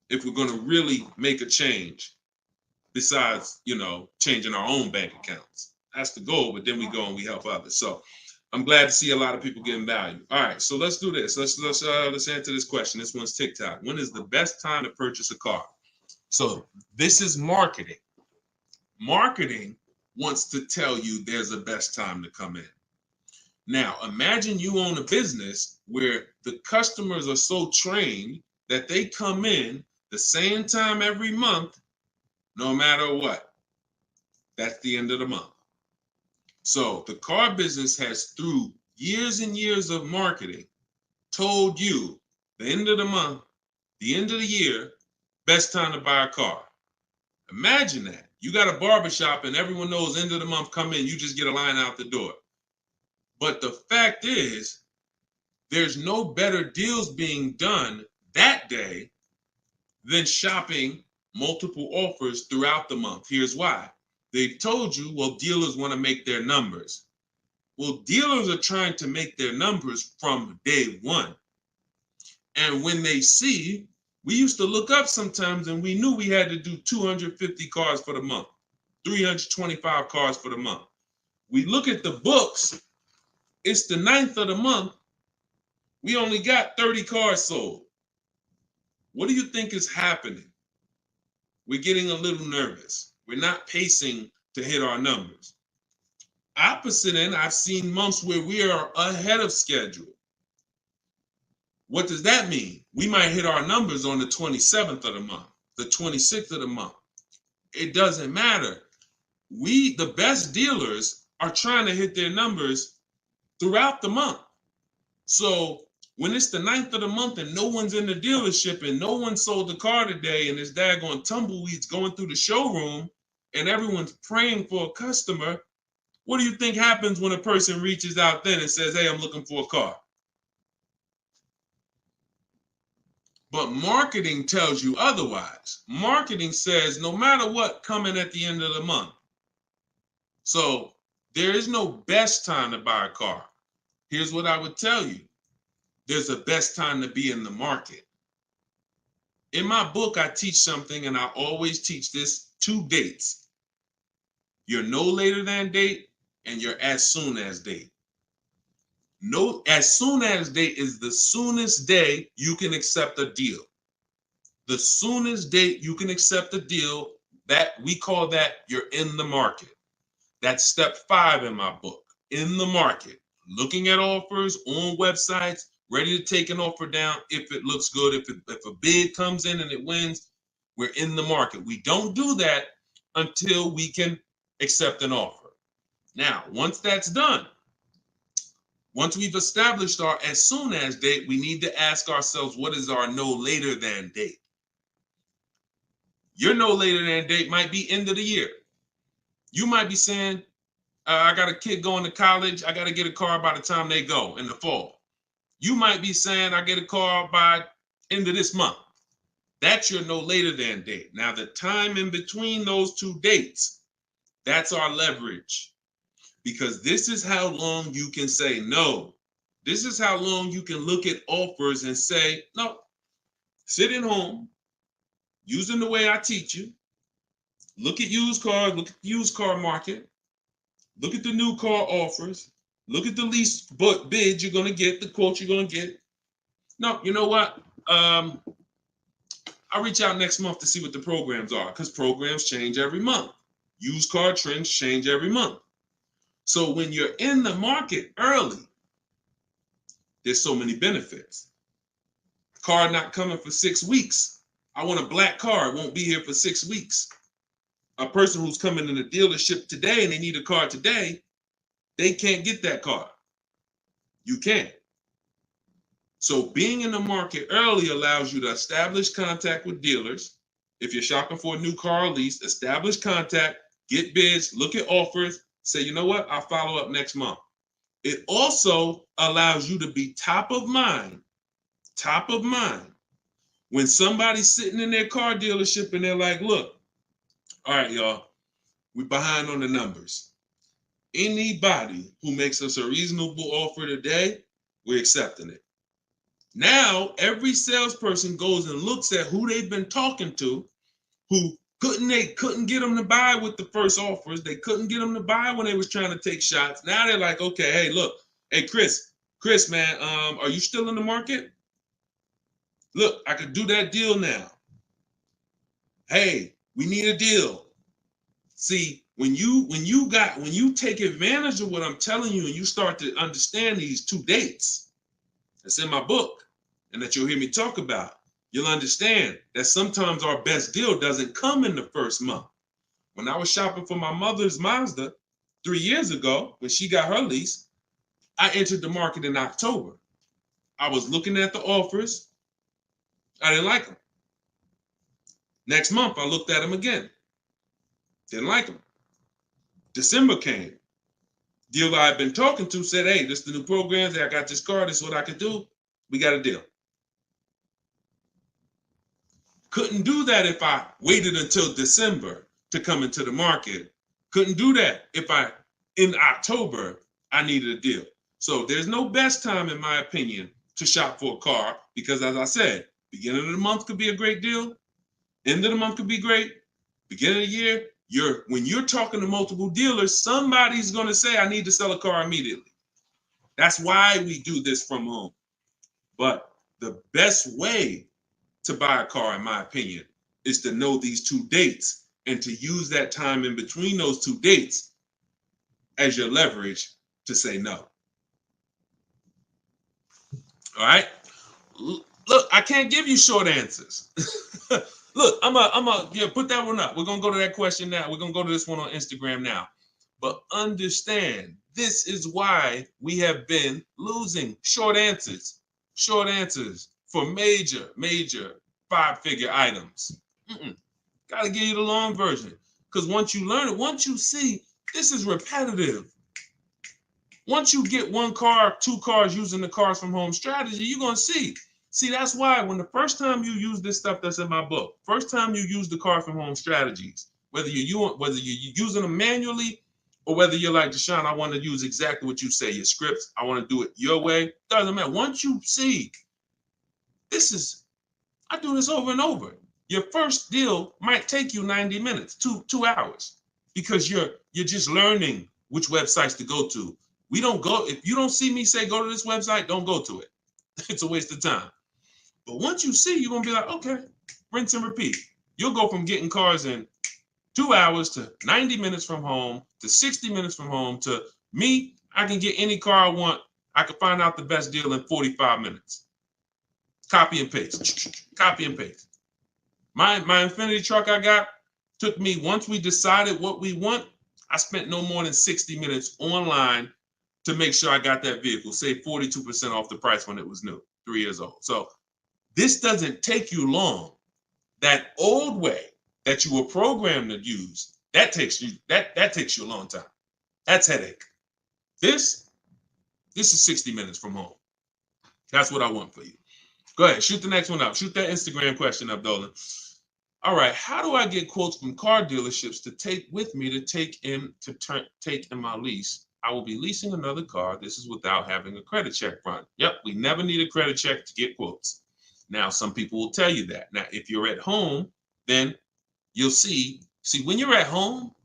if we're going to really make a change besides, you know, changing our own bank accounts. That's the goal, but then we go and we help others. So I'm glad to see a lot of people getting value. All right, so let's do this. Let's answer this question. This one's TikTok. When is the best time to purchase a car? So this is marketing. Marketing wants to tell you there's a best time to come in. Now, imagine you own a business where the customers are so trained that they come in the same time every month, no matter what. That's the end of the month. So the car business has, through years and years of marketing, told you the end of the month, the end of the year, best time to buy a car. Imagine that. You got a barbershop and everyone knows end of the month come in, you just get a line out the door. But the fact is, there's no better deals being done that day than shopping multiple offers throughout the month. Here's why. They've told you, well, dealers want to make their numbers. Well, dealers are trying to make their numbers from day one. And when they see, we used to look up sometimes and we knew we had to do 250 cars for the month, 325 cars for the month. We look at the books, it's the 9th of the month, we only got 30 cars sold. What do you think is happening? We're getting a little nervous. We're not pacing to hit our numbers. Opposite end, I've seen months where we are ahead of schedule. What does that mean? We might hit our numbers on the 27th of the month, the 26th of the month. It doesn't matter. We, the best dealers, are trying to hit their numbers throughout the month. So when it's the 9th of the month and no one's in the dealership and no one sold the car today and it's daggone tumbleweeds going through the showroom and everyone's praying for a customer, what do you think happens when a person reaches out then and says, hey, I'm looking for a car? But marketing tells you otherwise. Marketing says no matter what, coming at the end of the month. So there is no best time to buy a car. Here's what I would tell you. There's a best time to be in the market. In my book, I teach something, and I always teach this: 2 dates. Your no later than date and your as soon as date. No, as soon as date is the soonest day you can accept a deal. The soonest date you can accept a deal, that we call that you're in the market. That's step 5 in my book. In the market, looking at offers on websites, ready to take an offer down if it looks good. If a bid comes in and it wins, we're in the market. We don't do that until we can accept an offer. Now, once that's done, once we've established our as soon as date, we need to ask ourselves, what is our no later than date? Your no later than date might be end of the year. You might be saying, I got a kid going to college. I got to get a car by the time they go in the fall. You might be saying, I get a car by end of this month. That's your no later than date. Now, the time in between those 2 dates, that's our leverage. Because this is how long you can say no. This is how long you can look at offers and say, no, sit at home, using the way I teach you. Look at used cars, look at the used car market. Look at the new car offers. Look at the lease bids you're going to get, the quote you're going to get. No, you know what? I'll reach out next month to see what the programs are, because programs change every month. Used car trends change every month. So when you're in the market early, there's so many benefits. Car not coming for 6 weeks. I want a black car. It won't be here for 6 weeks. A person who's coming in the dealership today and they need a car today, they can't get that car. You can. So being in the market early allows you to establish contact with dealers. If you're shopping for a new car or lease, establish contact, get bids, look at offers, say, you know what, I'll follow up next month. It also allows you to be top of mind, when somebody's sitting in their car dealership and they're like, look, all right, y'all, we're behind on the numbers. Anybody who makes us a reasonable offer today, we're accepting it. Now, every salesperson goes and looks at who they've been talking to, who couldn't get them to buy with the first offers. They couldn't get them to buy when they was trying to take shots. Now they're like, okay, hey, look, hey, Chris, man, are you still in the market? Look, I could do that deal now. Hey, we need a deal. See, when you take advantage of what I'm telling you and you start to understand these 2 dates that's in my book and that you'll hear me talk about, you'll understand that sometimes our best deal doesn't come in the first month. When I was shopping for my mother's Mazda 3 years ago, when she got her lease, I entered the market in October. I was looking at the offers. I didn't like them. Next month, I looked at them again. Didn't like them. December came. Dealer I'd been talking to said, hey, this is the new programs. I got this car. This is what I could do. We got a deal. Couldn't do that if I waited until December to come into the market. Couldn't do that if in October, I needed a deal. So there's no best time, in my opinion, to shop for a car because, as I said, beginning of the month could be a great deal. End of the month could be great. Beginning of the year, when you're talking to multiple dealers, somebody's going to say, I need to sell a car immediately. That's why we do this from home. But the best way to buy a car, in my opinion, is to know these 2 dates and to use that time in between those 2 dates as your leverage to say no. All right? Look, I can't give you short answers. Look, I'm put that one up. We're going to go to that question now. We're going to go to this one on Instagram now. But understand, this is why we have been losing short answers for major 5-figure items. Got to give you the long version. Because once you learn it, once you see, this is repetitive. Once you get 1 car, 2 cars using the cars from home strategy, you're going to see. See, that's why when the first time you use this stuff that's in my book, first time you use the car from home strategies, whether you're using them manually or whether you're like, Deshone, I want to use exactly what you say, your scripts, I want to do it your way, doesn't matter. Once you see, I do this over and over. Your first deal might take you 90 minutes, 2 hours, because you're just learning which websites to go to. We don't go, if you don't see me say, go to this website, don't go to it. It's a waste of time. But once you see, you're going to be like, okay, rinse and repeat. You'll go from getting cars in 2 hours to 90 minutes from home to 60 minutes from home to me. I can get any car I want. I can find out the best deal in 45 minutes. Copy and paste. Copy and paste. My Infinity truck I got took me, once we decided what we want, I spent no more than 60 minutes online to make sure I got that vehicle, save 42% off the price when it was new, 3 years old. So this doesn't take you long. That old way that you were programmed to use, that takes you a long time. That's headache. This is 60 minutes from home. That's what I want for you. Go ahead, shoot the next one up. Shoot that Instagram question up, Dolan. All right, how do I get quotes from car dealerships to take with me to take in my lease? I will be leasing another car. This is without having a credit check run. Yep, we never need a credit check to get quotes. Now, some people will tell you that. Now, if you're at home, then you'll see when you're at home,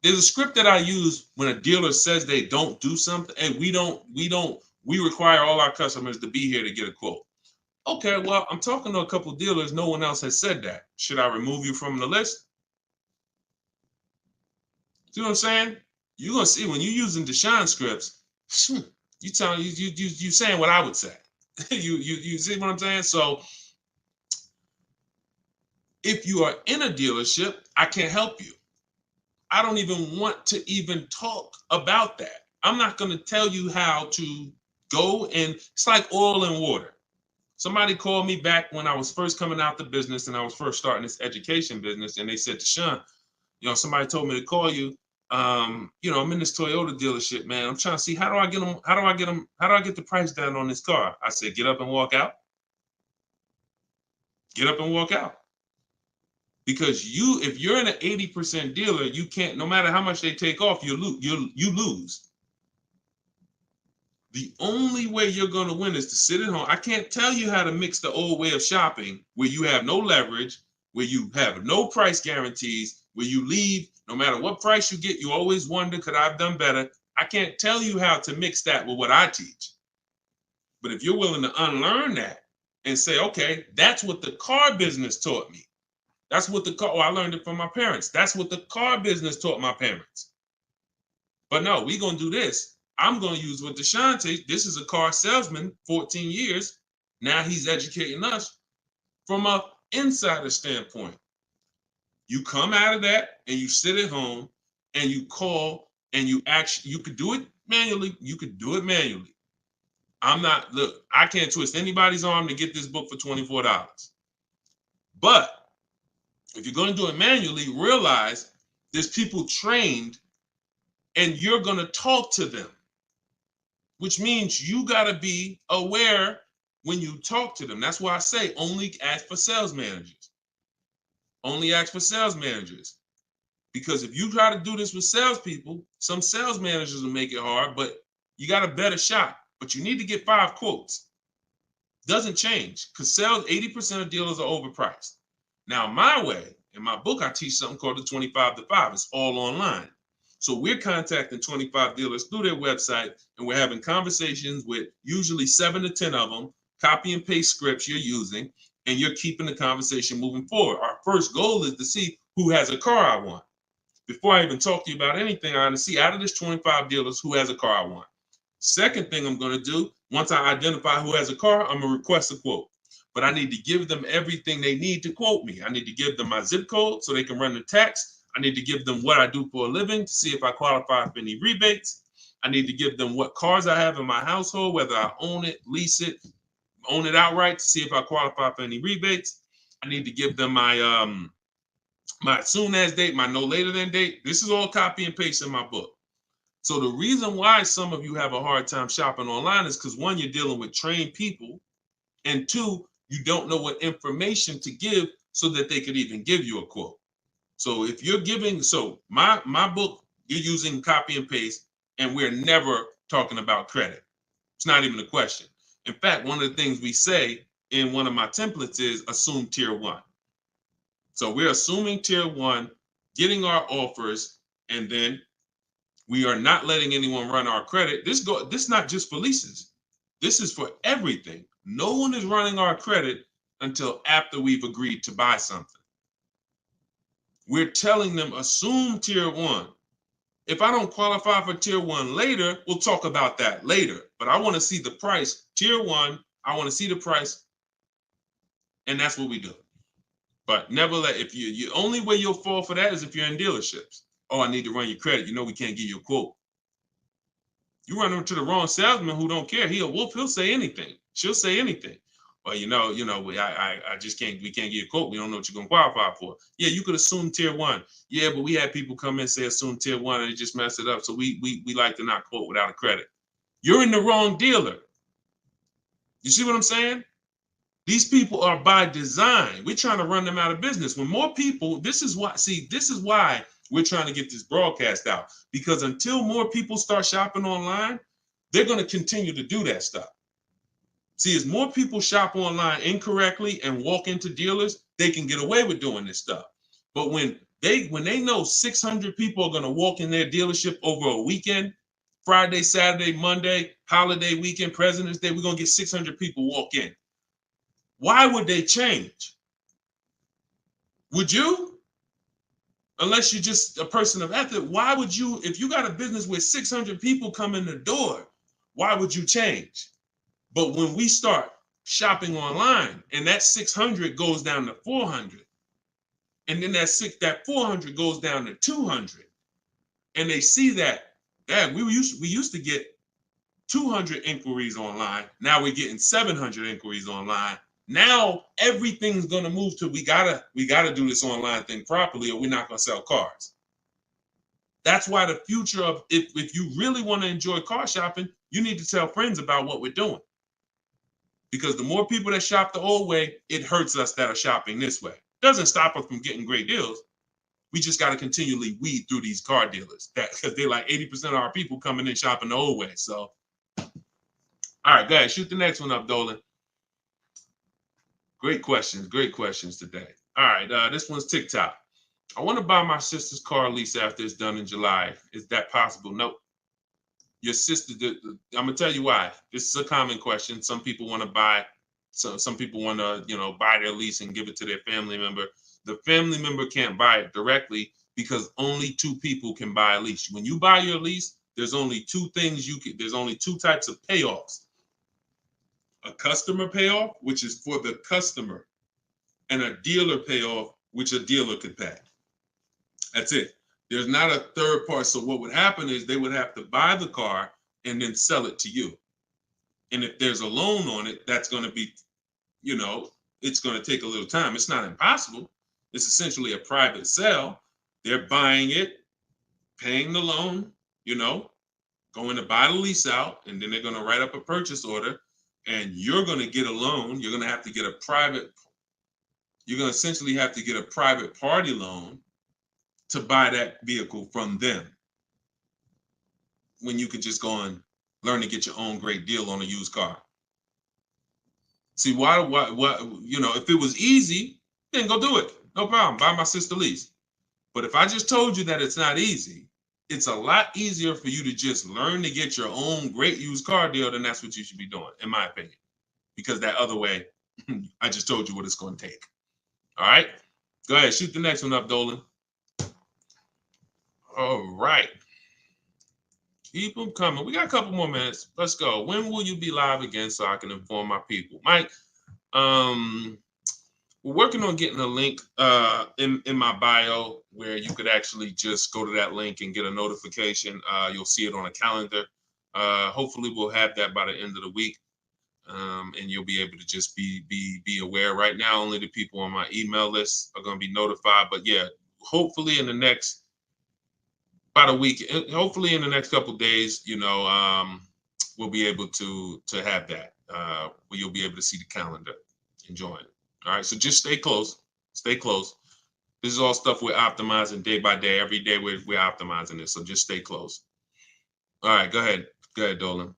there's a script that I use when a dealer says they don't do something, and we require all our customers to be here to get a quote. Okay, well, I'm talking to a couple of dealers. No one else has said that. Should I remove you from the list? See what I'm saying? You're gonna see when you're using Deshone scripts, you saying what I would say. you see what I'm saying? So if you are in a dealership, I can't help you. I don't even want to even talk about that. I'm not going to tell you how to go, and it's like oil and water. Somebody called me back when I was first coming out the business and I was first starting this education business, and they said, Deshone, somebody told me to call you. I'm in this Toyota dealership, man. I'm trying to see how do I get the price down on this car? I said, get up and walk out. Get up and walk out. Because if you're in an 80% dealer, you can't, no matter how much they take off, you lose. The only way you're going to win is to sit at home. I can't tell you how to mix the old way of shopping where you have no leverage, where you have no price guarantees, where you leave, no matter what price you get, you always wonder, could I have done better? I can't tell you how to mix that with what I teach. But if you're willing to unlearn that and say, okay, that's what the car business taught me. That's what the car, I learned it from my parents. That's what the car business taught my parents. But no, we're going to do this. I'm going to use what Deshone, this is a car salesman, 14 years. Now he's educating us from an insider standpoint. You come out of that and you sit at home and you call and you actually, you could do it manually. You could do it manually. Look, I can't twist anybody's arm to get this book for $24. But if you're going to do it manually, realize there's people trained and you're going to talk to them, which means you got to be aware when you talk to them. That's why I say only ask for sales managers. Only ask for sales managers. Because if you try to do this with salespeople, some sales managers will make it hard, but you got a better shot. But you need to get 5 quotes. Doesn't change because 80% of dealers are overpriced. Now, my way, in my book, I teach something called the 25 to 5. It's all online. So we're contacting 25 dealers through their website, and we're having conversations with usually 7 to 10 of them, copy and paste scripts you're using, and you're keeping the conversation moving forward. Our first goal is to see who has a car I want. Before I even talk to you about anything, I want to see out of this 25 dealers who has a car I want. Second thing I'm going to do, once I identify who has a car, I'm going to request a quote. But I need to give them everything they need to quote me. I need to give them my zip code so they can run the tax. I need to give them what I do for a living to see if I qualify for any rebates. I need to give them what cars I have in my household, whether I own it, lease it, own it outright to see if I qualify for any rebates. I need to give them my my soon as date, my no later than date. This is all copy and paste in my book. So the reason why some of you have a hard time shopping online is because 1, you're dealing with trained people, and 2, you don't know what information to give so that they could even give you a quote. So if you're giving, so my book, you're using copy and paste, and we're never talking about credit. It's not even a question. In fact, one of the things we say in one of my templates is assume tier 1. So we're assuming tier 1, getting our offers, and then we are not letting anyone run our credit. This is not just for leases. This is for everything. No one is running our credit until after we've agreed to buy something. We're telling them assume tier 1. If I don't qualify for tier 1 later, we'll talk about that later. But I want to see the price. Tier 1, I want to see the price. And that's what we do. But never let, if you only way you'll fall for that is if you're in dealerships. Oh, I need to run your credit. You know we can't give you a quote. You run into the wrong salesman who don't care. He'll say anything. She'll say anything. Well, I just can't, we can't give you a quote. We don't know what you're going to qualify for. Yeah, you could assume tier 1. Yeah, but we had people come in and say assume tier 1 and they just messed it up. So we like to not quote without a credit. You're in the wrong dealer. You see what I'm saying? These people are by design. We're trying to run them out of business. When more people, this is why we're trying to get this broadcast out. Because until more people start shopping online, they're going to continue to do that stuff. See, as more people shop online incorrectly and walk into dealers, they can get away with doing this stuff. But when they know 600 people are going to walk in their dealership over a weekend, Friday, Saturday, Monday, holiday weekend, President's Day, we're going to get 600 people walk in. Why would they change? Would you? Unless you're just a person of ethic, why would you, if you got a business with 600 people come in the door, why would you change? But when we start shopping online and that 600 goes down to 400, and then that 400 goes down to 200, and they see that, we used to get 200 inquiries online. Now we're getting 700 inquiries online. Now everything's gonna move to we gotta do this online thing properly, or we're not gonna sell cars. That's why the future of if you really want to enjoy car shopping, you need to tell friends about what we're doing. Because the more people that shop the old way, it hurts us that are shopping this way. Doesn't stop us from getting great deals. We just got to continually weed through these car dealers because they're like 80% of our people coming in shopping the old way. So, all right, go ahead, shoot the next one up, Dolan. Great questions today. All right, this one's TikTok. I want to buy my sister's car lease after it's done in July. Is that possible? Nope. Your sister, I'm gonna tell you why. This is a common question. Some people want to buy, some people want to, buy their lease and give it to their family member. The family member can't buy it directly because only 2 people can buy a lease. When you buy your lease, there's only 2 things there's only 2 types of payoffs. A customer payoff, which is for the customer, and a dealer payoff, which a dealer could pay. That's it. There's not a third part. So what would happen is they would have to buy the car and then sell it to you. And if there's a loan on it, that's going to be, it's going to take a little time. It's not impossible. It's essentially a private sale. They're buying it, paying the loan, going to buy the lease out, and then they're going to write up a purchase order, and you're going to get a loan. You're going to have to get you're going to essentially have to get a private party loan to buy that vehicle from them, when you could just go and learn to get your own great deal on a used car. See, why, if it was easy, then go do it. No problem. Buy my sister lease. But if I just told you that it's not easy, it's a lot easier for you to just learn to get your own great used car deal, then that's what you should be doing, in my opinion. Because that other way, I just told you what it's going to take. All right? Go ahead. Shoot the next one up, Dolan. All right. Keep them coming. We got a couple more minutes. Let's go. When will you be live again so I can inform my people? Mike, we're working on getting a link in my bio where you could actually just go to that link and get a notification. You'll see it on a calendar. Hopefully we'll have that by the end of the week. And you'll be able to just be aware. Right now, only the people on my email list are going to be notified. But yeah, hopefully in the next about a week, hopefully in the next couple of days, we'll be able to have that where you'll be able to see the calendar and join. All right, so just stay close. Stay close. This is all stuff we're optimizing day by day. Every day we're optimizing this, so just stay close. All right, go ahead. Go ahead, Dolan.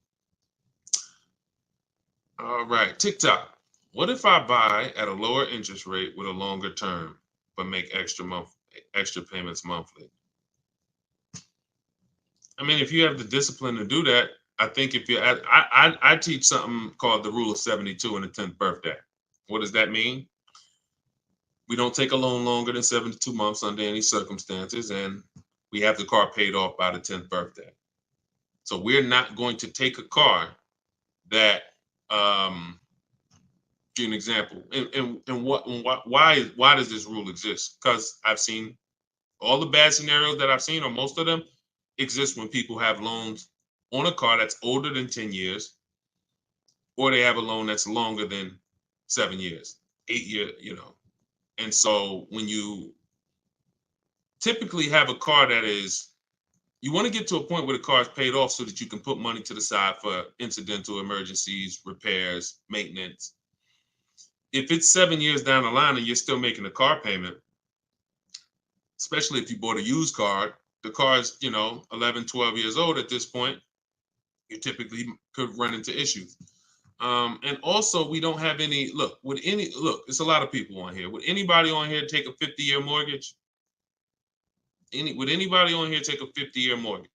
All right, TikTok. What if I buy at a lower interest rate with a longer term, but make extra payments monthly? I mean, if you have the discipline to do that, I think if I teach something called the rule of 72 in the 10th birthday. What does that mean? We don't take a loan longer than 72 months under any circumstances, and we have the car paid off by the 10th birthday. So we're not going to take a car that, give an example, why does this rule exist? Because I've seen all the bad scenarios that I've seen, or most of them, exist when people have loans on a car that's older than 10 years, or they have a loan that's longer than 7 years, 8 years, And so when you typically have a car that is, you want to get to a point where the car is paid off so that you can put money to the side for incidental emergencies, repairs, maintenance. If it's 7 years down the line and you're still making a car payment, especially if you bought a used car, the car is, 11, 12 years old at this point, you typically could run into issues. And also we don't have any, it's a lot of people on here. Would anybody on here take a 50-year mortgage? Would anybody on here take a 50-year mortgage?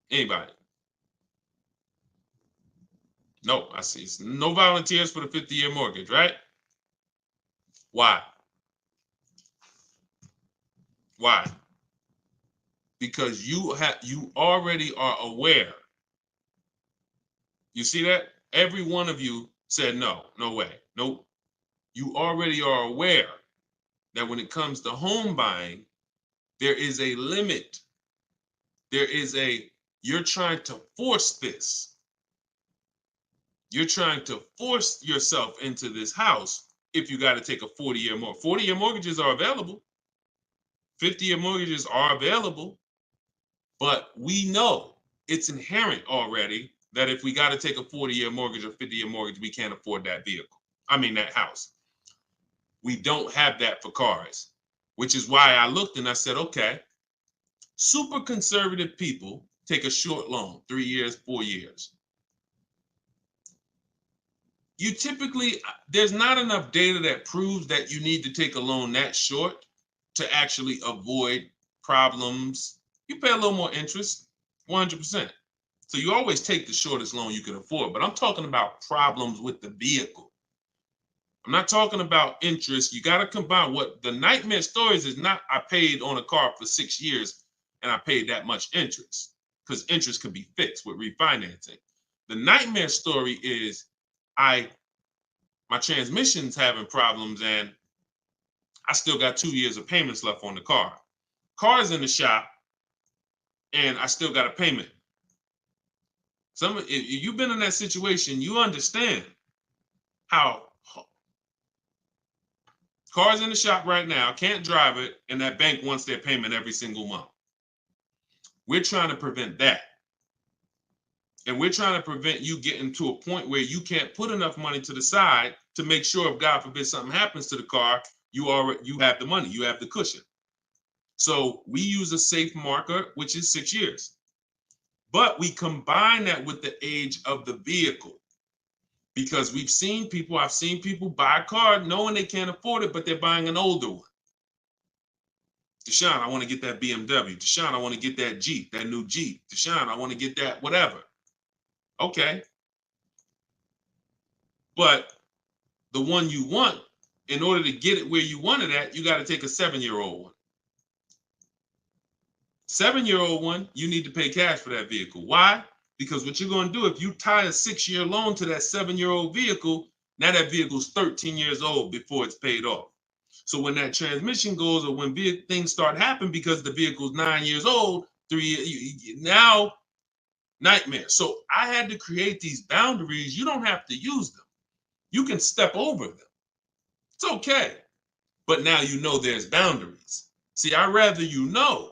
Anybody? No, I see. No volunteers for the 50-year mortgage, right? Why? Why? Because you already are aware. You see that? Every one of you said no way. Nope. You already are aware that when it comes to home buying, there is a limit. You're trying to force this. You're trying to force yourself into this house if you got to take a 40-year mortgage. 40-year mortgages are available. 50-year mortgages are available. But we know it's inherent already that if we got to take a 40-year mortgage or 50-year mortgage, we can't afford that that house. We don't have that for cars, which is why I looked and I said, okay, super conservative people take a short loan, 3 years, 4 years. You typically, there's not enough data that proves that you need to take a loan that short to actually avoid problems. You pay a little more interest, 100%. So you always take the shortest loan you can afford, but I'm talking about problems with the vehicle. I'm not talking about interest. You got to combine what the nightmare stories is not. I paid on a car for 6 years and I paid that much interest, because interest can be fixed with refinancing. The nightmare story is my transmission's having problems and I still got 2 years of payments left on the car. Car's in the shop and I still got a payment. If you've been in that situation, you understand how car's in the shop right now, can't drive it, and that bank wants their payment every single month. We're trying to prevent that. And we're trying to prevent you getting to a point where you can't put enough money to the side to make sure if God forbid something happens to the car, you have the money, you have the cushion. So we use a safe marker, which is 6 years. But we combine that with the age of the vehicle, because I've seen people buy a car knowing they can't afford it, but they're buying an older one. Deshone, I want to get that BMW. Deshone, I want to get that Jeep, that new Jeep. Deshone, I want to get that whatever. Okay. But the one you want, in order to get it where you want it at, you got to take a 7-year-old one. 7-year-old one, you need to pay cash for that vehicle. Why? Because what you're going to do, if you tie a 6-year loan to that 7-year-old vehicle, now that vehicle's 13 years old before it's paid off. So when that transmission goes, or when things start happening because the vehicle's 9 years old, 3 years, now nightmare. So I had to create these boundaries. You don't have to use them. You can step over them. It's okay. But now you know there's boundaries. See, I'd rather you know.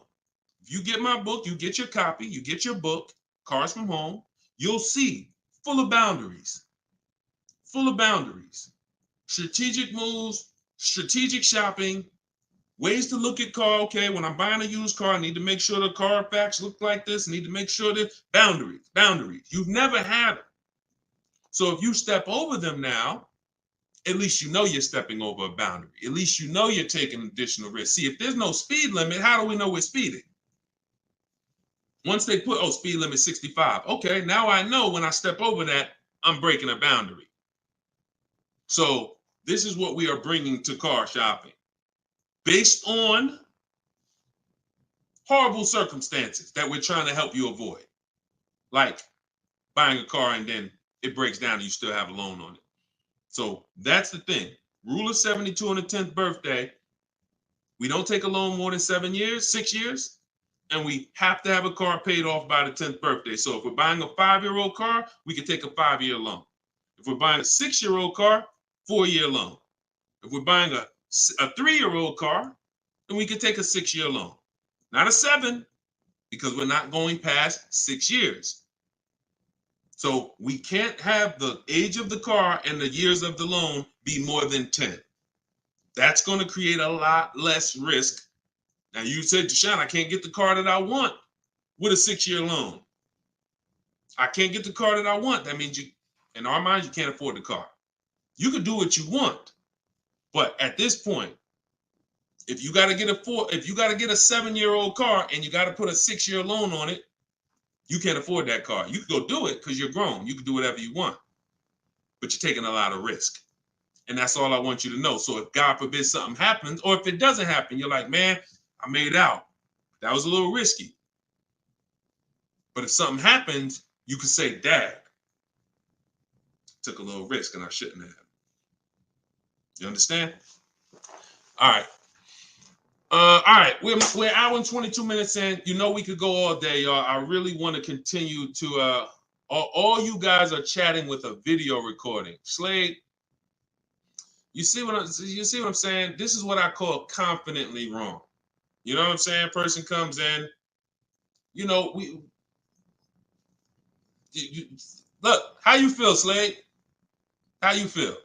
If you get my book, you get your copy, you get your book, Cars from Home, you'll see full of boundaries. Full of boundaries. Strategic moves, strategic shopping, ways to look at car. Okay, when I'm buying a used car, I need to make sure the Carfax look like this. I need to make sure that boundaries. You've never had them. So if you step over them now, at least you know you're stepping over a boundary. At least you know you're taking additional risk. See, if there's no speed limit, how do we know we're speeding? Once they put, speed limit 65. Okay, now I know when I step over that, I'm breaking a boundary. So this is what we are bringing to car shopping. Based on horrible circumstances that we're trying to help you avoid. Like buying a car and then it breaks down and you still have a loan on it. So that's the thing. Rule of 72 on the 10th birthday. We don't take a loan more than 6 years. And we have to have a car paid off by the 10th birthday. So if we're buying a 5-year-old car, we can take a 5-year loan. If we're buying a 6-year-old car, 4-year loan. If we're buying a 3-year-old car, then we can take a 6-year loan. Not a 7, because we're not going past 6 years. So we can't have the age of the car and the years of the loan be more than 10. That's going to create a lot less risk. Now you said, Deshone, I can't get the car that I want with a 6-year loan. I can't get the car that I want. That means in our minds, you can't afford the car. You can do what you want, but at this point, if you got to get a 7-year-old car and you got to put a 6-year loan on it, you can't afford that car. You can go do it because you're grown. You can do whatever you want, but you're taking a lot of risk. And that's all I want you to know. So if God forbid something happens, or if it doesn't happen, you're like, man, I made out. That was a little risky. But if something happens, you could say, Dad, took a little risk and I shouldn't have. You understand? All right. All right. We're an hour and 22 minutes in. You know we could go all day, y'all. I really want to continue to all you guys are chatting with a video recording. Slade, you see what I'm saying? This is what I call confidently wrong. You know what I'm saying? Person comes in, you know, look, how you feel, Slade? How you feel?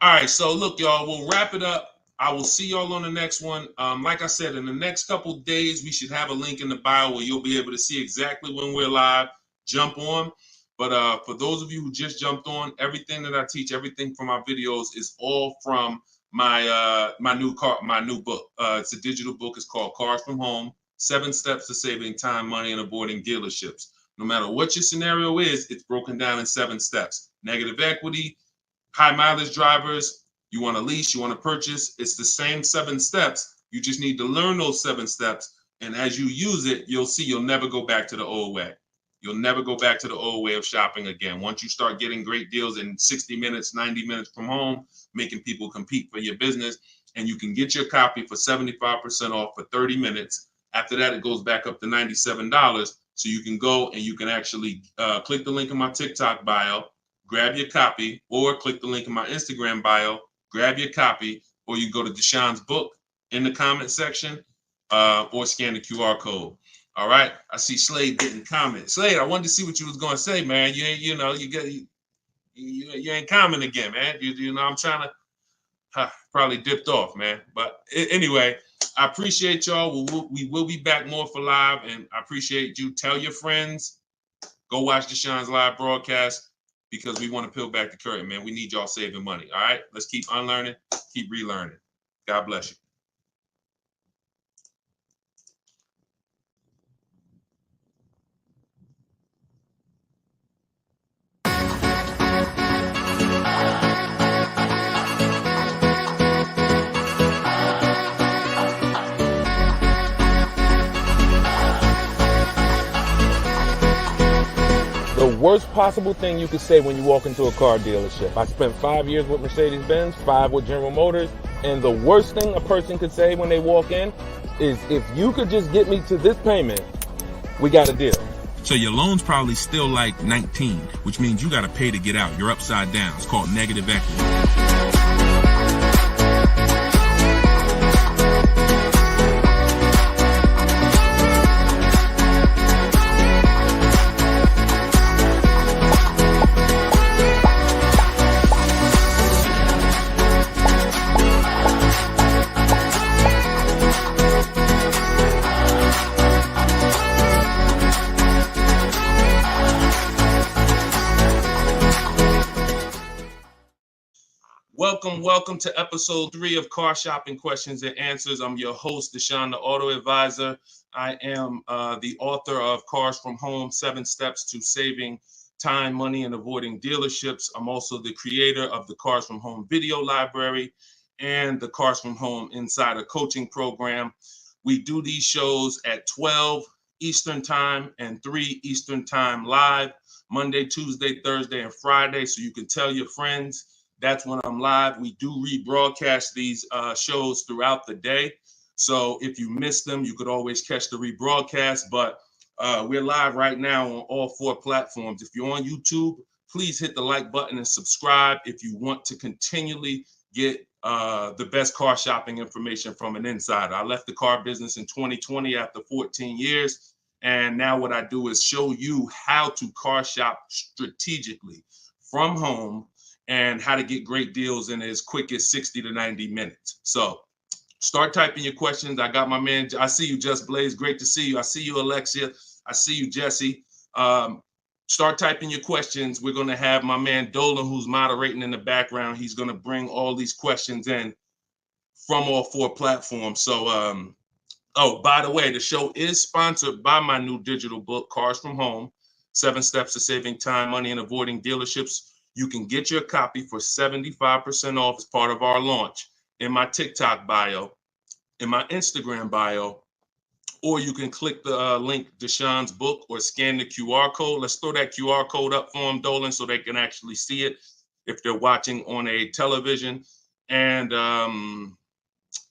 All right, so look, y'all, we'll wrap it up. I will see y'all on the next one. Like I said, in the next couple days, we should have a link in the bio where you'll be able to see exactly when we're live. Jump on. But for those of you who just jumped on, everything that I teach, everything from my videos is all from my new book. It's a digital book. It's called Cars from Home: 7 Steps to Saving Time, Money, and Avoiding Dealerships. No matter what your scenario is, it's broken down in 7 steps. Negative equity, High mileage drivers, you want to lease, you want to purchase, it's the same 7 steps. You just need to learn those 7 steps. And as you use it, you'll see you'll never go back to the old way. You'll never go back to the old way of shopping again. Once you start getting great deals in 60 minutes, 90 minutes from home, making people compete for your business, and you can get your copy for 75% off for 30 minutes. After that, it goes back up to $97. So you can go and you can actually click the link in my TikTok bio, grab your copy, or click the link in my Instagram bio, grab your copy, or you go to Deshone's book in the comment section, or scan the QR code. All right. I see Slade getting comments. Slade, I wanted to see what you was gonna say, man. You ain't, you ain't comment again, man. You know, I'm trying to probably dipped off, man. But anyway, I appreciate y'all. We will be back more for live, and I appreciate you. Tell your friends, go watch Deshone's live broadcast, because we want to peel back the curtain, man. We need y'all saving money. All right. Let's keep unlearning, keep relearning. God bless you. The worst possible thing you could say when you walk into a car dealership. I spent 5 years with Mercedes-Benz, 5 with General Motors, and the worst thing a person could say when they walk in is, if you could just get me to this payment, we got a deal. So your loan's probably still like 19, which means you got to pay to get out. You're upside down. It's called negative equity. Welcome to episode 3 of Car Shopping Questions and Answers. I'm your host, Deshone the Auto Advisor. I am the author of Cars from Home, 7 Steps to Saving Time, Money, and Avoiding Dealerships. I'm also the creator of the Cars from Home video library and the Cars from Home Insider Coaching Program. We do these shows at 12 Eastern Time and 3 Eastern Time live, Monday, Tuesday, Thursday, and Friday, so you can tell your friends. That's when I'm live. We do rebroadcast these shows throughout the day. So if you miss them, you could always catch the rebroadcast. But we're live right now on all 4 platforms. If you're on YouTube, please hit the like button and subscribe if you want to continually get the best car shopping information from an insider. I left the car business in 2020 after 14 years. And now what I do is show you how to car shop strategically from home, and how to get great deals in as quick as 60 to 90 minutes. So start typing your questions. I got my man, I see you, Just Blaze. Great to see you. I see you, Alexia. I see you, Jesse. Start typing your questions. We're going to have my man Dolan, who's moderating in the background. He's going to bring all these questions in from all 4 platforms. So, oh, by the way, the show is sponsored by my new digital book, Cars from Home, 7 Steps to Saving Time, Money, and Avoiding Dealerships. You can get your copy for 75% off as part of our launch in my TikTok bio, in my Instagram bio, or you can click the link, Deshone's book, or scan the QR code. Let's throw that QR code up for them, Dolan, so they can actually see it if they're watching on a television. And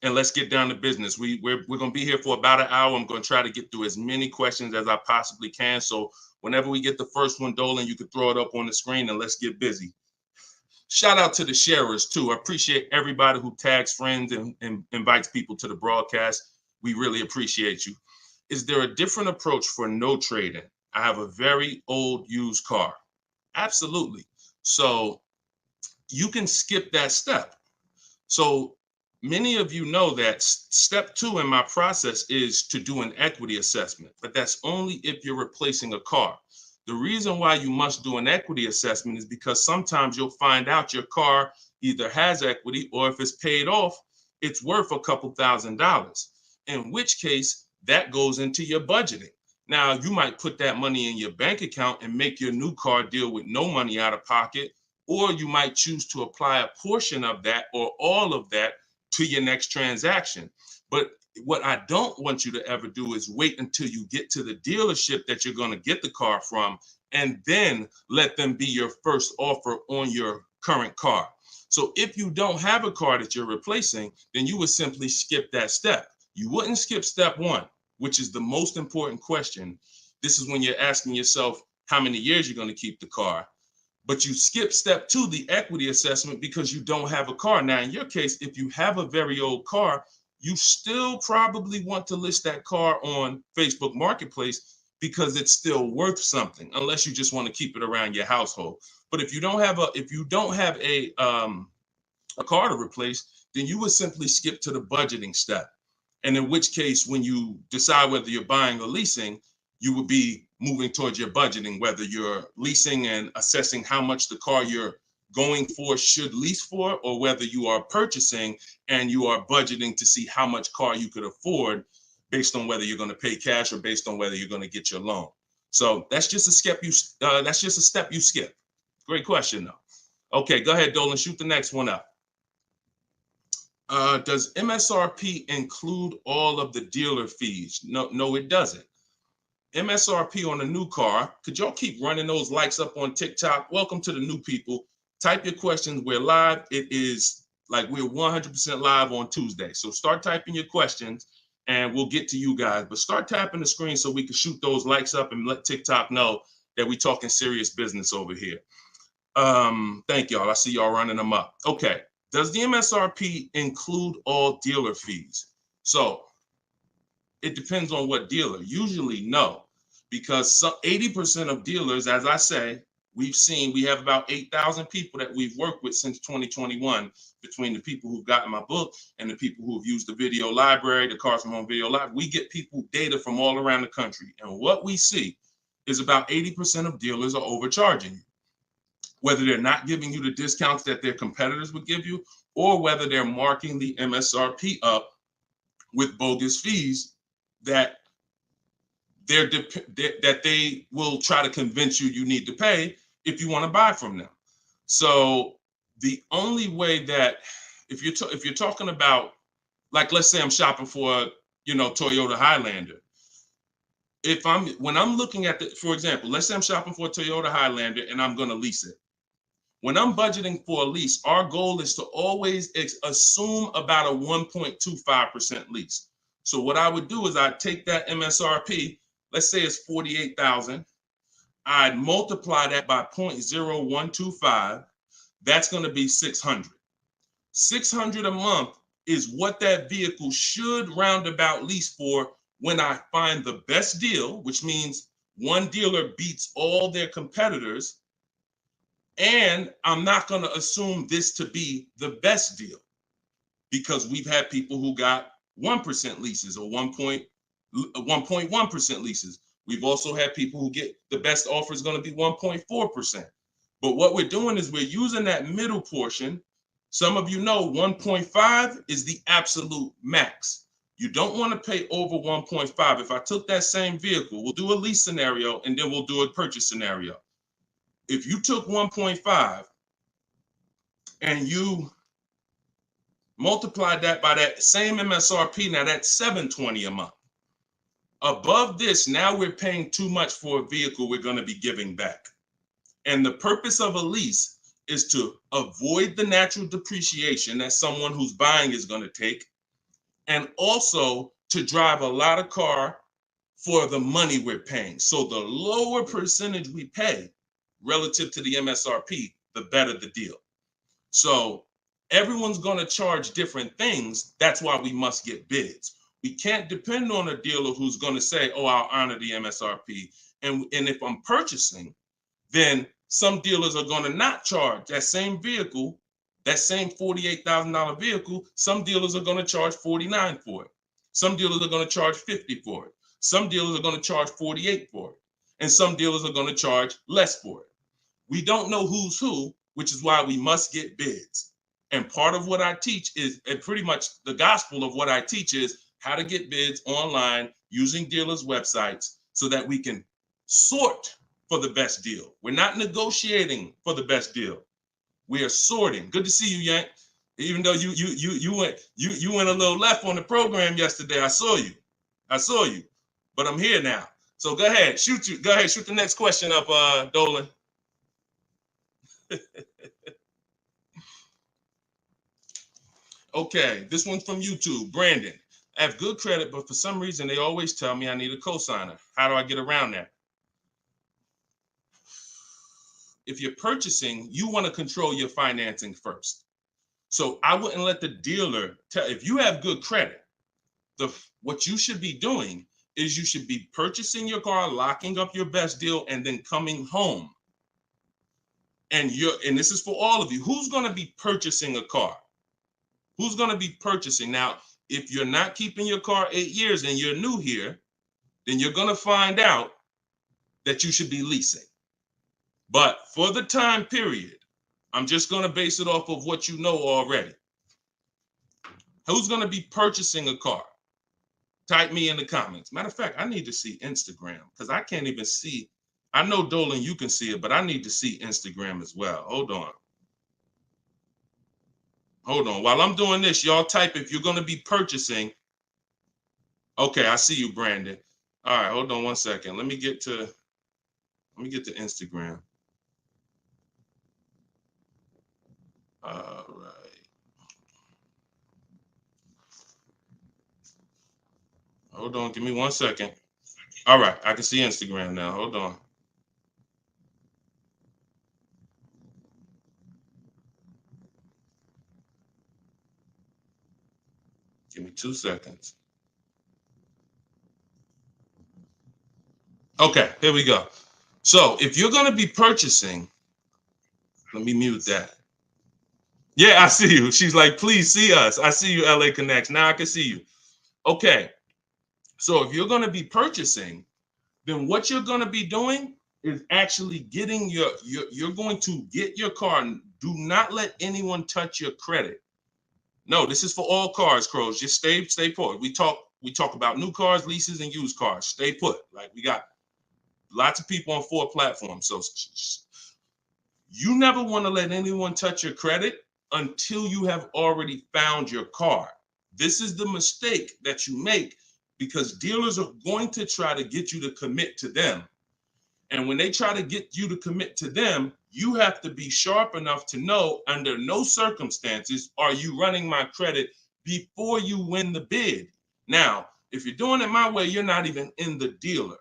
let's get down to business. We're going to be here for about an hour. I'm going to try to get through as many questions as I possibly can. So whenever we get the first one, Dolan, you can throw it up on the screen and let's get busy. Shout out to the sharers too. I appreciate everybody who tags friends and invites people to the broadcast. We really appreciate you. Is there a different approach for no trading? I have a very old used car. Absolutely. So you can skip that step. So many of you know that step 2 in my process is to do an equity assessment, but that's only if you're replacing a car. The reason why you must do an equity assessment is because sometimes you'll find out your car either has equity, or if it's paid off, it's worth a couple $1,000s, in which case that goes into your budgeting. Now, you might put that money in your bank account and make your new car deal with no money out of pocket, or you might choose to apply a portion of that or all of that to your next transaction. But what I don't want you to ever do is wait until you get to the dealership that you're going to get the car from and then let them be your first offer on your current car. So if you don't have a car that you're replacing, then you would simply skip that step. You wouldn't skip step one, which is the most important question. This is when you're asking yourself how many years you're going to keep the car. But you skip step two, the equity assessment, because you don't have a car. Now, in your case, if you have a very old car, you still probably want to list that car on Facebook Marketplace because it's still worth something, unless you just want to keep it around your household. But if you don't have a car to replace, then you would simply skip to the budgeting step. And in which case, when you decide whether you're buying or leasing, you would be moving towards your budgeting, whether you're leasing and assessing how much the car you're going for should lease for, or whether you are purchasing and you are budgeting to see how much car you could afford based on whether you're going to pay cash or based on whether you're going to get your loan. So that's just a step you skip. Great question though. Okay, go ahead, Dolan, shoot the next one up. Does MSRP include all of the dealer fees? No, it doesn't. MSRP on a new car. Could y'all keep running those likes up on TikTok? Welcome to the new people. Type your questions. We're live. It is like we're 100% live on Tuesday. So start typing your questions and we'll get to you guys. But start tapping the screen so we can shoot those likes up and let TikTok know that we're talking serious business over here. Thank y'all. I see y'all running them up. Okay. Does the MSRP include all dealer fees? So it depends on what dealer. Usually no, because 80% of dealers, as I say, we have about 8,000 people that we've worked with since 2021, between the people who've gotten my book and the people who've used the video library, the Cars from Home video library. We get people data from all around the country. And what we see is about 80% of dealers are overcharging you, whether they're not giving you the discounts that their competitors would give you, or whether they're marking the MSRP up with bogus fees that they will try to convince you need to pay if you want to buy from them. So the only way that, if you're talking about, like, let's say I'm shopping for Toyota Highlander. When I'm looking at for example, let's say I'm shopping for a Toyota Highlander and I'm going to lease it. When I'm budgeting for a lease, our goal is to always assume about a 1.25% lease. So what I would do is I'd take that MSRP, let's say it's $48,000. I'd multiply that by 0.0125. That's going to be $600. $600 a month is what that vehicle should roundabout lease for when I find the best deal, which means one dealer beats all their competitors. And I'm not going to assume this to be the best deal, because we've had people who got 1% leases or 1.1% leases. We've also had people who get the best offer is going to be 1.4%. But what we're doing is we're using that middle portion. Some of you know 1.5 is the absolute max. You don't want to pay over 1.5. If I took that same vehicle, we'll do a lease scenario and then we'll do a purchase scenario. If you took 1.5 and you multiplied that by that same MSRP, now that's $720 a month. Above this, now we're paying too much for a vehicle we're going to be giving back. And the purpose of a lease is to avoid the natural depreciation that someone who's buying is going to take, and also to drive a lot of car for the money we're paying. So the lower percentage we pay relative to the MSRP, the better the deal. So everyone's going to charge different things. That's why we must get bids. We can't depend on a dealer who's going to say, oh, I'll honor the MSRP. And if I'm purchasing, then some dealers are going to not charge that same vehicle, that same $48,000 vehicle. Some dealers are going to charge $49,000 for it. Some dealers are going to charge $50,000 for it. Some dealers are going to charge $48,000 for it. And some dealers are going to charge less for it. We don't know who's who, which is why we must get bids. And part of what I teach is, and pretty much the gospel of what I teach is how to get bids online using dealers' websites so that we can sort for the best deal. We're not negotiating for the best deal. We are sorting. Good to see you, Yank. Even though you went a little left on the program yesterday. I saw you. But I'm here now. So go ahead, shoot the next question up, Dolan. Okay, this one's from YouTube. Brandon, I have good credit, but for some reason they always tell me I need a cosigner. How do I get around that? If you're purchasing, you want to control your financing first. So I wouldn't let the dealer tell. If you have good credit, what you should be doing is you should be purchasing your car, locking up your best deal, and then coming home. And this is for all of you. Who's going to be purchasing a car? Who's going to be purchasing? Now, if you're not keeping your car 8 years and you're new here, then you're going to find out that you should be leasing. But for the time period, I'm just going to base it off of what you know already. Who's going to be purchasing a car? Type me in the comments. Matter of fact, I need to see Instagram because I can't even see. I know, Dolan, you can see it, but I need to see Instagram as well. Hold on. While I'm doing this, y'all type if you're going to be purchasing. Okay, I see you, Brandon. All right, hold on one second. Let me get to Instagram. All right. Hold on, give me 1 second. All right, I can see Instagram now. Hold on. Give me 2 seconds. Okay, here we go. So if you're going to be purchasing, let me mute that. Yeah, I see you. She's like, please see us. I see you, LA Connects. Now I can see you. Okay. So if you're going to be purchasing, then what you're going to be doing is actually getting you're going to get your car. Do not let anyone touch your credit. No, this is for all cars, Crows. Just stay put. We talk about new cars, leases, and used cars. Stay put. Like, we got lots of people on 4 platforms. So you never want to let anyone touch your credit until you have already found your car. This is the mistake that you make because dealers are going to try to get you to commit to them. And when they try to get you to commit to them, you have to be sharp enough to know under no circumstances are you running my credit before you win the bid. Now, if you're doing it my way, you're not even in the dealer.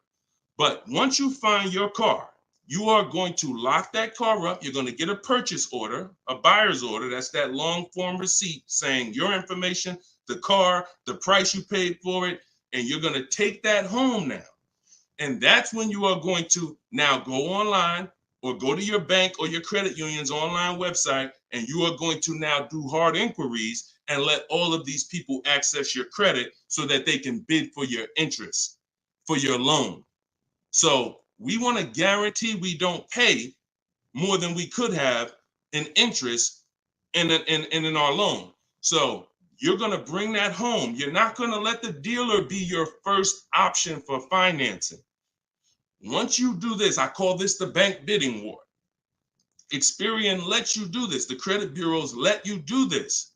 But once you find your car, you are going to lock that car up. You're going to get a purchase order, a buyer's order. That's that long form receipt saying your information, the car, the price you paid for it, and you're going to take that home now. And that's when you are going to now go online or go to your bank or your credit union's online website, and you are going to now do hard inquiries and let all of these people access your credit so that they can bid for your interest, for your loan. So we want to guarantee we don't pay more than we could have in interest in our loan. So you're going to bring that home. You're not going to let the dealer be your first option for financing. Once you do this, I call this the bank bidding war. Experian lets you do this. The credit bureaus let you do this.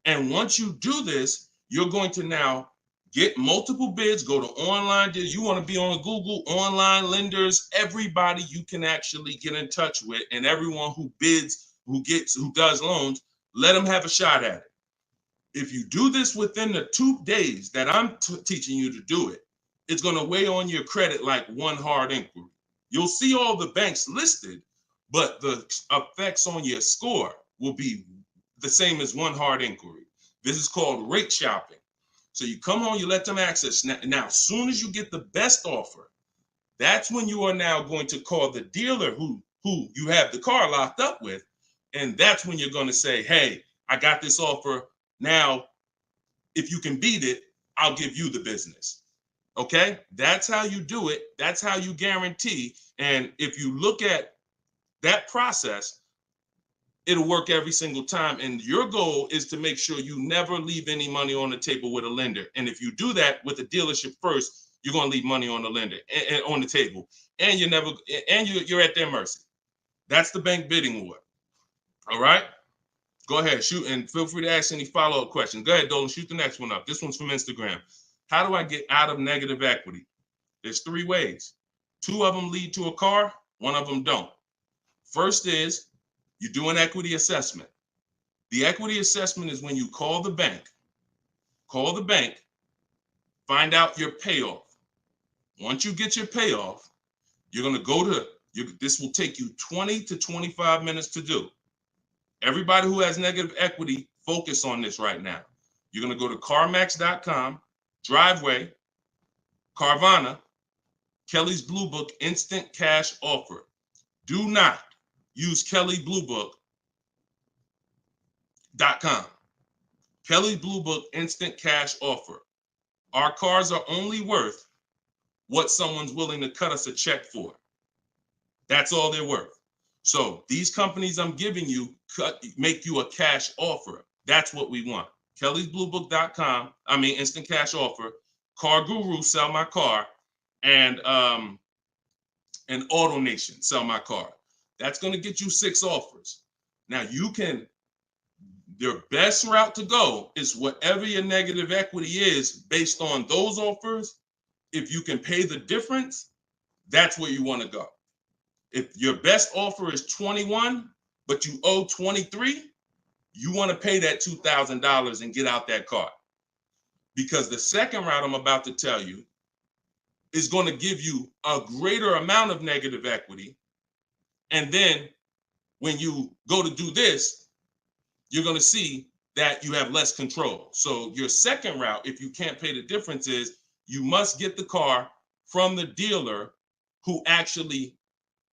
And once you do this, you're going to now get multiple bids, go to online. You want to be on Google, online lenders, everybody you can actually get in touch with, and everyone who bids, who does loans, let them have a shot at it. If you do this within the 2 days that I'm teaching you to do it, it's going to weigh on your credit like one hard inquiry. You'll see all the banks listed, but the effects on your score will be the same as one hard inquiry. This is called rate shopping. So you come home, you let them access. Now, as soon as you get the best offer, that's when you are now going to call the dealer who you have the car locked up with. And that's when you're going to say, hey, I got this offer. Now, if you can beat it, I'll give you the business. Okay? That's how you do it. That's how you guarantee. And if you look at that process, it'll work every single time. And your goal is to make sure you never leave any money on the table with a lender. And if you do that with the dealership first, you're going to leave money on the lender and on the table. And you're at their mercy. That's the bank bidding war. All right? Go ahead, shoot, and feel free to ask any follow-up questions. Go ahead, Dolan, shoot the next one up. This one's from Instagram. How do I get out of negative equity? There's 3 ways. 2 of them lead to a car, 1 of them don't. First is you do an equity assessment. The equity assessment is when you call the bank, find out your payoff. Once you get your payoff, you're going to go to, this will take you 20 to 25 minutes to do. Everybody who has negative equity, focus on this right now. You're going to go to CarMax.com, Driveway, Carvana, Kelly's Blue Book Instant Cash Offer. Do not use KellyBlueBook.com. Kelly Blue Book Instant Cash Offer. Our cars are only worth what someone's willing to cut us a check for. That's all they're worth. So these companies I'm giving you make you a cash offer. That's what we want. Kelly'sBlueBook.com. Instant cash offer. Car Guru, sell my car, and Auto Nation, sell my car. That's going to get you 6 offers. Now your best route to go is whatever your negative equity is based on those offers. If you can pay the difference, that's where you want to go. If your best offer is 21, but you owe 23, you want to pay that $2,000 and get out that car. Because the second route I'm about to tell you is going to give you a greater amount of negative equity. And then when you go to do this, you're going to see that you have less control. So your second route, if you can't pay the difference, is you must get the car from the dealer who actually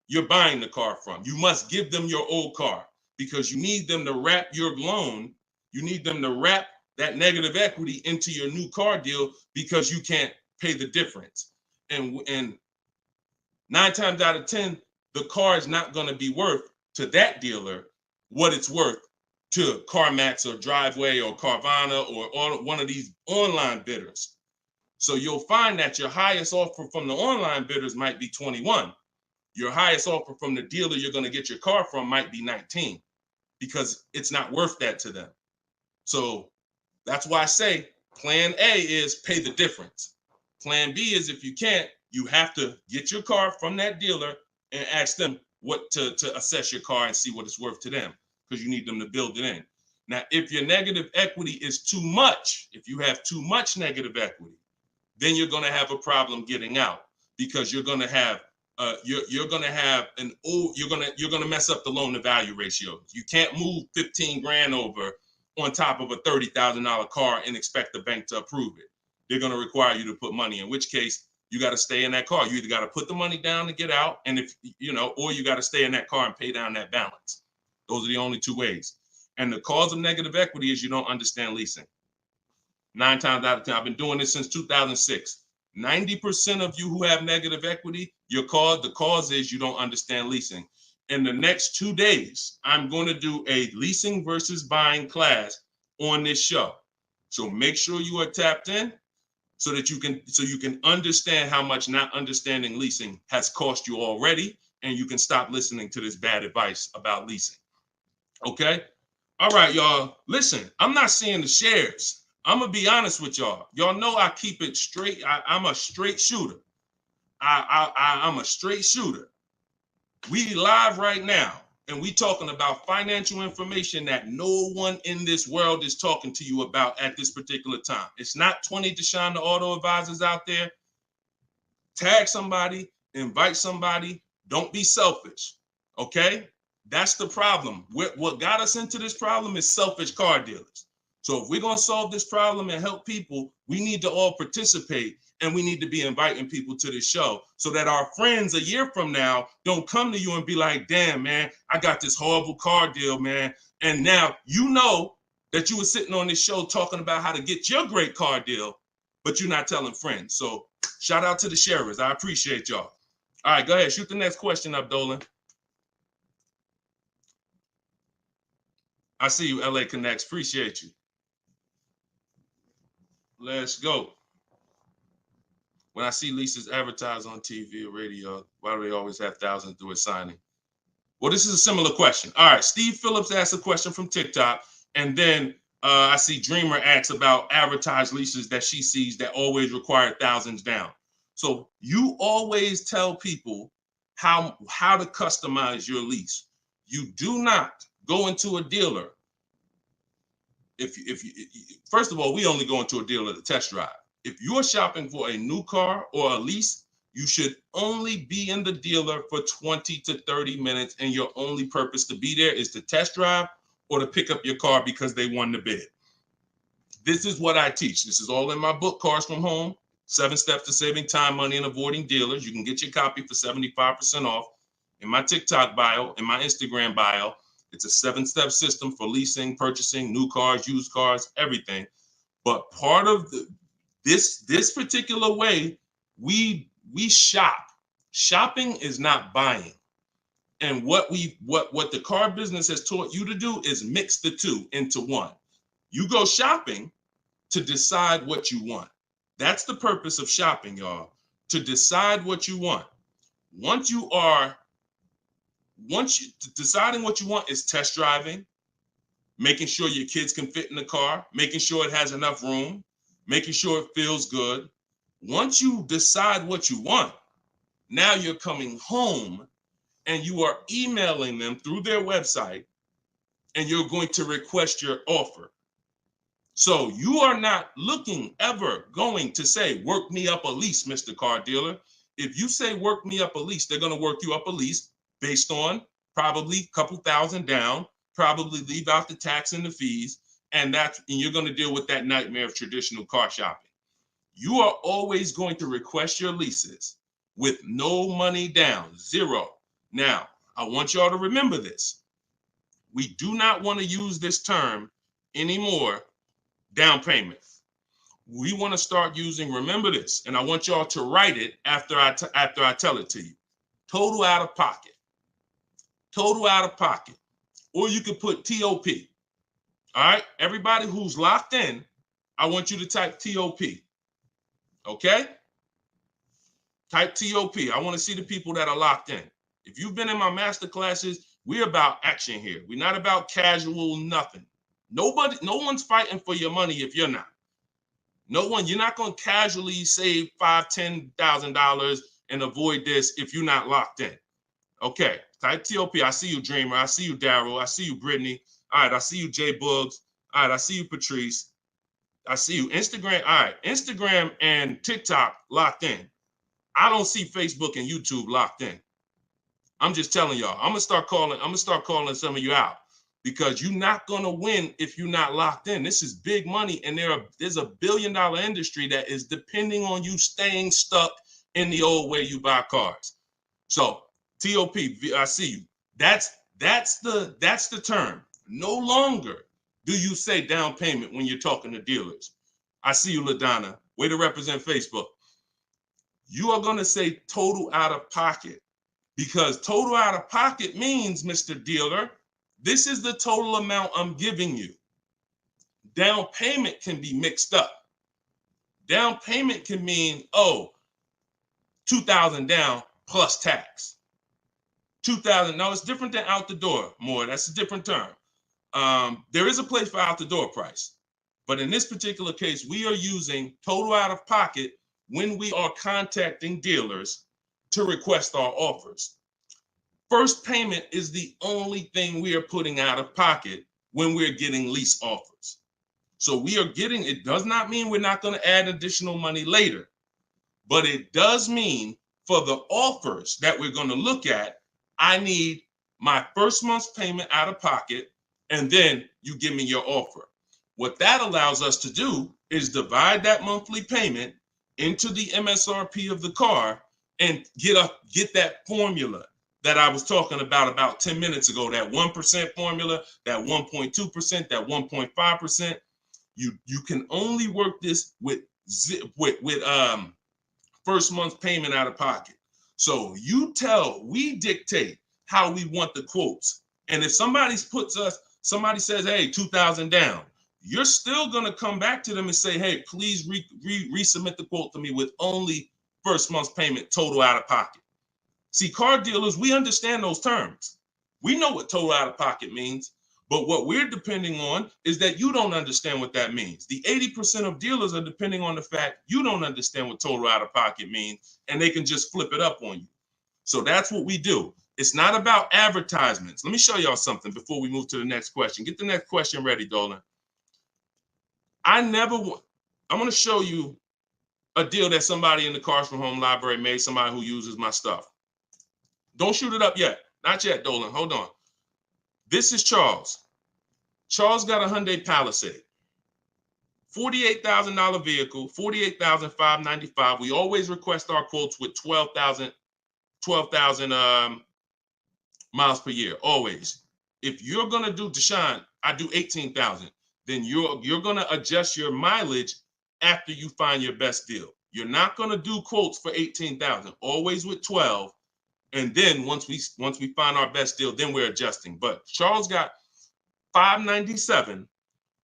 you're buying the car from. You must give them your old car because you need them to wrap your loan. You need them to wrap that negative equity into your new car deal because you can't pay the difference. And 9 times out of 10, the car is not going to be worth to that dealer what it's worth to CarMax or Driveway or Carvana or one of these online bidders. So you'll find that your highest offer from the online bidders might be 21. Your highest offer from the dealer you're going to get your car from might be 19 because it's not worth that to them. So that's why I say plan A is pay the difference. Plan B is if you can't, you have to get your car from that dealer and ask them what to assess your car and see what it's worth to them because you need them to build it in. Now, if your negative equity is too much, if you have too much negative equity, then you're going to have a problem getting out because you're going to have you're going to mess up the loan to value ratio. You can't move 15 grand over on top of a $30,000 car and expect the bank to approve it. They're going to require you to put money, in which case you got to stay in that car. You either got to put the money down to get out, and or you got to stay in that car and pay down that balance. Those are the only 2 ways. And the cause of negative equity is you don't understand leasing. 9 times out of 10, I've been doing this since 2006. 90% of you who have negative equity, the cause is you don't understand leasing. In the next 2 days, I'm going to do a leasing versus buying class on this show. So make sure you are tapped in so that you can understand how much not understanding leasing has cost you already, and you can stop listening to this bad advice about leasing. Okay? All right, y'all. Listen, I'm not seeing the shares. I'm going to be honest with y'all. Y'all know I keep it straight. I'm a straight shooter. I'm a straight shooter. We live right now, and we talking about financial information that no one in this world is talking to you about at this particular time. It's not 20 Deshone the Auto Advisors out there. Tag somebody, invite somebody. Don't be selfish, okay? That's the problem. What got us into this problem is selfish car dealers. So if we're going to solve this problem and help people, we need to all participate, and we need to be inviting people to this show so that our friends a year from now don't come to you and be like, damn, man, I got this horrible car deal, man. And now you know that you were sitting on this show talking about how to get your great car deal, but you're not telling friends. So shout out to the sharers. I appreciate y'all. All right, go ahead. Shoot the next question up, Dolan. I see you, LA Connects. Appreciate you. Let's go. When I see leases advertised on TV or radio, why do they always have thousands do a signing? Well, this is a similar question. All right, Steve Phillips asked a question from TikTok, and then I see Dreamer asks about advertised leases that she sees that always require thousands down. So you always tell people how to customize your lease. You do not go into a dealer. If you first of all, we only go into a dealer to test drive. If you're shopping for a new car or a lease, you should only be in the dealer for 20 to 30 minutes, and your only purpose to be there is to test drive or to pick up your car because they won the bid. This is what I teach. This is all in my book, Cars from Home, 7 Steps to Saving Time, Money, and Avoiding Dealers. You can get your copy for 75% off. In my TikTok bio, in my Instagram bio, it's a 7-step system for leasing, purchasing, new cars, used cars, everything. But part of this particular way, we shop. Shopping is not buying. And what the car business has taught you to do is mix the two into one. You go shopping to decide what you want. That's the purpose of shopping, y'all, to decide what you want. Deciding what you want is test driving, making sure your kids can fit in the car, making sure it has enough room, making sure it feels good. Once you decide what you want, now you're coming home and you are emailing them through their website, and you're going to request your offer. So you are not ever going to say, work me up a lease, Mr. Car Dealer. If you say work me up a lease, they're going to work you up a lease based on probably a couple thousand down, probably leave out the tax and the fees, and you're going to deal with that nightmare of traditional car shopping. You are always going to request your leases with no money down, zero. Now, I want y'all to remember this. We do not want to use this term anymore, down payment. We want to start using, remember this, and I want y'all to write it after I tell it to you. Total out of pocket. Total out of pocket. Or you could put TOP. All right? Everybody who's locked in, I want you to type TOP. Okay? Type TOP. I want to see the people that are locked in. If you've been in my master classes, we're about action here. We're not about casual nothing. No one's fighting for your money if you're not. You're not going to casually save $5,000, $10,000 and avoid this if you're not locked in. Okay, type TOP. I see you, Dreamer. I see you, Daryl. I see you, Brittany. All right, I see you, Jay Buggs. All right, I see you, Patrice. I see you, Instagram. All right, Instagram and TikTok locked in. I don't see Facebook and YouTube locked in. I'm just telling y'all. I'm gonna start calling some of you out, because you're not gonna win if you're not locked in. This is big money, and there's a $1 billion industry that is depending on you staying stuck in the old way you buy cars. So TOP, I see you. That's the term. No longer do you say down payment when you're talking to dealers. I see you, LaDonna. Way to represent Facebook. You are gonna say total out of pocket, because total out of pocket means, Mr. Dealer, this is the total amount I'm giving you. Down payment can be mixed up. Down payment can mean, $2,000 down plus tax. $2,000. No, it's different than out the door. More, that's a different term. There is a place for out the door price, but in this particular case, we are using total out of pocket when we are contacting dealers to request our offers. First payment is the only thing we are putting out of pocket when we're getting lease offers. So it does not mean we're not going to add additional money later, but it does mean for the offers that we're going to look at, I need my first month's payment out of pocket, and then you give me your offer. What that allows us to do is divide that monthly payment into the MSRP of the car and get that formula that I was talking about 10 minutes ago, that 1% formula, that 1.2%, that 1.5%. You can only work this with first month's payment out of pocket. So we dictate how we want the quotes. And if somebody says, hey, 2,000 down, you're still going to come back to them and say, hey, please resubmit the quote to me with only first month's payment total out of pocket. See, car dealers, we understand those terms. We know what total out of pocket means, but what we're depending on is that you don't understand what that means. The 80% of dealers are depending on the fact you don't understand what total out of pocket means, and they can just flip it up on you. So that's what we do. It's not about advertisements. Let me show y'all something before we move to the next question. Get the next question ready, Dolan. I'm going to show you a deal that somebody in the Cars from Home library made, somebody who uses my stuff. Don't shoot it up yet. Not yet, Dolan. Hold on. This is Charles. Charles got a Hyundai Palisade. $48,000 vehicle, $48,595. We always request our quotes with 12,000 miles per year, always. If you're gonna do Deshone, I do 18,000. Then you're gonna adjust your mileage after you find your best deal. You're not gonna do quotes for 18,000. Always with 12, and then once we find our best deal, then we're adjusting. But Charles got $597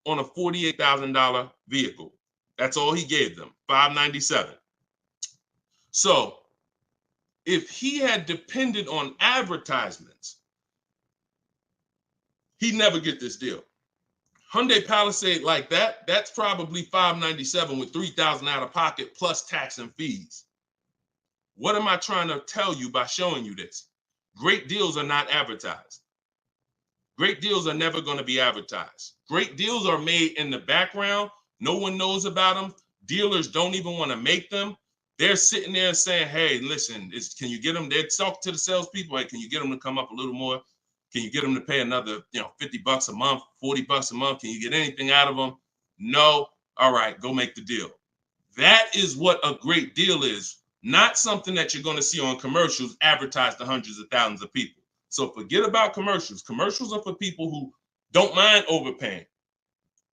on a $48,000 vehicle. That's all he gave them, $597. So if he had depended on advertisements, he'd never get this deal. Hyundai Palisade like that, that's probably $597 with $3,000 out of pocket plus tax and fees. What am I trying to tell you by showing you this? Great deals are not advertised. Great deals are never going to be advertised. Great deals are made in the background. No one knows about them. Dealers don't even want to make them. They're sitting there saying, hey, listen, can you get them? They talk to the salespeople. Hey, can you get them to come up a little more? Can you get them to pay another, $50 a month, $40 a month? Can you get anything out of them? No. All right, go make the deal. That is what a great deal is. Not something that you're going to see on commercials advertised to hundreds of thousands of people. So forget about commercials. Commercials are for people who don't mind overpaying.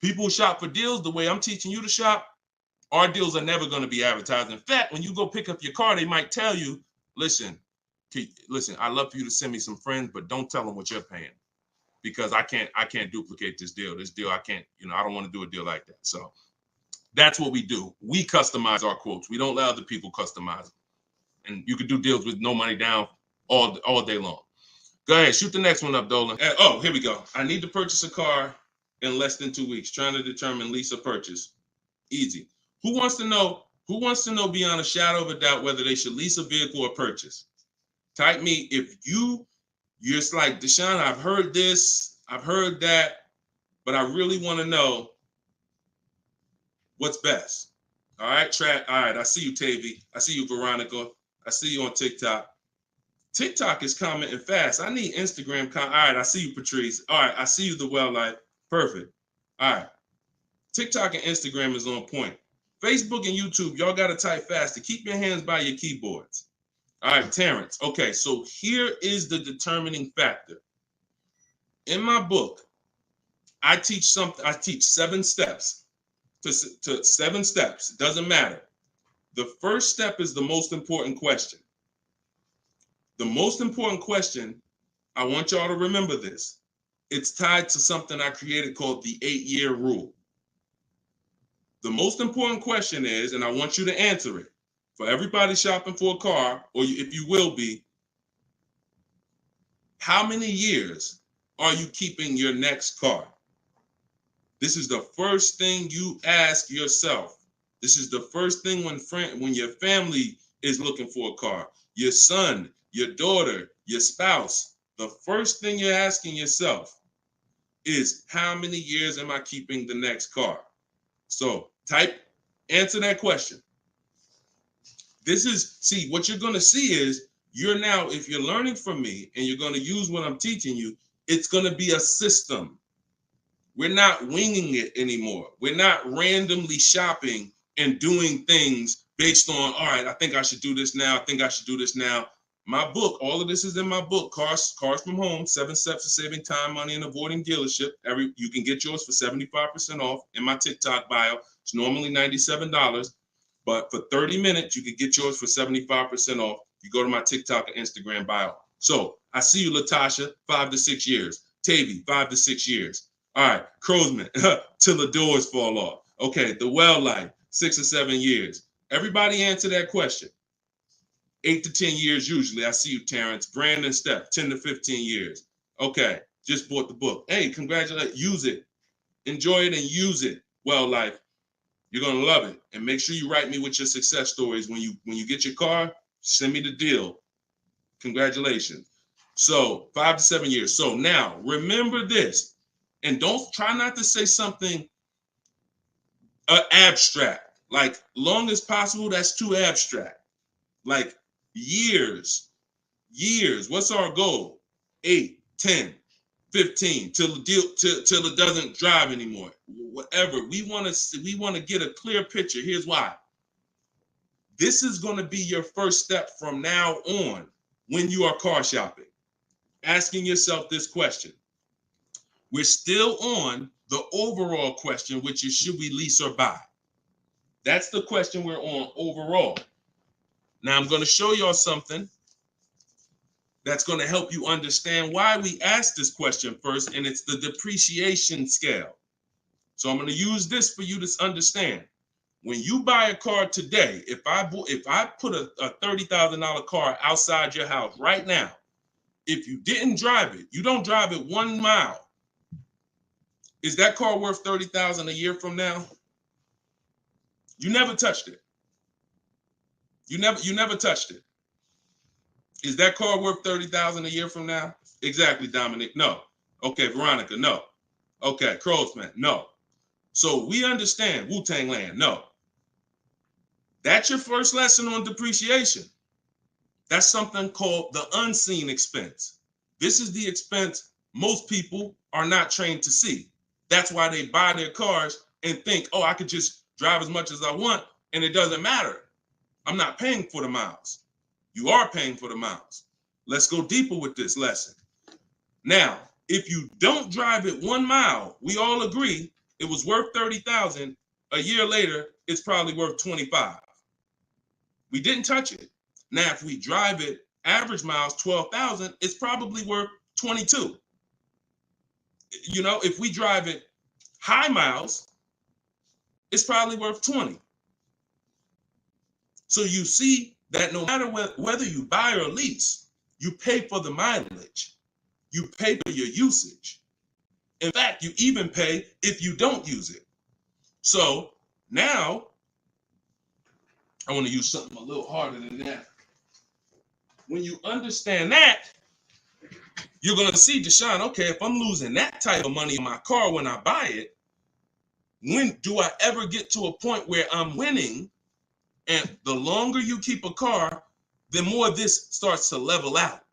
People who shop for deals the way I'm teaching you to shop, our deals are never going to be advertised. In fact, when you go pick up your car, they might tell you, listen, I'd love for you to send me some friends, but don't tell them what you're paying, because I can't duplicate this deal. This deal, I can't, I don't want to do a deal like that. So that's what we do. We customize our quotes. We don't let other people customize them. And you can do deals with no money down all day long. Go ahead, shoot the next one up, Dolan. Oh, here we go. I need to purchase a car in less than 2 weeks. Trying to determine lease or purchase. Easy. Who wants to know beyond a shadow of a doubt whether they should lease a vehicle or purchase? Type me if you're just like, Deshone, I've heard this, I've heard that, but I really want to know what's best. All right, all right, I see you, Tavy. I see you, Veronica. I see you on TikTok. TikTok is commenting fast. I need Instagram. All right, I see you, Patrice. All right, I see you, The Well Life. Perfect. All right. TikTok and Instagram is on point. Facebook and YouTube, y'all got to type fast to keep your hands by your keyboards. All right, Terrence. Okay, so here is the determining factor. In my book, I teach 7 steps to 7 steps. It doesn't matter. The first step is the most important question. The most important question, I want y'all to remember this. It's tied to something I created called the 8-year rule. The most important question is, and I want you to answer it, for everybody shopping for a car, or if you will be, how many years are you keeping your next car? This is the first thing you ask yourself. This is the first thing when your family is looking for a car, your son, your daughter, your spouse. The first thing you're asking yourself is, how many years am I keeping the next car? So answer that question. What you're going to see is, if you're learning from me and you're going to use what I'm teaching you, it's going to be a system. We're not winging it anymore. We're not randomly shopping and doing things based on, all right, I think I should do this now. I think I should do this now. My book, all of this is in my book, Cars from Home, 7 Steps to Saving Time, Money, and Avoiding Dealership. You can get yours for 75% off in my TikTok bio. It's normally $97, but for 30 minutes, you can get yours for 75% off. You go to my TikTok and Instagram bio. So I see you, Latasha, 5 to 6 years. Tavy, 5 to 6 years. All right, Crowsman, till the doors fall off. Okay, The Well Life, 6 or 7 years. Everybody answer that question. 8 to 10 years usually. I see you, Terrence. Brandon Steph, 10 to 15 years. Okay, just bought the book. Hey, congratulations. Use it. Enjoy it and use it. Well, life. You're gonna love it. And make sure you write me with your success stories when you get your car. Send me the deal. Congratulations. So 5 to 7 years. So now remember this, and don't try not to say something abstract. Like long as possible, that's too abstract. Like years. What's our goal? 8, 10, 15 till the deal till it doesn't drive anymore. Whatever. We want to get a clear picture. Here's why. This is going to be your first step from now on when you are car shopping. Asking yourself this question. We're still on the overall question, which is should we lease or buy? That's the question we're on overall. Now I'm going to show y'all something that's going to help you understand why we asked this question first, and it's the depreciation scale. So I'm going to use this for you to understand. When you buy a car today, if I put a $30,000 car outside your house right now, if you didn't drive it, you don't drive it 1 mile, is that car worth $30,000 a year from now? You never touched it. You never touched it. Is that car worth $30,000 a year from now? Exactly, Dominic. No. Okay, Veronica. No. Okay, Crowsman. No. So we understand Wu-Tang Land. No. That's your first lesson on depreciation. That's something called the unseen expense. This is the expense most people are not trained to see. That's why they buy their cars and think, oh, I could just drive as much as I want and it doesn't matter. I'm not paying for the miles. You are paying for the miles. Let's go deeper with this lesson. Now, if you don't drive it 1 mile, we all agree it was worth $30,000. A year later, it's probably worth $25,000. We didn't touch it. Now, if we drive it, average miles 12,000, it's probably worth 22. You know, if we drive it high miles, it's probably worth 20. So you see that no matter whether you buy or lease, you pay for the mileage. You pay for your usage. In fact, you even pay if you don't use it. So now, I want to use something a little harder than that. When you understand that, you're going to see, Deshone, okay, if I'm losing that type of money in my car when I buy it, when do I ever get to a point where I'm winning? And the longer you keep a car, the more this starts to level out.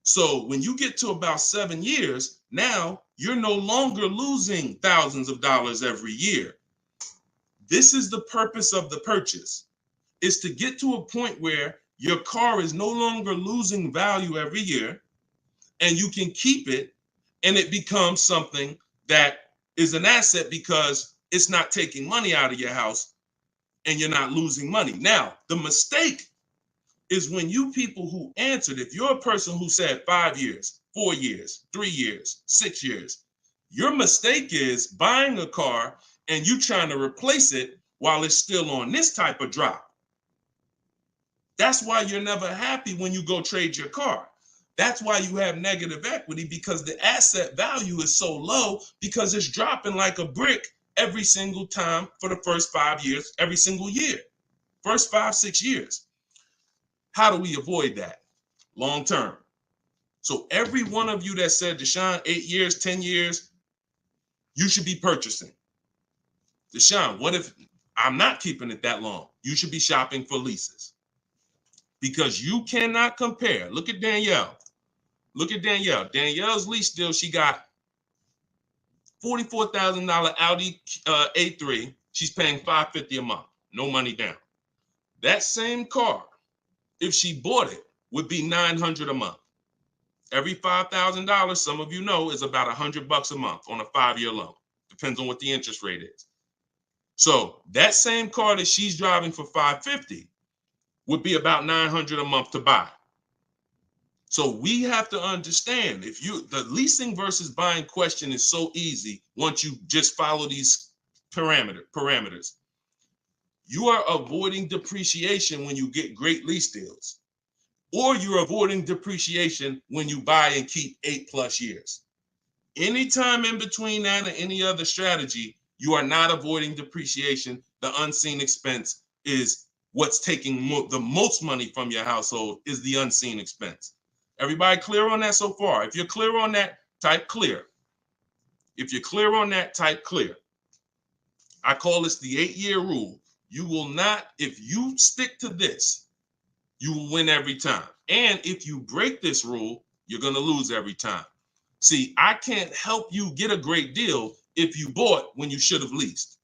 So when you get to about 7 years, now you're no longer losing thousands of dollars every year. This is the purpose of the purchase, is to get to a point where your car is no longer losing value every year and you can keep it and it becomes something that is an asset because it's not taking money out of your house and you're not losing money. Now, the mistake is when you people who answered, if you're a person who said 5 years, 4 years, 3 years, 6 years, your mistake is buying a car and you trying to replace it while it's still on this type of drop. That's why you're never happy when you go trade your car. That's why you have negative equity, because the asset value is so low because it's dropping like a brick every single time for the first 5 years, every single year, first 5, 6 years. How do we avoid that long term? So every one of you that said, Deshone, 8 years, 10 years, you should be purchasing. Deshone, what if I'm not keeping it that long? You should be shopping for leases, because you cannot compare. Look at Danielle. Look at Danielle. Danielle's lease deal, she got $44,000 Audi A3. She's paying $550 a month. No money down. That same car, if she bought it, would be $900 a month. Every $5,000, some of you know, is about $100 a month on a 5-year loan. Depends on what the interest rate is. So that same car that she's driving for $550 would be about $900 a month to buy. So we have to understand, the leasing versus buying question is so easy once you just follow these parameters. You are avoiding depreciation when you get great lease deals. or you're avoiding depreciation when you buy and keep 8+ years. Anytime in between that or any other strategy, you are not avoiding depreciation. The unseen expense is what's taking the most money from your household, is the unseen expense. Everybody clear on that so far? If you're clear on that, type clear. If you're clear on that, type clear. I call this the 8-year rule. You will not, if you stick to this, you will win every time. And if you break this rule, you're going to lose every time. See, I can't help you get a great deal if you bought when you should have leased.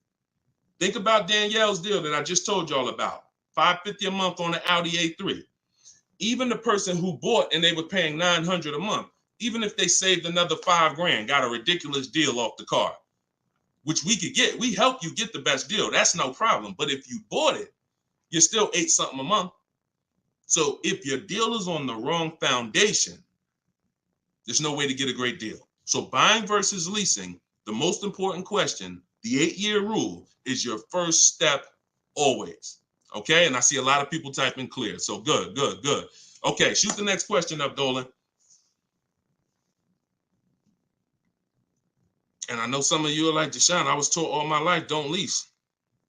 Think about Danielle's deal that I just told y'all about. $550 a month on an Audi A3. Even the person who bought and they were paying $900 a month, even if they saved another $5,000, got a ridiculous deal off the car, which we could get. We help you get the best deal. That's no problem. But if you bought it, you're still $8 something a month. So if your deal is on the wrong foundation, there's no way to get a great deal. So buying versus leasing, the most important question, the 8-year rule, is your first step always. Okay, and I see a lot of people typing clear. So good. Okay, shoot the next question up, Dolan. And I know some of you are like, Deshone, I was taught all my life, don't lease.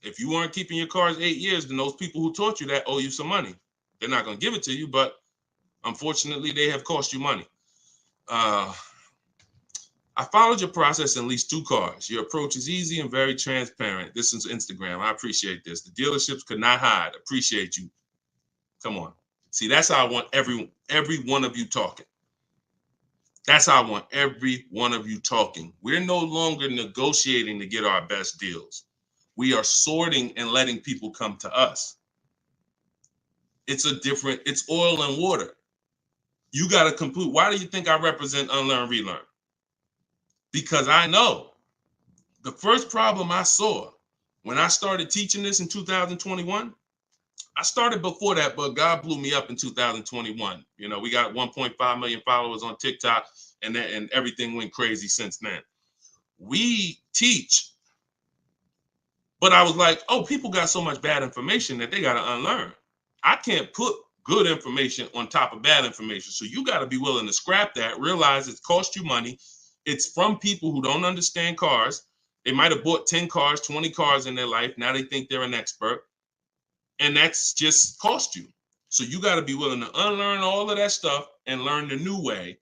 If you weren't keeping your cars 8 years, then those people who taught you that owe you some money. They're not going to give it to you, but unfortunately, they have cost you money. I followed your process and leased 2 cars. Your approach is easy and very transparent. This is Instagram. I appreciate this. The dealerships could not hide. Appreciate you. Come on. See, that's how I want every one of you talking. That's how I want every one of you talking. We're no longer negotiating to get our best deals. We are sorting and letting people come to us. It's oil and water. You got to complete. Why do you think I represent Unlearn, Relearn? Because I know the first problem I saw when I started teaching this in 2021, I started before that, but God blew me up in 2021. You know, we got 1.5 million followers on TikTok, and everything went crazy since then. We teach, but I was like, oh, people got so much bad information that they got to unlearn. I can't put good information on top of bad information. So you got to be willing to scrap that, realize it's cost you money. It's from people who don't understand cars. They might have bought 10 cars, 20 cars in their life. Now they think they're an expert. And that's just cost you. So you got to be willing to unlearn all of that stuff and learn the new way.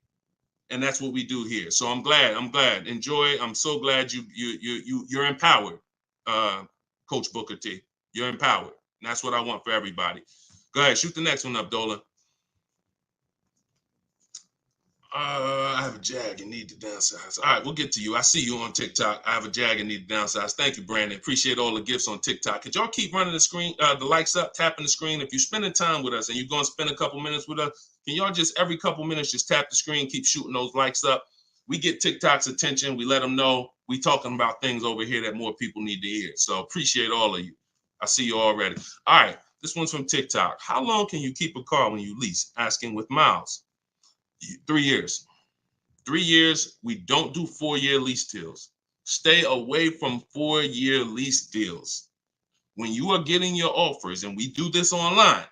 And that's what we do here. So I'm glad. Enjoy. I'm so glad you're empowered, Coach Booker T. You're empowered. And that's what I want for everybody. Go ahead, shoot the next one up, Dolan. I have a Jag and need to downsize. All right, we'll get to you. I see you on TikTok. I have a Jag and need to downsize. Thank you, Brandon. Appreciate all the gifts on TikTok. Could y'all keep running the screen, the likes up, tapping the screen? If you're spending time with us and you're going to spend a couple minutes with us, can y'all just every couple minutes just tap the screen, keep shooting those likes up? We get TikTok's attention. We let them know we talking about things over here that more people need to hear. So appreciate all of you. I see you already. All right, this one's from TikTok. How long can you keep a car when you lease? Asking with miles. 3 years. 3 years. We don't do 4-year lease deals. Stay away from 4-year lease deals. When you are getting your offers, and we do this online,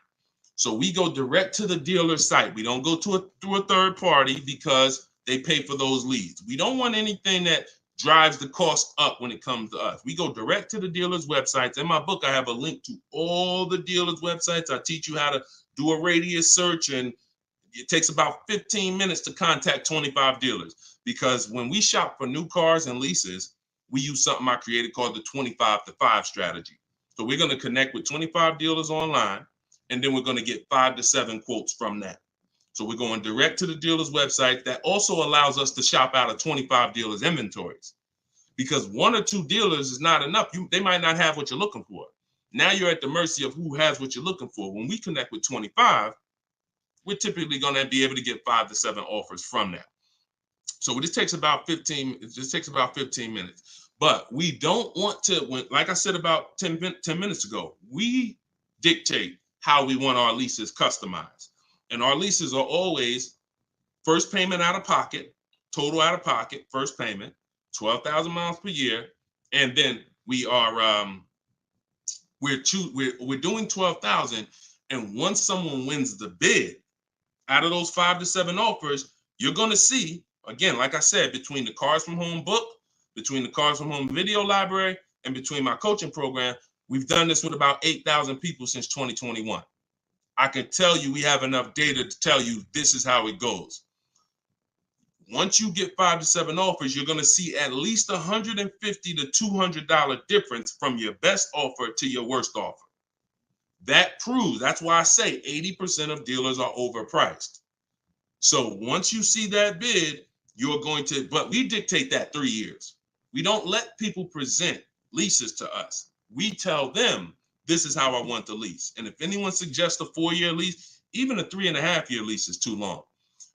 so we go direct to the dealer site. We don't go through a third party because they pay for those leads. We don't want anything that drives the cost up when it comes to us. We go direct to the dealer's websites. In my book, I have a link to all the dealer's websites. I teach you how to do a radius search, and it takes about 15 minutes to contact 25 dealers, because when we shop for new cars and leases, we use something I created called the 25-to-5 strategy. So we're going to connect with 25 dealers online, and then we're going to get 5 to 7 quotes from that. So we're going direct to the dealer's website. That also allows us to shop out of 25 dealers' inventories, because 1 or 2 dealers is not enough. They might not have what you're looking for. Now you're at the mercy of who has what you're looking for. When we connect with 25, we're typically going to be able to get 5 to 7 offers from that. So this takes about 15. It just takes about 15 minutes. But we don't want to, like I said about 10 minutes ago, we dictate how we want our leases customized. And our leases are always first payment out of pocket, total out of pocket, first payment, 12,000 miles per year. And then we are, we're doing 12,000. And once someone wins the bid, out of those 5 to 7 offers, you're going to see, again, like I said, between the Cars from Home book, between the Cars from Home video library, and between my coaching program, we've done this with about 8,000 people since 2021. I can tell you we have enough data to tell you this is how it goes. Once you get 5 to 7 offers, you're going to see at least $150 to $200 difference from your best offer to your worst offer. That proves, that's why I say 80% of dealers are overpriced. So once you see that bid, you're going to, but we dictate that 3 years. We don't let people present leases to us. We tell them, this is how I want the lease. And if anyone suggests a 4-year lease, even a 3.5-year lease is too long,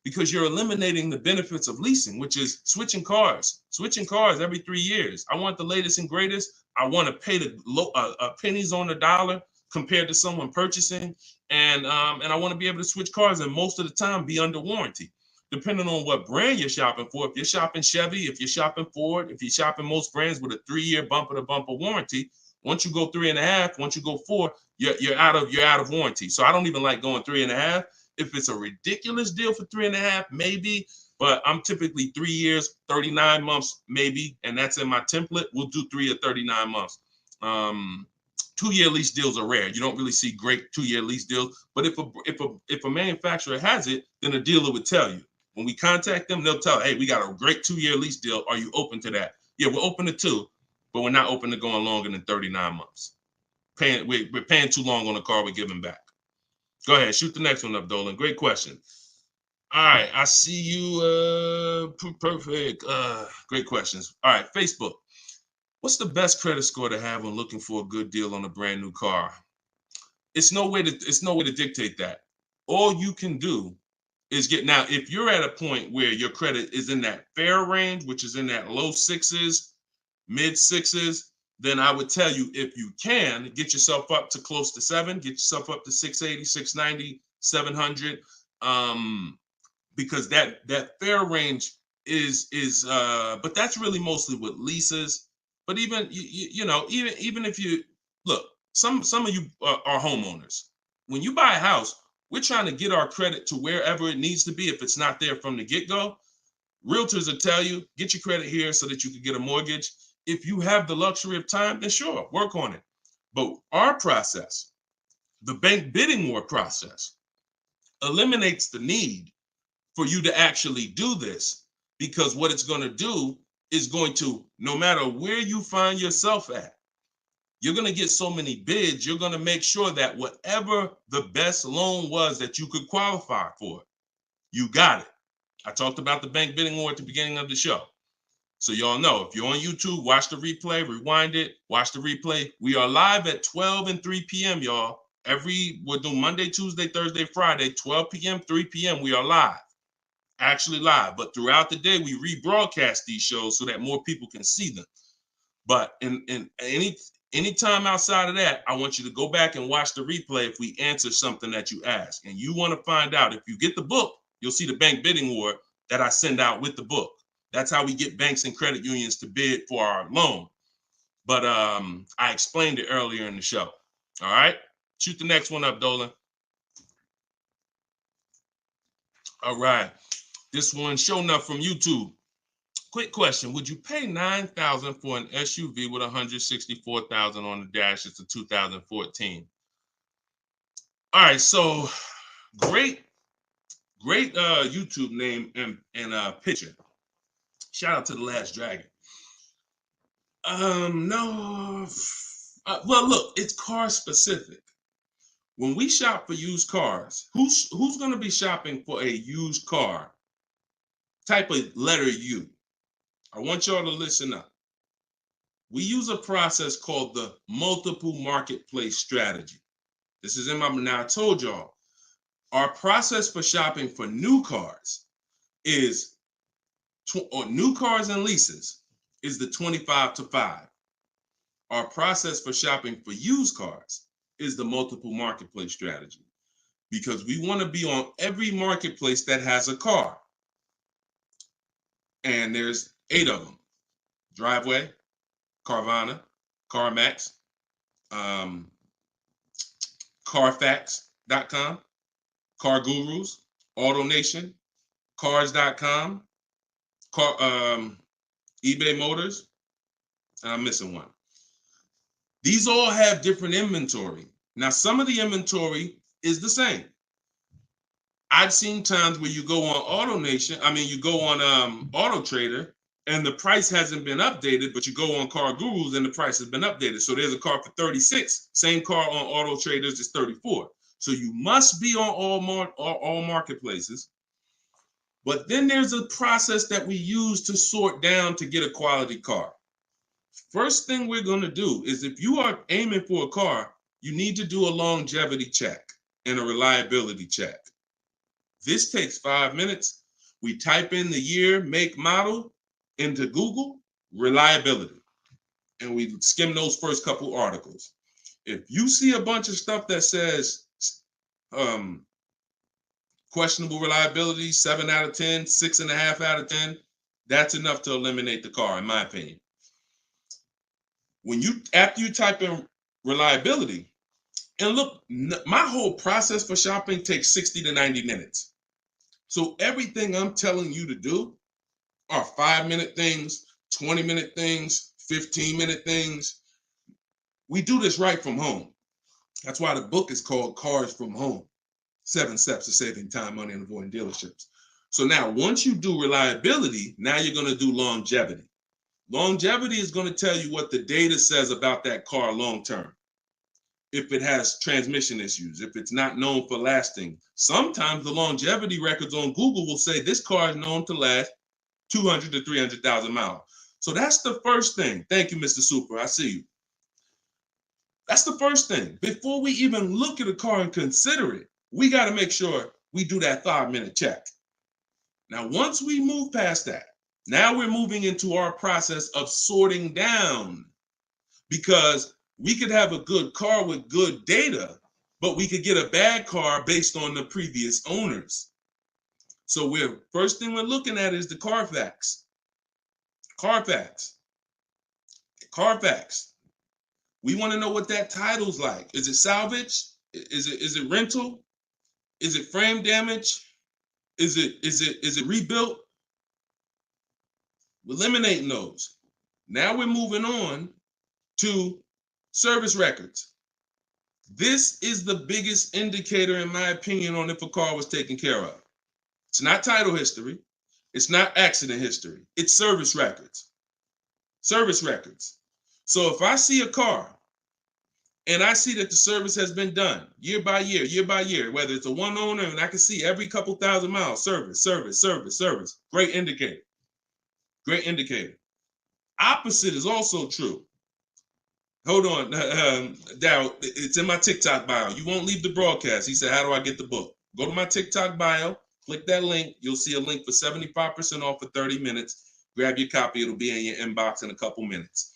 because you're eliminating the benefits of leasing, which is switching cars every 3 years. I want the latest and greatest. I want to pay the pennies on the dollar compared to someone purchasing. And I want to be able to switch cars and most of the time be under warranty, depending on what brand you're shopping for. If you're shopping Chevy, if you're shopping Ford, if you're shopping most brands with a 3-year bumper to bumper warranty, once you go 3.5, once you go 4, you're out of warranty. So I don't even like going 3.5. If it's a ridiculous deal for 3.5, maybe, but I'm typically 3 years, 39 months, maybe, and that's in my template. We'll do 3 or 39 months. 2-year lease deals are rare. You don't really see great 2-year lease deals, but if a manufacturer has it, then a dealer would tell you. When we contact them, they'll tell, hey, we got a great 2-year lease deal. Are you open to that? Yeah, we're open to 2, but we're not open to going longer than 39 months. We're paying too long on a car we're giving back. Go ahead, shoot the next one up, Dolan. Great question. All right, I see you. Perfect. Great questions. All right, Facebook. What's the best credit score to have when looking for a good deal on a brand new car? It's no way to dictate that. All you can do is now, if you're at a point where your credit is in that fair range, which is in that low 6s, mid 6s, then I would tell you, if you can, get yourself up to close to 7, get yourself up to 680, 690, 700, because that fair range is but that's really mostly with leases. But even even if you look, some of you are homeowners. When you buy a house, we're trying to get our credit to wherever it needs to be. If it's not there from the get-go, realtors will tell you, get your credit here so that you can get a mortgage. If you have the luxury of time, then sure, work on it. But our process, the bank bidding war process, eliminates the need for you to actually do this, because what it's going to do is going to, no matter where you find yourself at, you're going to get so many bids, you're going to make sure that whatever the best loan was that you could qualify for, you got it. I talked about the bank bidding war at the beginning of the show. So y'all know, if you're on YouTube, watch the replay, rewind it, watch the replay. We are live at 12 and 3 p.m., y'all. We're doing Monday, Tuesday, Thursday, Friday, 12 p.m., 3 p.m. We are live. Actually live, but throughout the day we rebroadcast these shows so that more people can see them. But in any time outside of that, I want you to go back and watch the replay if we answer something that you ask. And you want to find out, if you get the book, you'll see the bank bidding war that I send out with the book. That's how we get banks and credit unions to bid for our loan. But I explained it earlier in the show. All right, shoot the next one up, Dolan. All right. This one, showing up from YouTube. Quick question. Would you pay $9,000 for an SUV with $164,000 on the dash? It's a 2014. All right, so great YouTube name and picture. Shout out to The Last Dragon. No. Well, look, it's car specific. When we shop for used cars, who's going to be shopping for a used car? Type a letter U. I want y'all to listen up. We use a process called the multiple marketplace strategy. This is in my, now I told y'all, our process for shopping for new cars is, or new cars and leases, is the 25 to 5. Our process for shopping for used cars is the multiple marketplace strategy, because we want to be on every marketplace that has a car. And there's 8 of them: Driveway, Carvana, CarMax, Carfax.com, Car Gurus, AutoNation, Cars.com, eBay Motors, and I'm missing one. These all have different inventory. Now, some of the inventory is the same. I've seen times where you go on you go on Auto Trader, and the price hasn't been updated, but you go on Car Gurus and the price has been updated. So there's a car for 36. Same car on Auto Traders is 34. So you must be on all marketplaces. But then there's a process that we use to sort down to get a quality car. First thing we're going to do is, if you are aiming for a car, you need to do a longevity check and a reliability check. This takes 5 minutes. We type in the year, make, model into Google, reliability, and we skim those first couple articles. If you see a bunch of stuff that says questionable reliability, 7 out of 10, 6.5 out of 10, that's enough to eliminate the car, in my opinion. After you type in reliability, and look, my whole process for shopping takes 60 to 90 minutes. So everything I'm telling you to do are 5-minute things, 20-minute things, 15-minute things. We do this right from home. That's why the book is called Cars from Home, 7 Steps to Saving Time, Money, and Avoiding Dealerships. So now, once you do reliability, now you're going to do longevity. Longevity is going to tell you what the data says about that car long term. If it has transmission issues, if it's not known for lasting. Sometimes the longevity records on Google will say this car is known to last 200 to 300,000 miles. So that's the first thing. Thank you, Mr. Super. I see you. That's the first thing. Before we even look at a car and consider it, we got to make sure we do that 5-minute check. Now, once we move past that, now we're moving into our process of sorting down, because we could have a good car with good data, but we could get a bad car based on the previous owners. So first thing we're looking at is the Carfax. Carfax. We want to know what that title's like. Is it salvage? Is it rental? Is it frame damage? Is it rebuilt? We're eliminating those. Now we're moving on to service records. This is the biggest indicator, in my opinion, on if a car was taken care of. It's not title history. It's not accident history. It's service records. Service records. So if I see a car and I see that the service has been done year by year, whether it's a one owner, and I can see every couple thousand miles, service. Great indicator. Great indicator. Opposite is also true. Hold on, Darryl, it's in my TikTok bio. You won't leave the broadcast. He said, how do I get the book? Go to my TikTok bio, click that link. You'll see a link for 75% off for 30 minutes. Grab your copy. It'll be in your inbox in a couple minutes.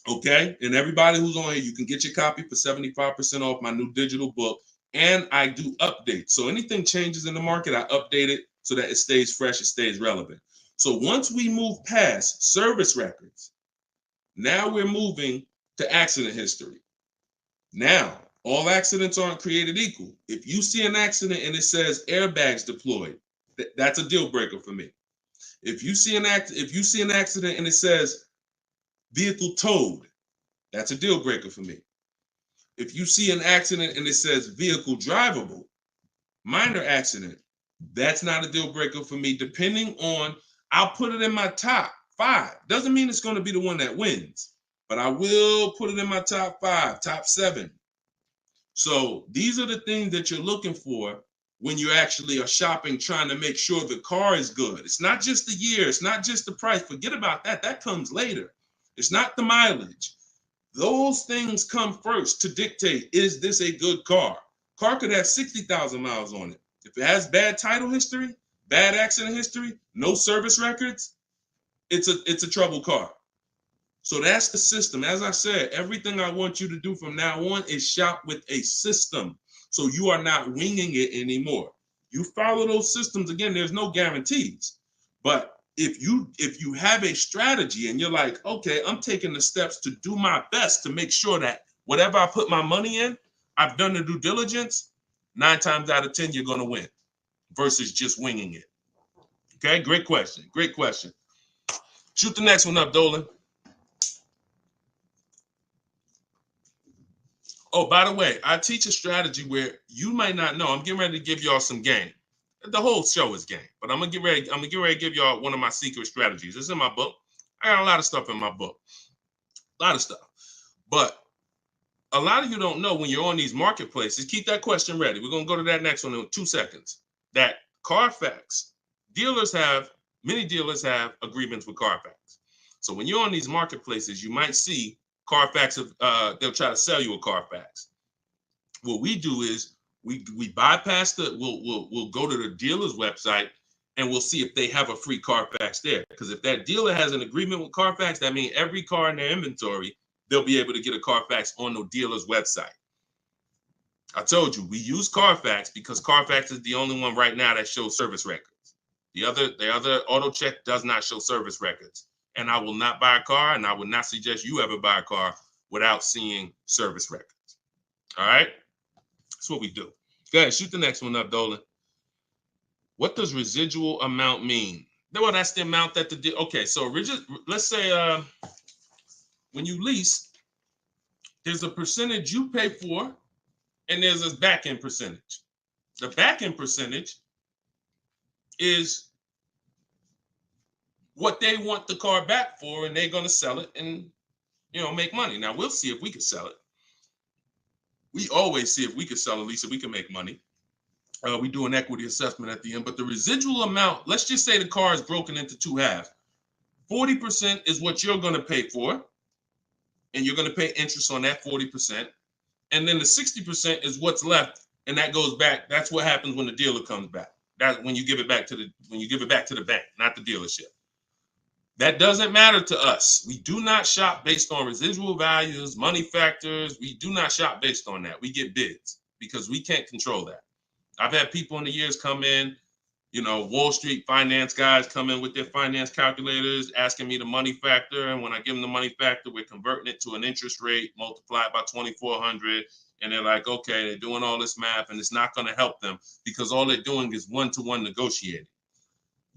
Okay? And everybody who's on here, you can get your copy for 75% off my new digital book. And I do updates. So anything changes in the market, I update it so that it stays fresh, it stays relevant. So once we move past service records, now we're moving to accident history. Now, all accidents aren't created equal. If you see an accident and it says airbags deployed, that's a deal breaker for me. If you see an accident and it says vehicle towed, that's a deal breaker for me. If you see an accident and it says vehicle drivable, minor accident, that's not a deal breaker for me. Depending on, I'll put it in my top 5. Doesn't mean it's going to be the one that wins, but I will put it in my top 5, top 7. So these are the things that you're looking for when you actually are shopping, trying to make sure the car is good. It's not just the year. It's not just the price. Forget about that. That comes later. It's not the mileage. Those things come first to dictate, is this a good car? Car could have 60,000 miles on it. If it has bad title history, bad accident history, no service records, it's a troubled car. So that's the system. As I said, everything I want you to do from now on is shop with a system. So you are not winging it anymore. You follow those systems. Again, there's no guarantees. But if you have a strategy and you're like, okay, I'm taking the steps to do my best to make sure that whatever I put my money in, I've done the due diligence, 9 times out of 10, you're going to win. versus just winging it? Okay, great question. Great question. Shoot the next one up, Dolan. Oh, by the way, I teach a strategy where you might not know. I'm getting ready to give y'all some game. The whole show is game, but I'm gonna get ready to give y'all one of my secret strategies. It's in my book. I got a lot of stuff in my book. A lot of stuff. But a lot of you don't know when you're on these marketplaces. Keep that question ready. We're gonna go to that next one in 2 seconds. That Carfax, many dealers have agreements with Carfax. So when you're on these marketplaces, you might see Carfax, they'll try to sell you a Carfax. What we do is we bypass we'll go to the dealer's website and we'll see if they have a free Carfax there. Because if that dealer has an agreement with Carfax, that means every car in their inventory, they'll be able to get a Carfax on the dealer's website. I told you, we use Carfax because Carfax is the only one right now that shows service records. The other auto check does not show service records. And I will not buy a car, and I would not suggest you ever buy a car without seeing service records. All right? That's what we do. Go ahead, shoot the next one up, Dolan. What does residual amount mean? Well, that's the amount that okay, so let's say when you lease, there's a percentage you pay for, and there's a back-end percentage. The back-end percentage is what they want the car back for, and they're going to sell it and, make money. Now, we'll see if we can sell it. We always see if we can sell a lease, if we can make money. We do an equity assessment at the end, but the residual amount, let's just say the car is broken into 2 halves. 40% is what you're going to pay for, and you're going to pay interest on that 40%. And then the 60% is what's left, and that goes back. That's what happens when the dealer comes back. That's when you give it back to the bank, not the dealership. That doesn't matter to us. We do not shop based on residual values, money factors. We do not shop based on that. We get bids because we can't control that. I've had people in the years come in, Wall Street finance guys come in with their finance calculators, asking me the money factor. And when I give them the money factor, we're converting it to an interest rate multiplied by 2,400. And they're like, okay, they're doing all this math, and it's not going to help them because all they're doing is one-to-one negotiating.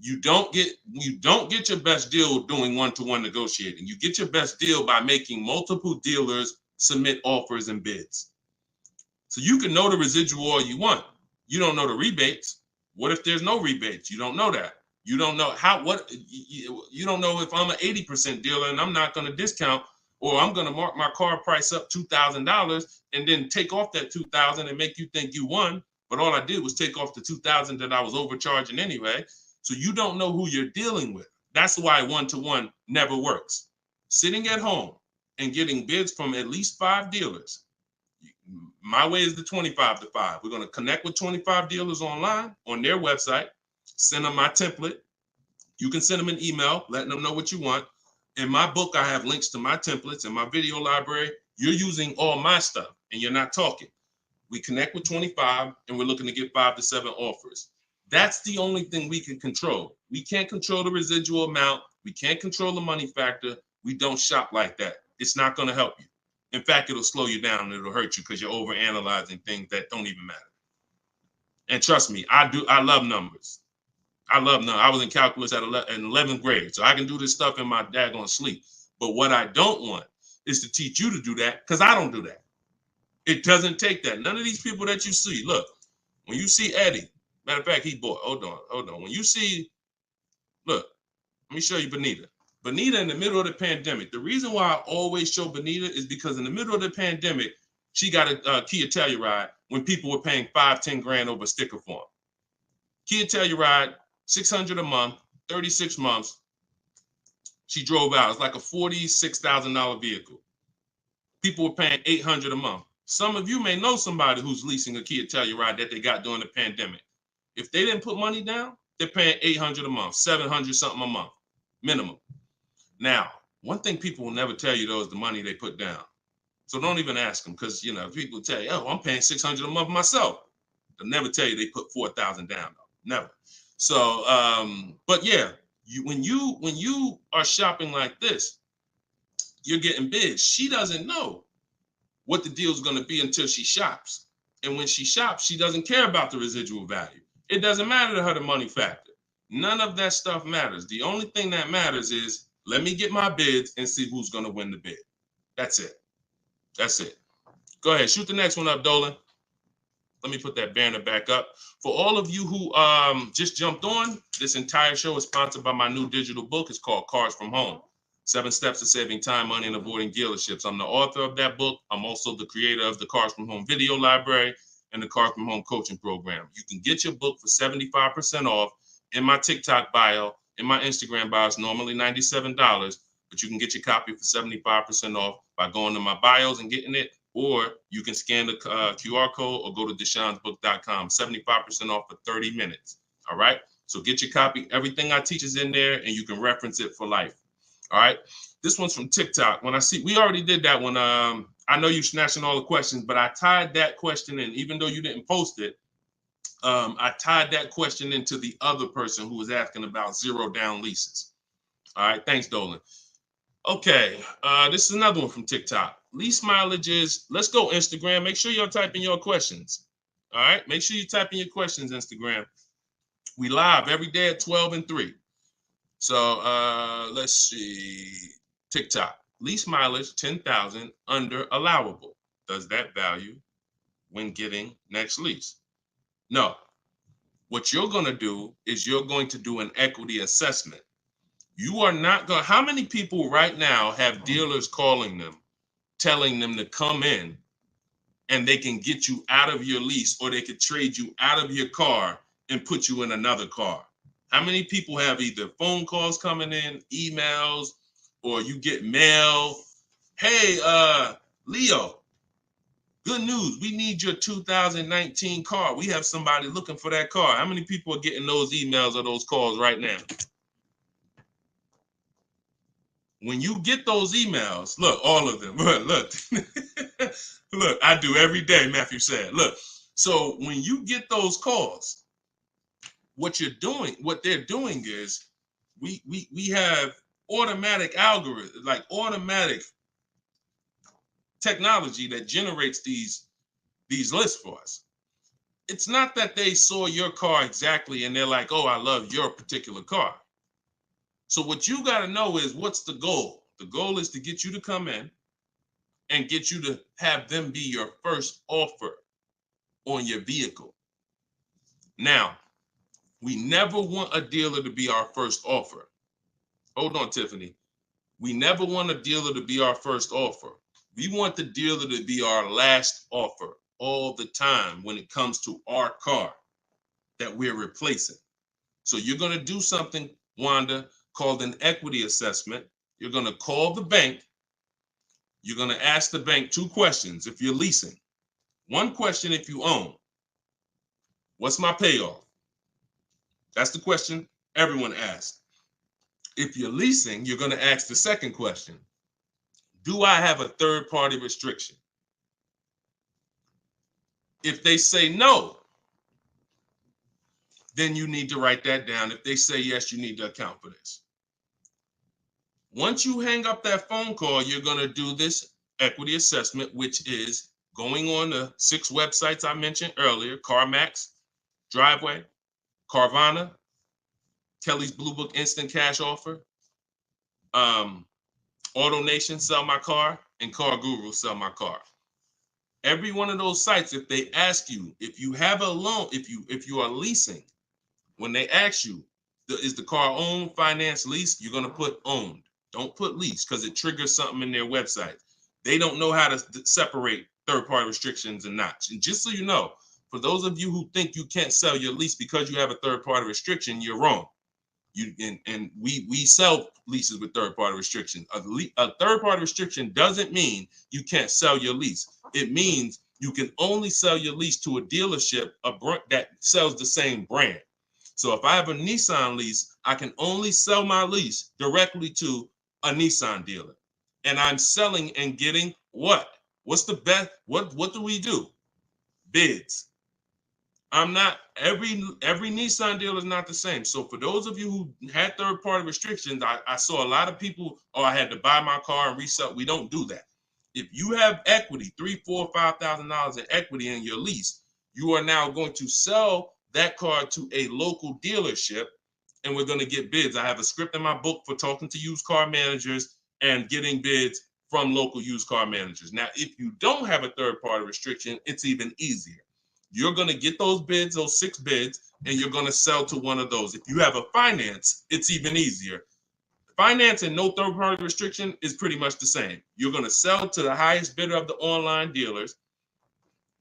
You don't get your best deal doing one-to-one negotiating. You get your best deal by making multiple dealers submit offers and bids. So you can know the residual all you want. You don't know the rebates. What if there's no rebates? You don't know that. You don't know you don't know if I'm an 80% dealer and I'm not going to discount, or I'm going to mark my car price up $2,000 and then take off that $2,000 and make you think you won. But all I did was take off the $2,000 that I was overcharging anyway. So you don't know who you're dealing with. That's why one-to-one never works. Sitting at home and getting bids from at least 5 dealers. My way is the 25-to-5. We're going to connect with 25 dealers online on their website, send them my template. You can send them an email, letting them know what you want. In my book, I have links to my templates and my video library. You're using all my stuff and you're not talking. We connect with 25 and we're looking to get 5 to 7 offers. That's the only thing we can control. We can't control the residual amount. We can't control the money factor. We don't shop like that. It's not going to help you. In fact, it'll slow you down and it'll hurt you because you're overanalyzing things that don't even matter. And trust me, I love numbers. I love numbers. I was in calculus in 11th grade, so I can do this stuff in my daggone sleep. But what I don't want is to teach you to do that because I don't do that. It doesn't take that. None of these people that you see, look, when you see Eddie, matter of fact, hold on. When you see, look, let me show you Benita. Benita in the middle of the pandemic. The reason why I always show Benita is because in the middle of the pandemic, she got a Kia Telluride when people were paying $5-10 grand over sticker form. Kia Telluride, $600 a month, 36 months. She drove out. It's like a $46,000 vehicle. People were paying $800 a month. Some of you may know somebody who's leasing a Kia Telluride that they got during the pandemic. If they didn't put money down, they're paying $800 a month, $700 something a month, minimum. Now, one thing people will never tell you, though, is the money they put down. So don't even ask them because, people tell you, oh, I'm paying $600 a month myself. They'll never tell you they put $4,000 down, though. Never. So, but yeah, when you are shopping like this, you're getting bids. She doesn't know what the deal is going to be until she shops. And when she shops, she doesn't care about the residual value. It doesn't matter to her the money factor. None of that stuff matters. The only thing that matters is let me get my bids and see who's going to win the bid. That's it. That's it. Go ahead. Shoot the next one up, Dolan. Let me put that banner back up. For all of you who just jumped on, this entire show is sponsored by my new digital book. It's called Cars from Home. 7 Steps to Saving Time, Money, and Avoiding Dealerships. I'm the author of that book. I'm also the creator of the Cars from Home video library and the Cars from Home coaching program. You can get your book for 75% off in my TikTok bio, in my Instagram bio. It's normally $97, but you can get your copy for 75% off by going to my bios and getting it, or you can scan the QR code or go to deshonsbook.com. 75% off for 30 minutes. All right? So get your copy. Everything I teach is in there, and you can reference it for life. All right. This one's from TikTok. When I see, we already did that one. I know you're snatching all the questions, but I tied that question in, even though you didn't post it. I tied that question into the other person who was asking about 0 down leases. All right. Thanks, Dolan. Okay. This is another one from TikTok. Lease mileage is, let's go Instagram. Make sure y'all type in your questions. All right. Make sure you type in your questions, Instagram. We live every day at 12 and 3. So let's see, TikTok, lease mileage 10,000 under allowable. Does that value when getting next lease? No. What you're going to do is you're going to do an equity assessment. You are not going to, how many people right now have dealers calling them, telling them to come in and they can get you out of your lease, or they could trade you out of your car and put you in another car? How many people have either phone calls coming in, emails, or you get mail? Hey, Leo, good news. We need your 2019 car. We have somebody looking for that car. How many people are getting those emails or those calls right now? When you get those emails, look, all of them, look, look, I do every day, Matthew said. Look, so when you get those calls, what they're doing is we have automatic algorithms, like automatic technology that generates these lists for us. It's not that they saw your car exactly and they're like, oh, I love your particular car. So what you got to know is, what's the goal? The goal is to get you to come in and get you to have them be your first offer on your vehicle. Now, we never want a dealer to be our first offer. Hold on, Tiffany. We never want a dealer to be our first offer. We want the dealer to be our last offer all the time when it comes to our car that we're replacing. So you're going to do something, Wanda, called an equity assessment. You're going to call the bank. You're going to ask the bank 2 questions if you're leasing. 1 question if you own. What's my payoff? That's the question everyone asks. If you're leasing, you're going to ask the second question. Do I have a third-party restriction? If they say no, then you need to write that down. If they say yes, you need to account for this. Once you hang up that phone call, you're going to do this equity assessment, which is going on the 6 websites I mentioned earlier: CarMax, Driveway, Carvana, Kelly's Blue Book Instant Cash Offer, AutoNation, Sell My Car, and Car Guru, Sell My Car. Every one of those sites, if they ask you, if you have a loan, if you are leasing, when they ask you, is the car owned, finance, leased, you're going to put owned. Don't put lease, because it triggers something in their website. They don't know how to separate third-party restrictions and not. And just so you know, for those of you who think you can't sell your lease because you have a third-party restriction, you're wrong. We sell leases with third-party restrictions. A third-party restriction doesn't mean you can't sell your lease. It means you can only sell your lease to a dealership that sells the same brand. So if I have a Nissan lease, I can only sell my lease directly to a Nissan dealer. And I'm selling and getting what? What's the best? What do we do? Bids. I'm not, every Nissan dealer is not the same. So for those of you who had third-party restrictions, I saw a lot of people, oh, I had to buy my car and resell. We don't do that. If you have equity, $3,000, $4,000, $5,000 in equity in your lease, you are now going to sell that car to a local dealership, and we're going to get bids. I have a script in my book for talking to used car managers and getting bids from local used car managers. Now, if you don't have a third-party restriction, it's even easier. You're going to get those bids, those 6 bids, and you're going to sell to one of those. If you have a finance, it's even easier. Finance and no third-party restriction is pretty much the same. You're going to sell to the highest bidder of the online dealers,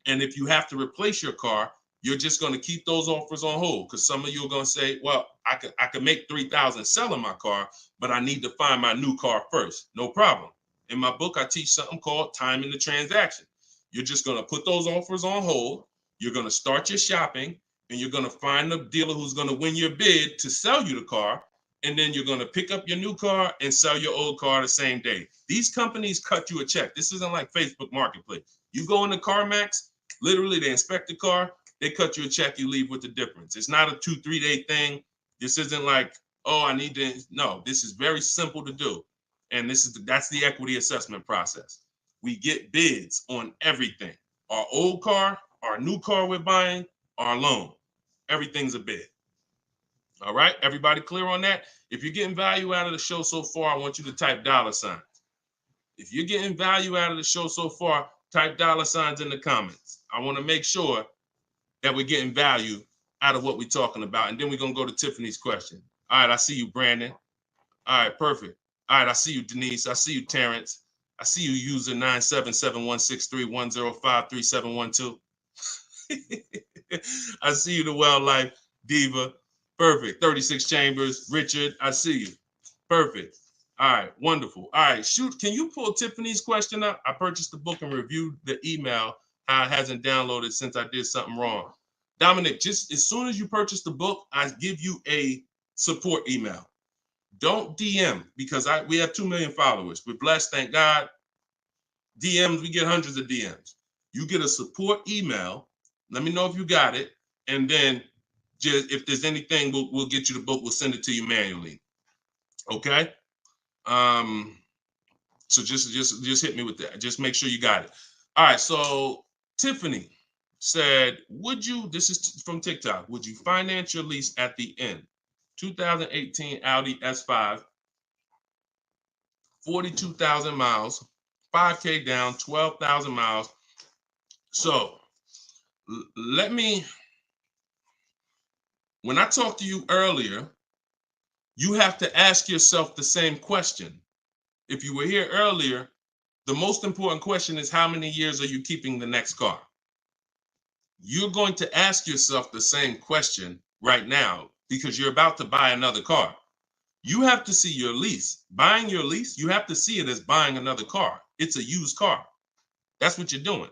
and if you have to replace your car, you're just going to keep those offers on hold, because some of you are going to say, well, I could make $3,000 selling my car, but I need to find my new car first. No problem. In my book, I teach something called timing the transaction. You're just going to put those offers on hold. You're going to start your shopping, and you're going to find the dealer who's going to win your bid to sell you the car. And then you're going to pick up your new car and sell your old car the same day. These companies cut you a check. This isn't like Facebook Marketplace. You go into CarMax, literally they inspect the car, they cut you a check, you leave with the difference. It's not a 2-3 day thing. This isn't like, oh, I need to. No, this is very simple to do. And that's the equity assessment process. We get bids on everything. Our old car, our new car we're buying, our loan. Everything's a bid. All right, everybody clear on that? If you're getting value out of the show so far, I want you to type $signs. If you're getting value out of the show so far, type $signs in the comments. I want to make sure that we're getting value out of what we're talking about. And then we're going to go to Tiffany's question. All right, I see you, Brandon. All right, perfect. All right, I see you, Denise. I see you, Terrence. I see you, user 9771631053712. I see you, the Wildlife Diva. Perfect. 36 Chambers. Richard, I see you. Perfect. All right, wonderful. All right, shoot. Can you pull Tiffany's question up? I purchased the book and reviewed the email. How it hasn't downloaded since I did something wrong. Dominic, just as soon as you purchase the book, I give you a support email. Don't DM, because we have 2 million followers. We're blessed, thank God. DMs, we get hundreds of DMs. You get a support email. Let me know if you got it, and then just if there's anything, we'll get you the book. We'll send it to you manually. Okay. So just hit me with that. Just make sure you got it. All right. So Tiffany said, this is from TikTok, would you finance your lease at the end? 2018 Audi S5, 42,000 miles, 5K down, 12,000 miles. So when I talked to you earlier, you have to ask yourself the same question. If you were here earlier, the most important question is, how many years are you keeping the next car? You're going to ask yourself the same question right now, because you're about to buy another car. You have to see your lease. Buying your lease, you have to see it as buying another car. It's a used car. That's what you're doing.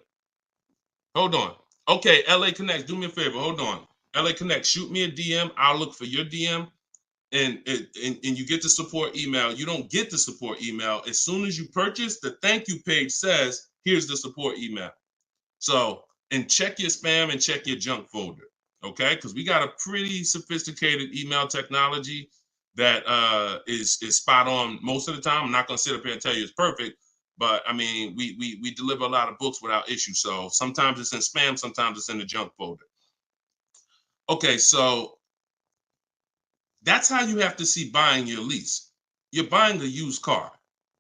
Hold on. Okay, LA Connect, do me a favor. Hold on. LA Connect, shoot me a DM. I'll look for your DM, and you get the support email. You don't get the support email. As soon as you purchase, the thank you page says, here's the support email. So, and check your spam and check your junk folder, okay? Because we got a pretty sophisticated email technology that is spot on most of the time. I'm not going to sit up here and tell you it's perfect, but I mean, we deliver a lot of books without issue. So sometimes it's in spam, sometimes it's in the junk folder. Okay, so that's how you have to see buying your lease. You're buying a used car.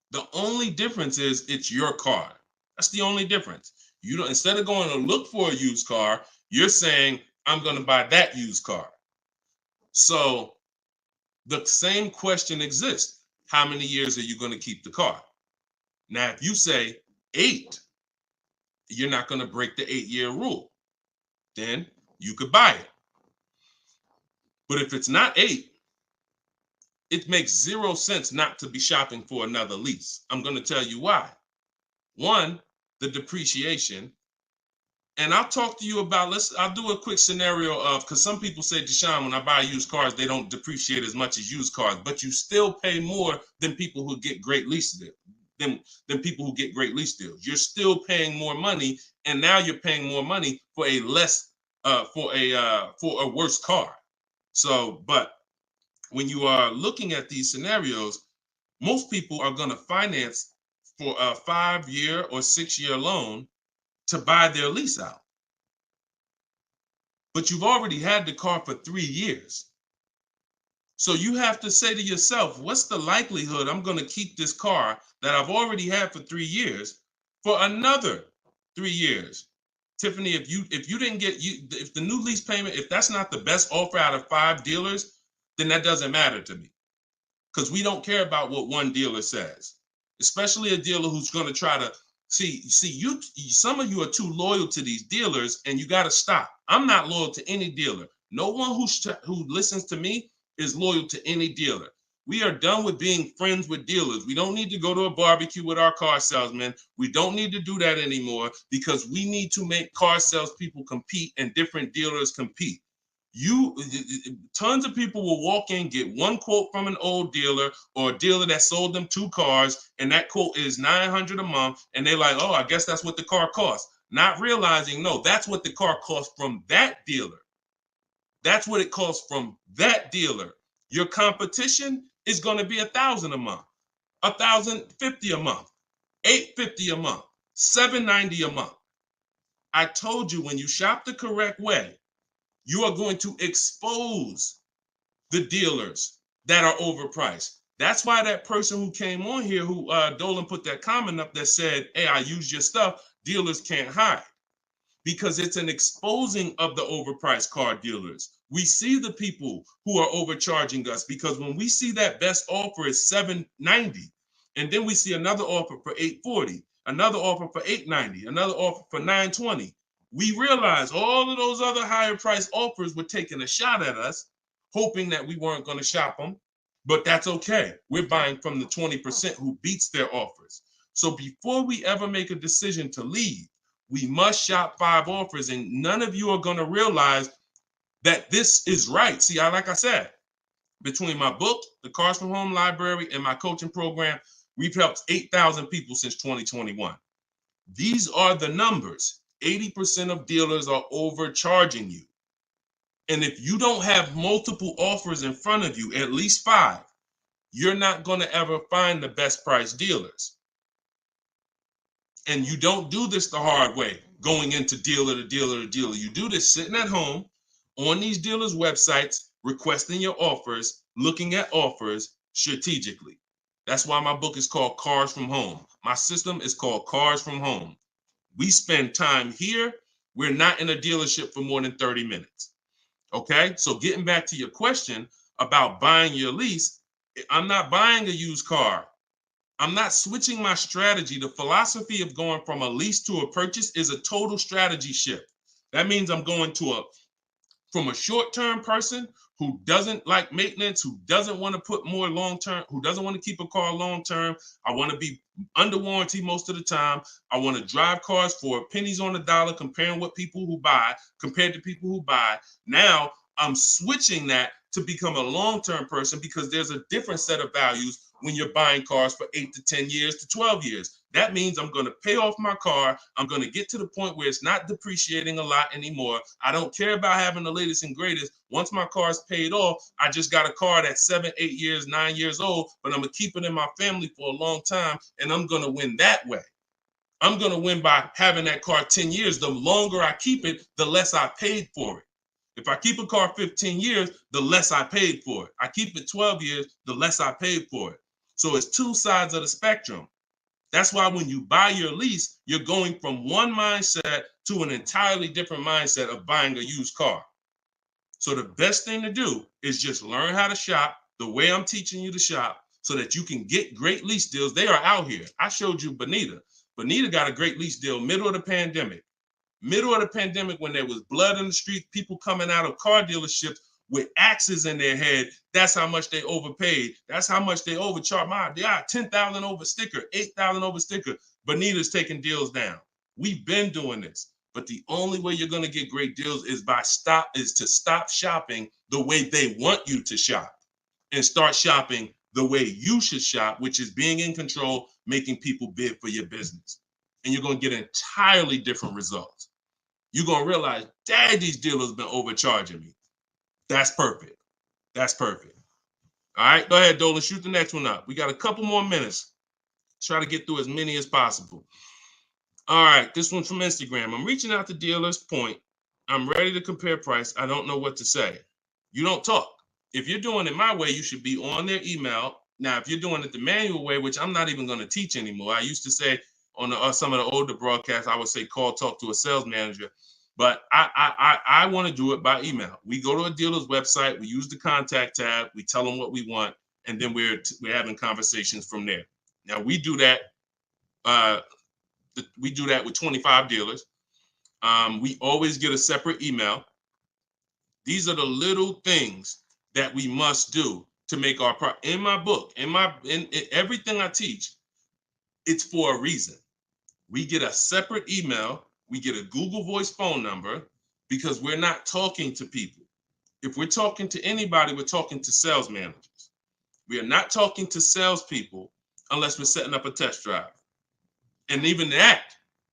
The only difference is it's your car. That's the only difference. You don't, instead of going to look for a used car, you're saying, I'm going to buy that used car. So the same question exists. How many years are you going to keep the car? Now, if you say 8, you're not going to break the 8-year rule. Then you could buy it. But if it's not 8, it makes 0 sense not to be shopping for another lease. I'm going to tell you why. One, the depreciation. And I'll talk to you about, I'll do a quick scenario of, because some people say, Deshone, when I buy used cars, they don't depreciate as much as used cars, but you still pay more than people who get great lease deals, than people who get great lease deals. You're still paying more money, and now you're paying more money for a for a worse car. So, but when you are looking at these scenarios, most people are going to finance for a 5-year or 6-year loan to buy their lease out. but you've already had the car for 3 years. So you have to say to yourself, what's the likelihood I'm going to keep this car that I've already had for 3 years for another 3 years? Tiffany, if you didn't get if the new lease payment, if that's not the best offer out of 5 dealers, then that doesn't matter to me. Because we don't care about what one dealer says, especially a dealer who's going to try to see you. Some of you are too loyal to these dealers, and you got to stop. I'm not loyal to any dealer. No one who listens to me is loyal to any dealer. We are done with being friends with dealers. We don't need to go to a barbecue with our car salesman. We don't need to do that anymore because we need to make car salespeople compete and different dealers compete. Tons of people will walk in, get one quote from an old dealer or a dealer that sold them 2 cars, and that quote is $900 a month, and they're like, oh, I guess that's what the car costs. Not realizing, no, that's what the car costs from that dealer. That's what it costs from that dealer. Your competition is going to be $1,000 a month, $1,050 a month, $850 a month, $790 a month. I told you, when you shop the correct way, you are going to expose the dealers that are overpriced. That's why that person who came on here, who Dolan put that comment up that said, hey, I use your stuff, dealers can't hide. Because it's an exposing of the overpriced car dealers. We see the people who are overcharging us, because when we see that best offer is $790, and then we see another offer for $840, another offer for $890, another offer for $920, we realize all of those other higher price offers were taking a shot at us, hoping that we weren't going to shop them. But that's okay. We're buying from the 20% who beats their offers. So before we ever make a decision to leave, we must shop 5 offers, and none of you are going to realize that this is right. See, like I said, between my book, the Cars from Home Library, and my coaching program, we've helped 8,000 people since 2021. These are the numbers. 80% of dealers are overcharging you. And if you don't have multiple offers in front of you, at least 5, you're not going to ever find the best price dealers. And you don't do this the hard way, going into dealer to dealer to dealer. You do this sitting at home on these dealers' websites, requesting your offers, looking at offers strategically. That's why my book is called Cars from Home. My system is called Cars from Home. We spend time here. We're not in a dealership for more than 30 minutes. Okay, so getting back to your question about buying your lease, I'm not buying a used car. I'm not switching my strategy. The philosophy of going from a lease to a purchase is a total strategy shift. That means I'm going from a short-term person who doesn't like maintenance, who doesn't want to put more long-term, who doesn't want to keep a car long-term. I want to be under warranty most of the time. I want to drive cars for pennies on the dollar, compared to people who buy. Now I'm switching that to become a long-term person, because there's a different set of values when you're buying cars for 8 to 10 years to 12 years. That means I'm going to pay off my car. I'm going to get to the point where it's not depreciating a lot anymore. I don't care about having the latest and greatest. Once my car is paid off, I just got a car that's 7, 8 years, 9 years old, but I'm going to keep it in my family for a long time, and I'm going to win that way. I'm going to win by having that car 10 years. The longer I keep it, the less I paid for it. If I keep a car 15 years, the less I paid for it. I keep it 12 years, the less I paid for it. So it's 2 sides of the spectrum. That's why when you buy your lease, you're going from one mindset to an entirely different mindset of buying a used car. So the best thing to do is just learn how to shop the way I'm teaching you to shop, so that you can get great lease deals. They are out here. I showed you Bonita. Bonita got a great lease deal middle of the pandemic. Middle of the pandemic, when there was blood in the street, people coming out of car dealerships with axes in their head. That's how much they overpaid. That's how much they overcharged. They are 10,000 over sticker, 8,000 over sticker. Bonita's taking deals down. We've been doing this, but the only way you're going to get great deals is to stop shopping the way they want you to shop, and start shopping the way you should shop, which is being in control, making people bid for your business. And you're going to get entirely different results. You're going to realize, dang, these dealers been overcharging me. That's perfect. That's perfect. All right, go ahead, Dolan. Shoot the next one up. We got a couple more minutes. Try to get through as many as possible. All right, this one's from Instagram. I'm reaching out to dealers. Point. I'm ready to compare price. I don't know what to say. You don't talk. If you're doing it my way, you should be on their email. Now, if you're doing it the manual way, which I'm not even going to teach anymore. I used to say on some of the older broadcasts, I would say call, talk to a sales manager. But I want to do it by email. We go to a dealer's website. We use the contact tab. We tell them what we want. And then we're having conversations from there. Now, we do that. We do that with 25 dealers. We always get a separate email. These are the little things that we must do to make our in my book, in everything I teach, it's for a reason. We get a separate email, we get a Google Voice phone number, because we're not talking to people. If we're talking to anybody, we're talking to sales managers. We are not talking to salespeople unless we're setting up a test drive. And even that,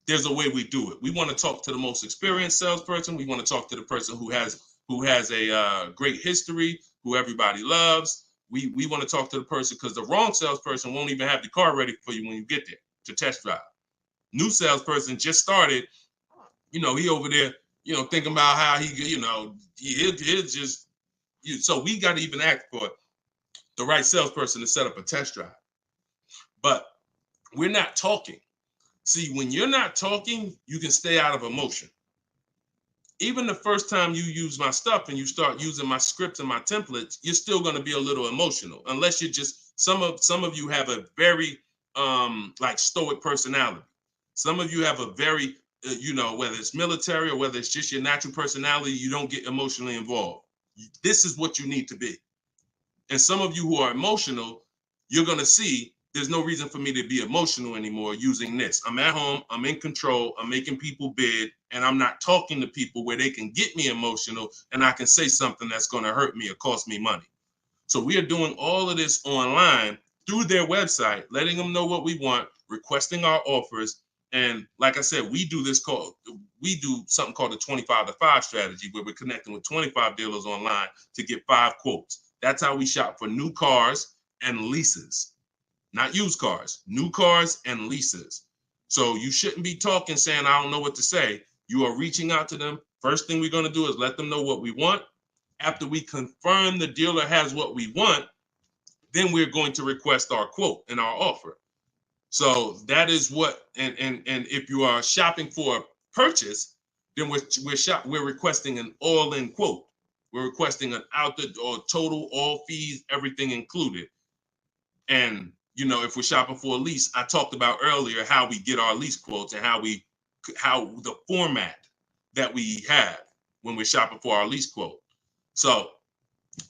there's a way we do it. We want to talk to the most experienced salesperson. We want to talk to the person who has a great history, who everybody loves. We want to talk to the person, because the wrong salesperson won't even have the car ready for you when you get there to test drive. New salesperson just started, he over there, thinking about how he'll just, so we got to even act for the right salesperson to set up a test drive. But we're not talking. See, when you're not talking, you can stay out of emotion. Even the first time you use my stuff and you start using my scripts and my templates, you're still going to be a little emotional, unless you're just, some of you have a very like stoic personality. Some of you have a very, whether it's military or whether it's just your natural personality, you don't get emotionally involved. This is what you need to be. And some of you who are emotional, you're going to see there's no reason for me to be emotional anymore using this. I'm at home, I'm in control, I'm making people bid, and I'm not talking to people where they can get me emotional and I can say something that's going to hurt me or cost me money. So we are doing all of this online through their website, letting them know what we want, requesting our offers. And like I said, we do something called the 25-to-5 strategy, where we're connecting with 25 dealers online to get 5 quotes. That's how we shop for new cars and leases. Not used cars, new cars and leases. So you shouldn't be talking saying, I don't know what to say. You are reaching out to them. First thing we're going to do is let them know what we want. After we confirm the dealer has what we want, then we're going to request our quote and our offer. So that is what, and if you are shopping for a purchase, then we're requesting an all-in quote. We're requesting an or total, all fees, everything included. And if we're shopping for a lease, I talked about earlier how we get our lease quotes and how the format that we have when we're shopping for our lease quote. So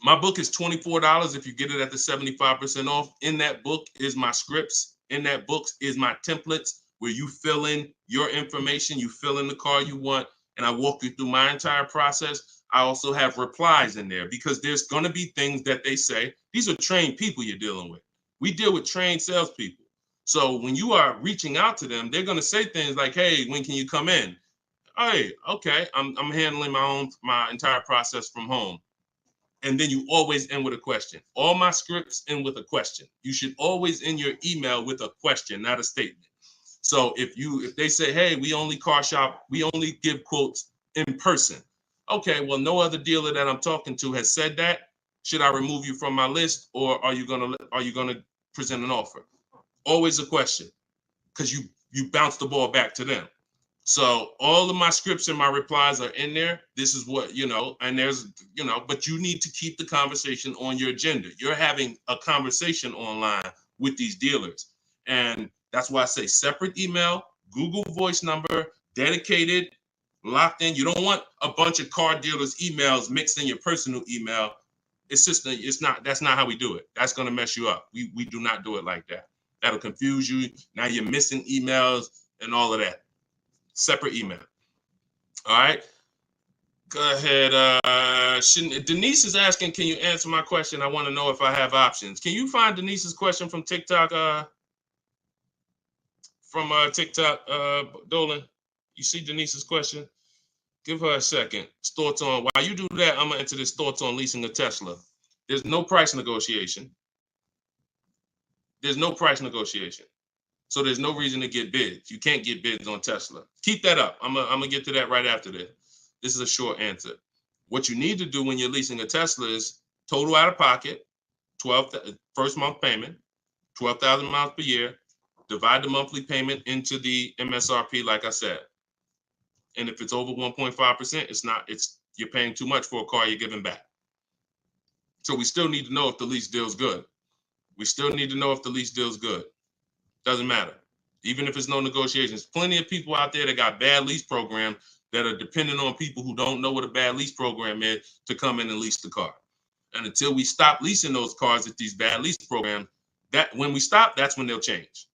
my book is $24 if you get it at the 75% off. In that book is my scripts. In that book is my templates, where you fill in your information, you fill in the car you want, and I walk you through my entire process. I also have replies in there, because there's going to be things that they say. These are trained people you're dealing with. We deal with trained salespeople. So when you are reaching out to them, they're going to say things like, hey, when can you come in? Hey, okay, I'm handling my entire process from home. And then you always end with a question. All my scripts end with a question. You should always end your email with a question, not a statement. So if they say, hey, we only car shop, we only give quotes in person. Okay, well, no other dealer that I'm talking to has said that. Should I remove you from my list, or are you gonna present an offer? Always a question, because you bounce the ball back to them. So all of my scripts and my replies are in there. This is what, and there's, but you need to keep the conversation on your agenda. You're having a conversation online with these dealers. And that's why I say separate email, Google Voice number, dedicated, locked in. You don't want a bunch of car dealers' emails mixed in your personal email. That's not how we do it. That's going to mess you up. We do not do it like that. That'll confuse you. Now you're missing emails and all of that. Separate email. All right. Go ahead. Denise is asking, can you answer my question? I want to know if I have options. Can you find Denise's question from TikTok? Dolan? You see Denise's question? Give her a second. Thoughts on, while you do that, I'm going to enter this thoughts on leasing a Tesla. There's no price negotiation. There's no price negotiation. So there's no reason to get bids. You can't get bids on Tesla. Keep that up. I'm going to get to that right after this. This is a short answer. What you need to do when you're leasing a Tesla is total out of pocket, first month payment, 12,000 miles per year, divide the monthly payment into the MSRP, like I said. And if it's over 1.5%, you're paying too much for a car you're giving back. So we still need to know if the lease deal's good. Doesn't matter. Even if there's no negotiations. Plenty of people out there that got bad lease programs that are dependent on people who don't know what a bad lease program is to come in and lease the car. And until we stop leasing those cars at these bad lease programs, when we stop, that's when they'll change.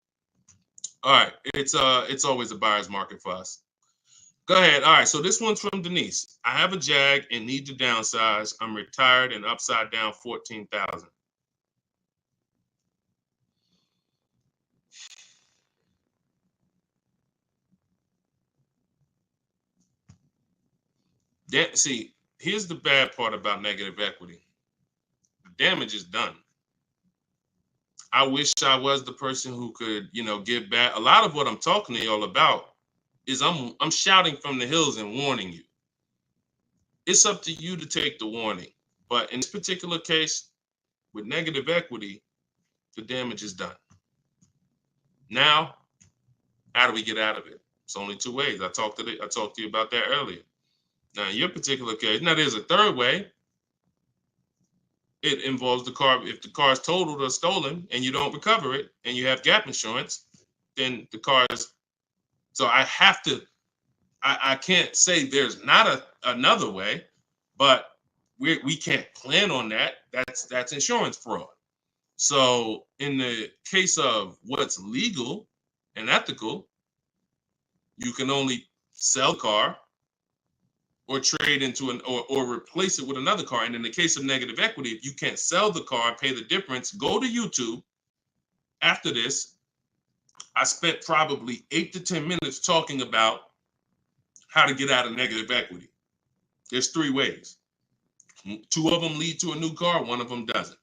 All right, it's always a buyer's market for us. Go ahead. All right, so this one's from Denise. I have a Jag and need to downsize. I'm retired and upside down 14,000. See, here's the bad part about negative equity. The damage is done. I wish I was the person who could, give back. A lot of what I'm talking to y'all about is I'm shouting from the hills and warning you. It's up to you to take the warning. But in this particular case, with negative equity, the damage is done. Now, how do we get out of it? It's only two ways. I talked to you about that earlier. Now, in your particular case, now there's a third way. It involves the car. If the car is totaled or stolen and you don't recover it and you have gap insurance, then the car is. So I can't say there's not another way, but we can't plan on that. That's insurance fraud. So in the case of what's legal and ethical, you can only sell a car or trade into or replace it with another car. And in the case of negative equity, if you can't sell the car and pay the difference, go to YouTube. After this, I spent probably 8 to 10 minutes talking about how to get out of negative equity. There's 3 ways. 2 of them lead to a new car, 1 of them doesn't.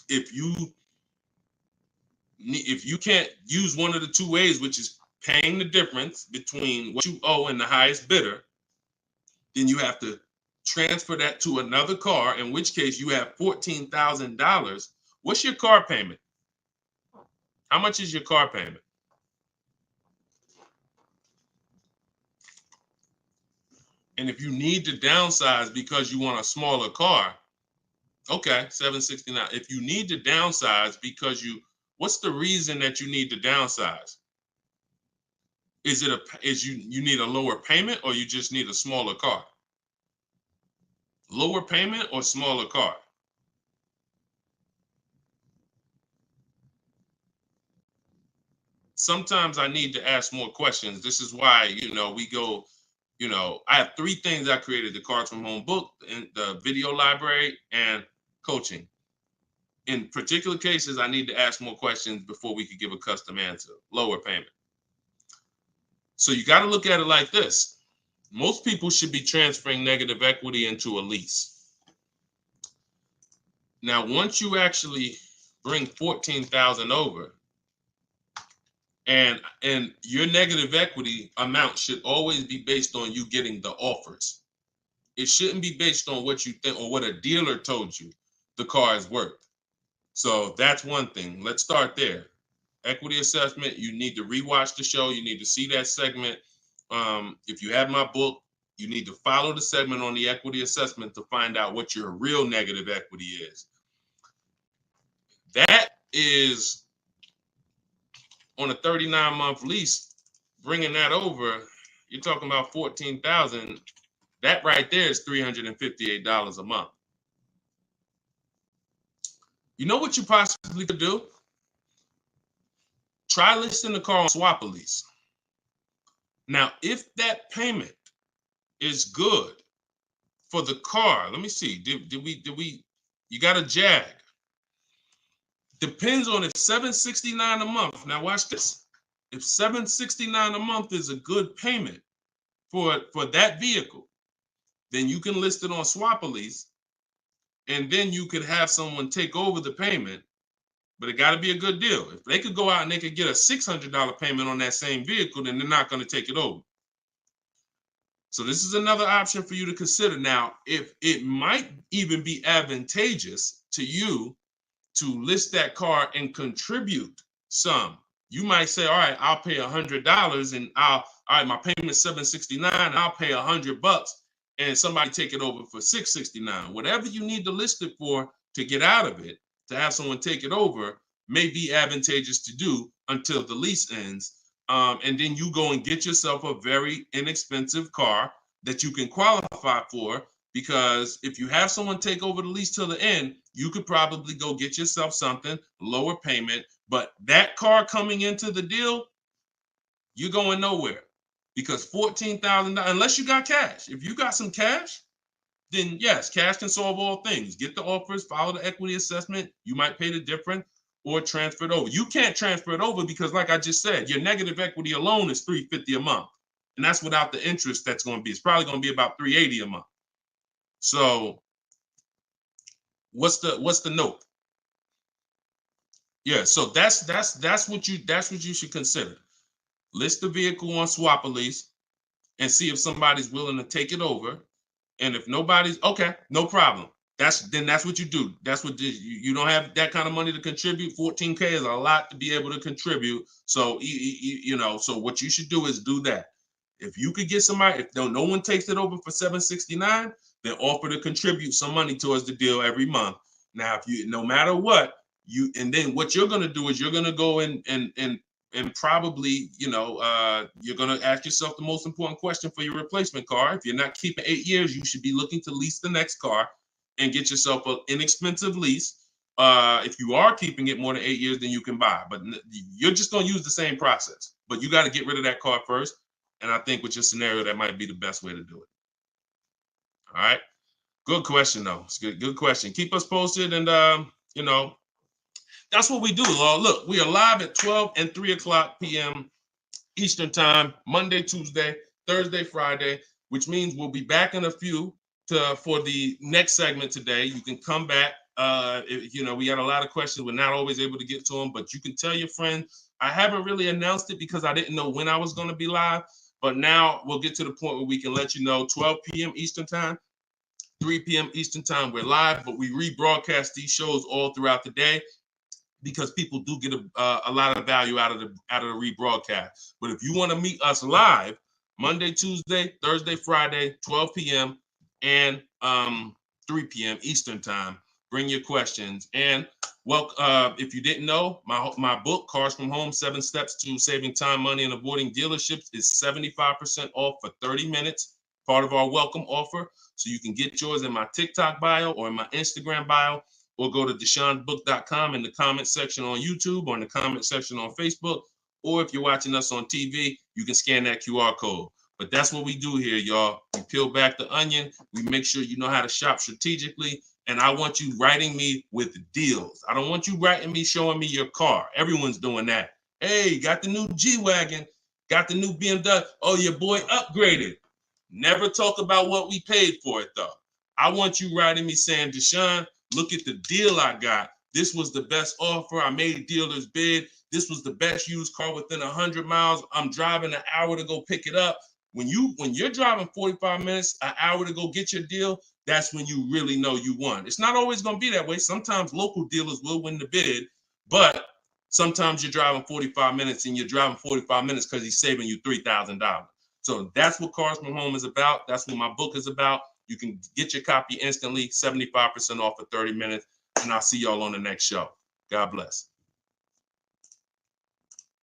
If you can't use one of the 2 ways, which is paying the difference between what you owe and the highest bidder, then you have to transfer that to another car, in which case you have $14,000. What's your car payment? How much is your car payment? And if you need to downsize because you want a smaller car, okay, $769. If you need to downsize because what's the reason that you need to downsize? Is you need a lower payment, or you just need a smaller car? Lower payment or smaller car? Sometimes I need to ask more questions. This is why, we go, I have 3 things I created: the Cards from Home book, and the video library, and coaching. In particular cases, I need to ask more questions before we could give a custom answer. Lower payment. So you got to look at it like this. Most people should be transferring negative equity into a lease. Now, once you actually bring 14,000 over, and your negative equity amount should always be based on you getting the offers. It shouldn't be based on what you think or what a dealer told you the car is worth. So that's one thing. Let's start there. Equity assessment, you need to rewatch the show. You need to see that segment. If you have my book, you need to follow the segment on the equity assessment to find out what your real negative equity is. That is on a 39-month lease, bringing that over, you're talking about $14,000. That right there is $358 a month. You know what you possibly could do? Try listing the car on Swap a Lease. Now, if that payment is good for the car, let me see. You got a Jag. Depends on if $769 a month. Now watch this. If $769 a month is a good payment for that vehicle, then you can list it on Swap a Lease, and then you could have someone take over the payment. But it got to be a good deal. If they could go out and they could get a $600 payment on that same vehicle, then they're not going to take it over. So this is another option for you to consider. Now, if it might even be advantageous to you to list that car and contribute some. You might say, all right, I'll pay $100 and all right, my payment's $769, I'll pay $100 and somebody take it over for $669. Whatever you need to list it for to get out of it, to have someone take it over, may be advantageous to do until the lease ends. And then you go and get yourself a very inexpensive car that you can qualify for, because if you have someone take over the lease till the end, you could probably go get yourself something, lower payment, but that car coming into the deal, you're going nowhere, because $14,000, unless you got cash. If you got some cash, then yes, cash can solve all things. Get the offers, follow the equity assessment. You might pay the difference or transfer it over. You can't transfer it over because, like I just said, your negative equity alone is $350 a month. And that's without the interest that's going to be. It's probably going to be about $380 a month. So what's the note? Yeah, so that's what you should consider. List the vehicle on Swap a Lease and see if somebody's willing to take it over. And if nobody's, okay, no problem. That's what you do. That's what you don't have that kind of money to contribute. $14K is a lot to be able to contribute. So so what you should do is do that. If you could get somebody, if no one takes it over for $769, then offer to contribute some money towards the deal every month. Now, if you, no matter what, and then what you're gonna do is you're gonna go and probably, you're going to ask yourself the most important question for your replacement car. If you're not keeping 8 years, you should be looking to lease the next car and get yourself an inexpensive lease. If you are keeping it more than 8 years, then you can buy. But you're just going to use the same process. But you got to get rid of that car first. And I think with your scenario, that might be the best way to do it. All right. Good question, though. It's good question. Keep us posted. And, that's what we do. Look, we are live at 12 and 3 o'clock p.m. Eastern time, Monday, Tuesday, Thursday, Friday, which means we'll be back in a few for the next segment today. You can come back. We had a lot of questions. We're not always able to get to them, but you can tell your friend. I haven't really announced it because I didn't know when I was going to be live, but now we'll get to the point where we can let you know 12 p.m. Eastern time, 3 p.m. Eastern time. We're live, but we rebroadcast these shows all throughout the day, because people do get a lot of value out of the rebroadcast. But if you want to meet us live, Monday, Tuesday, Thursday, Friday, 12 p.m. and 3 p.m. Eastern time, bring your questions. And if you didn't know, my book, Cars from Home, 7 Steps to Saving Time, Money, and Avoiding Dealerships, is 75% off for 30 minutes, part of our welcome offer. So you can get yours in my TikTok bio or in my Instagram bio, or go to DeshoneBook.com in the comment section on YouTube or in the comment section on Facebook. Or if you're watching us on TV, you can scan that QR code. But that's what we do here, y'all. We peel back the onion. We make sure you know how to shop strategically. And I want you writing me with deals. I don't want you writing me showing me your car. Everyone's doing that. Hey, got the new G-Wagon. Got the new BMW. Oh, your boy upgraded. Never talk about what we paid for it, though. I want you writing me saying, Deshone, look at the deal I got. This was the best offer. I made dealer's bid. This was the best used car within 100 miles. I'm driving an hour to go pick it up. When you're driving 45 minutes, an hour to go get your deal, that's when you really know you won. It's not always going to be that way. Sometimes local dealers will win the bid, but sometimes you're driving 45 minutes and you're driving 45 minutes because he's saving you $3,000. So that's what Cars from Home is about. That's what my book is about. You can get your copy instantly, 75% off for 30 minutes, and I'll see y'all on the next show. God bless.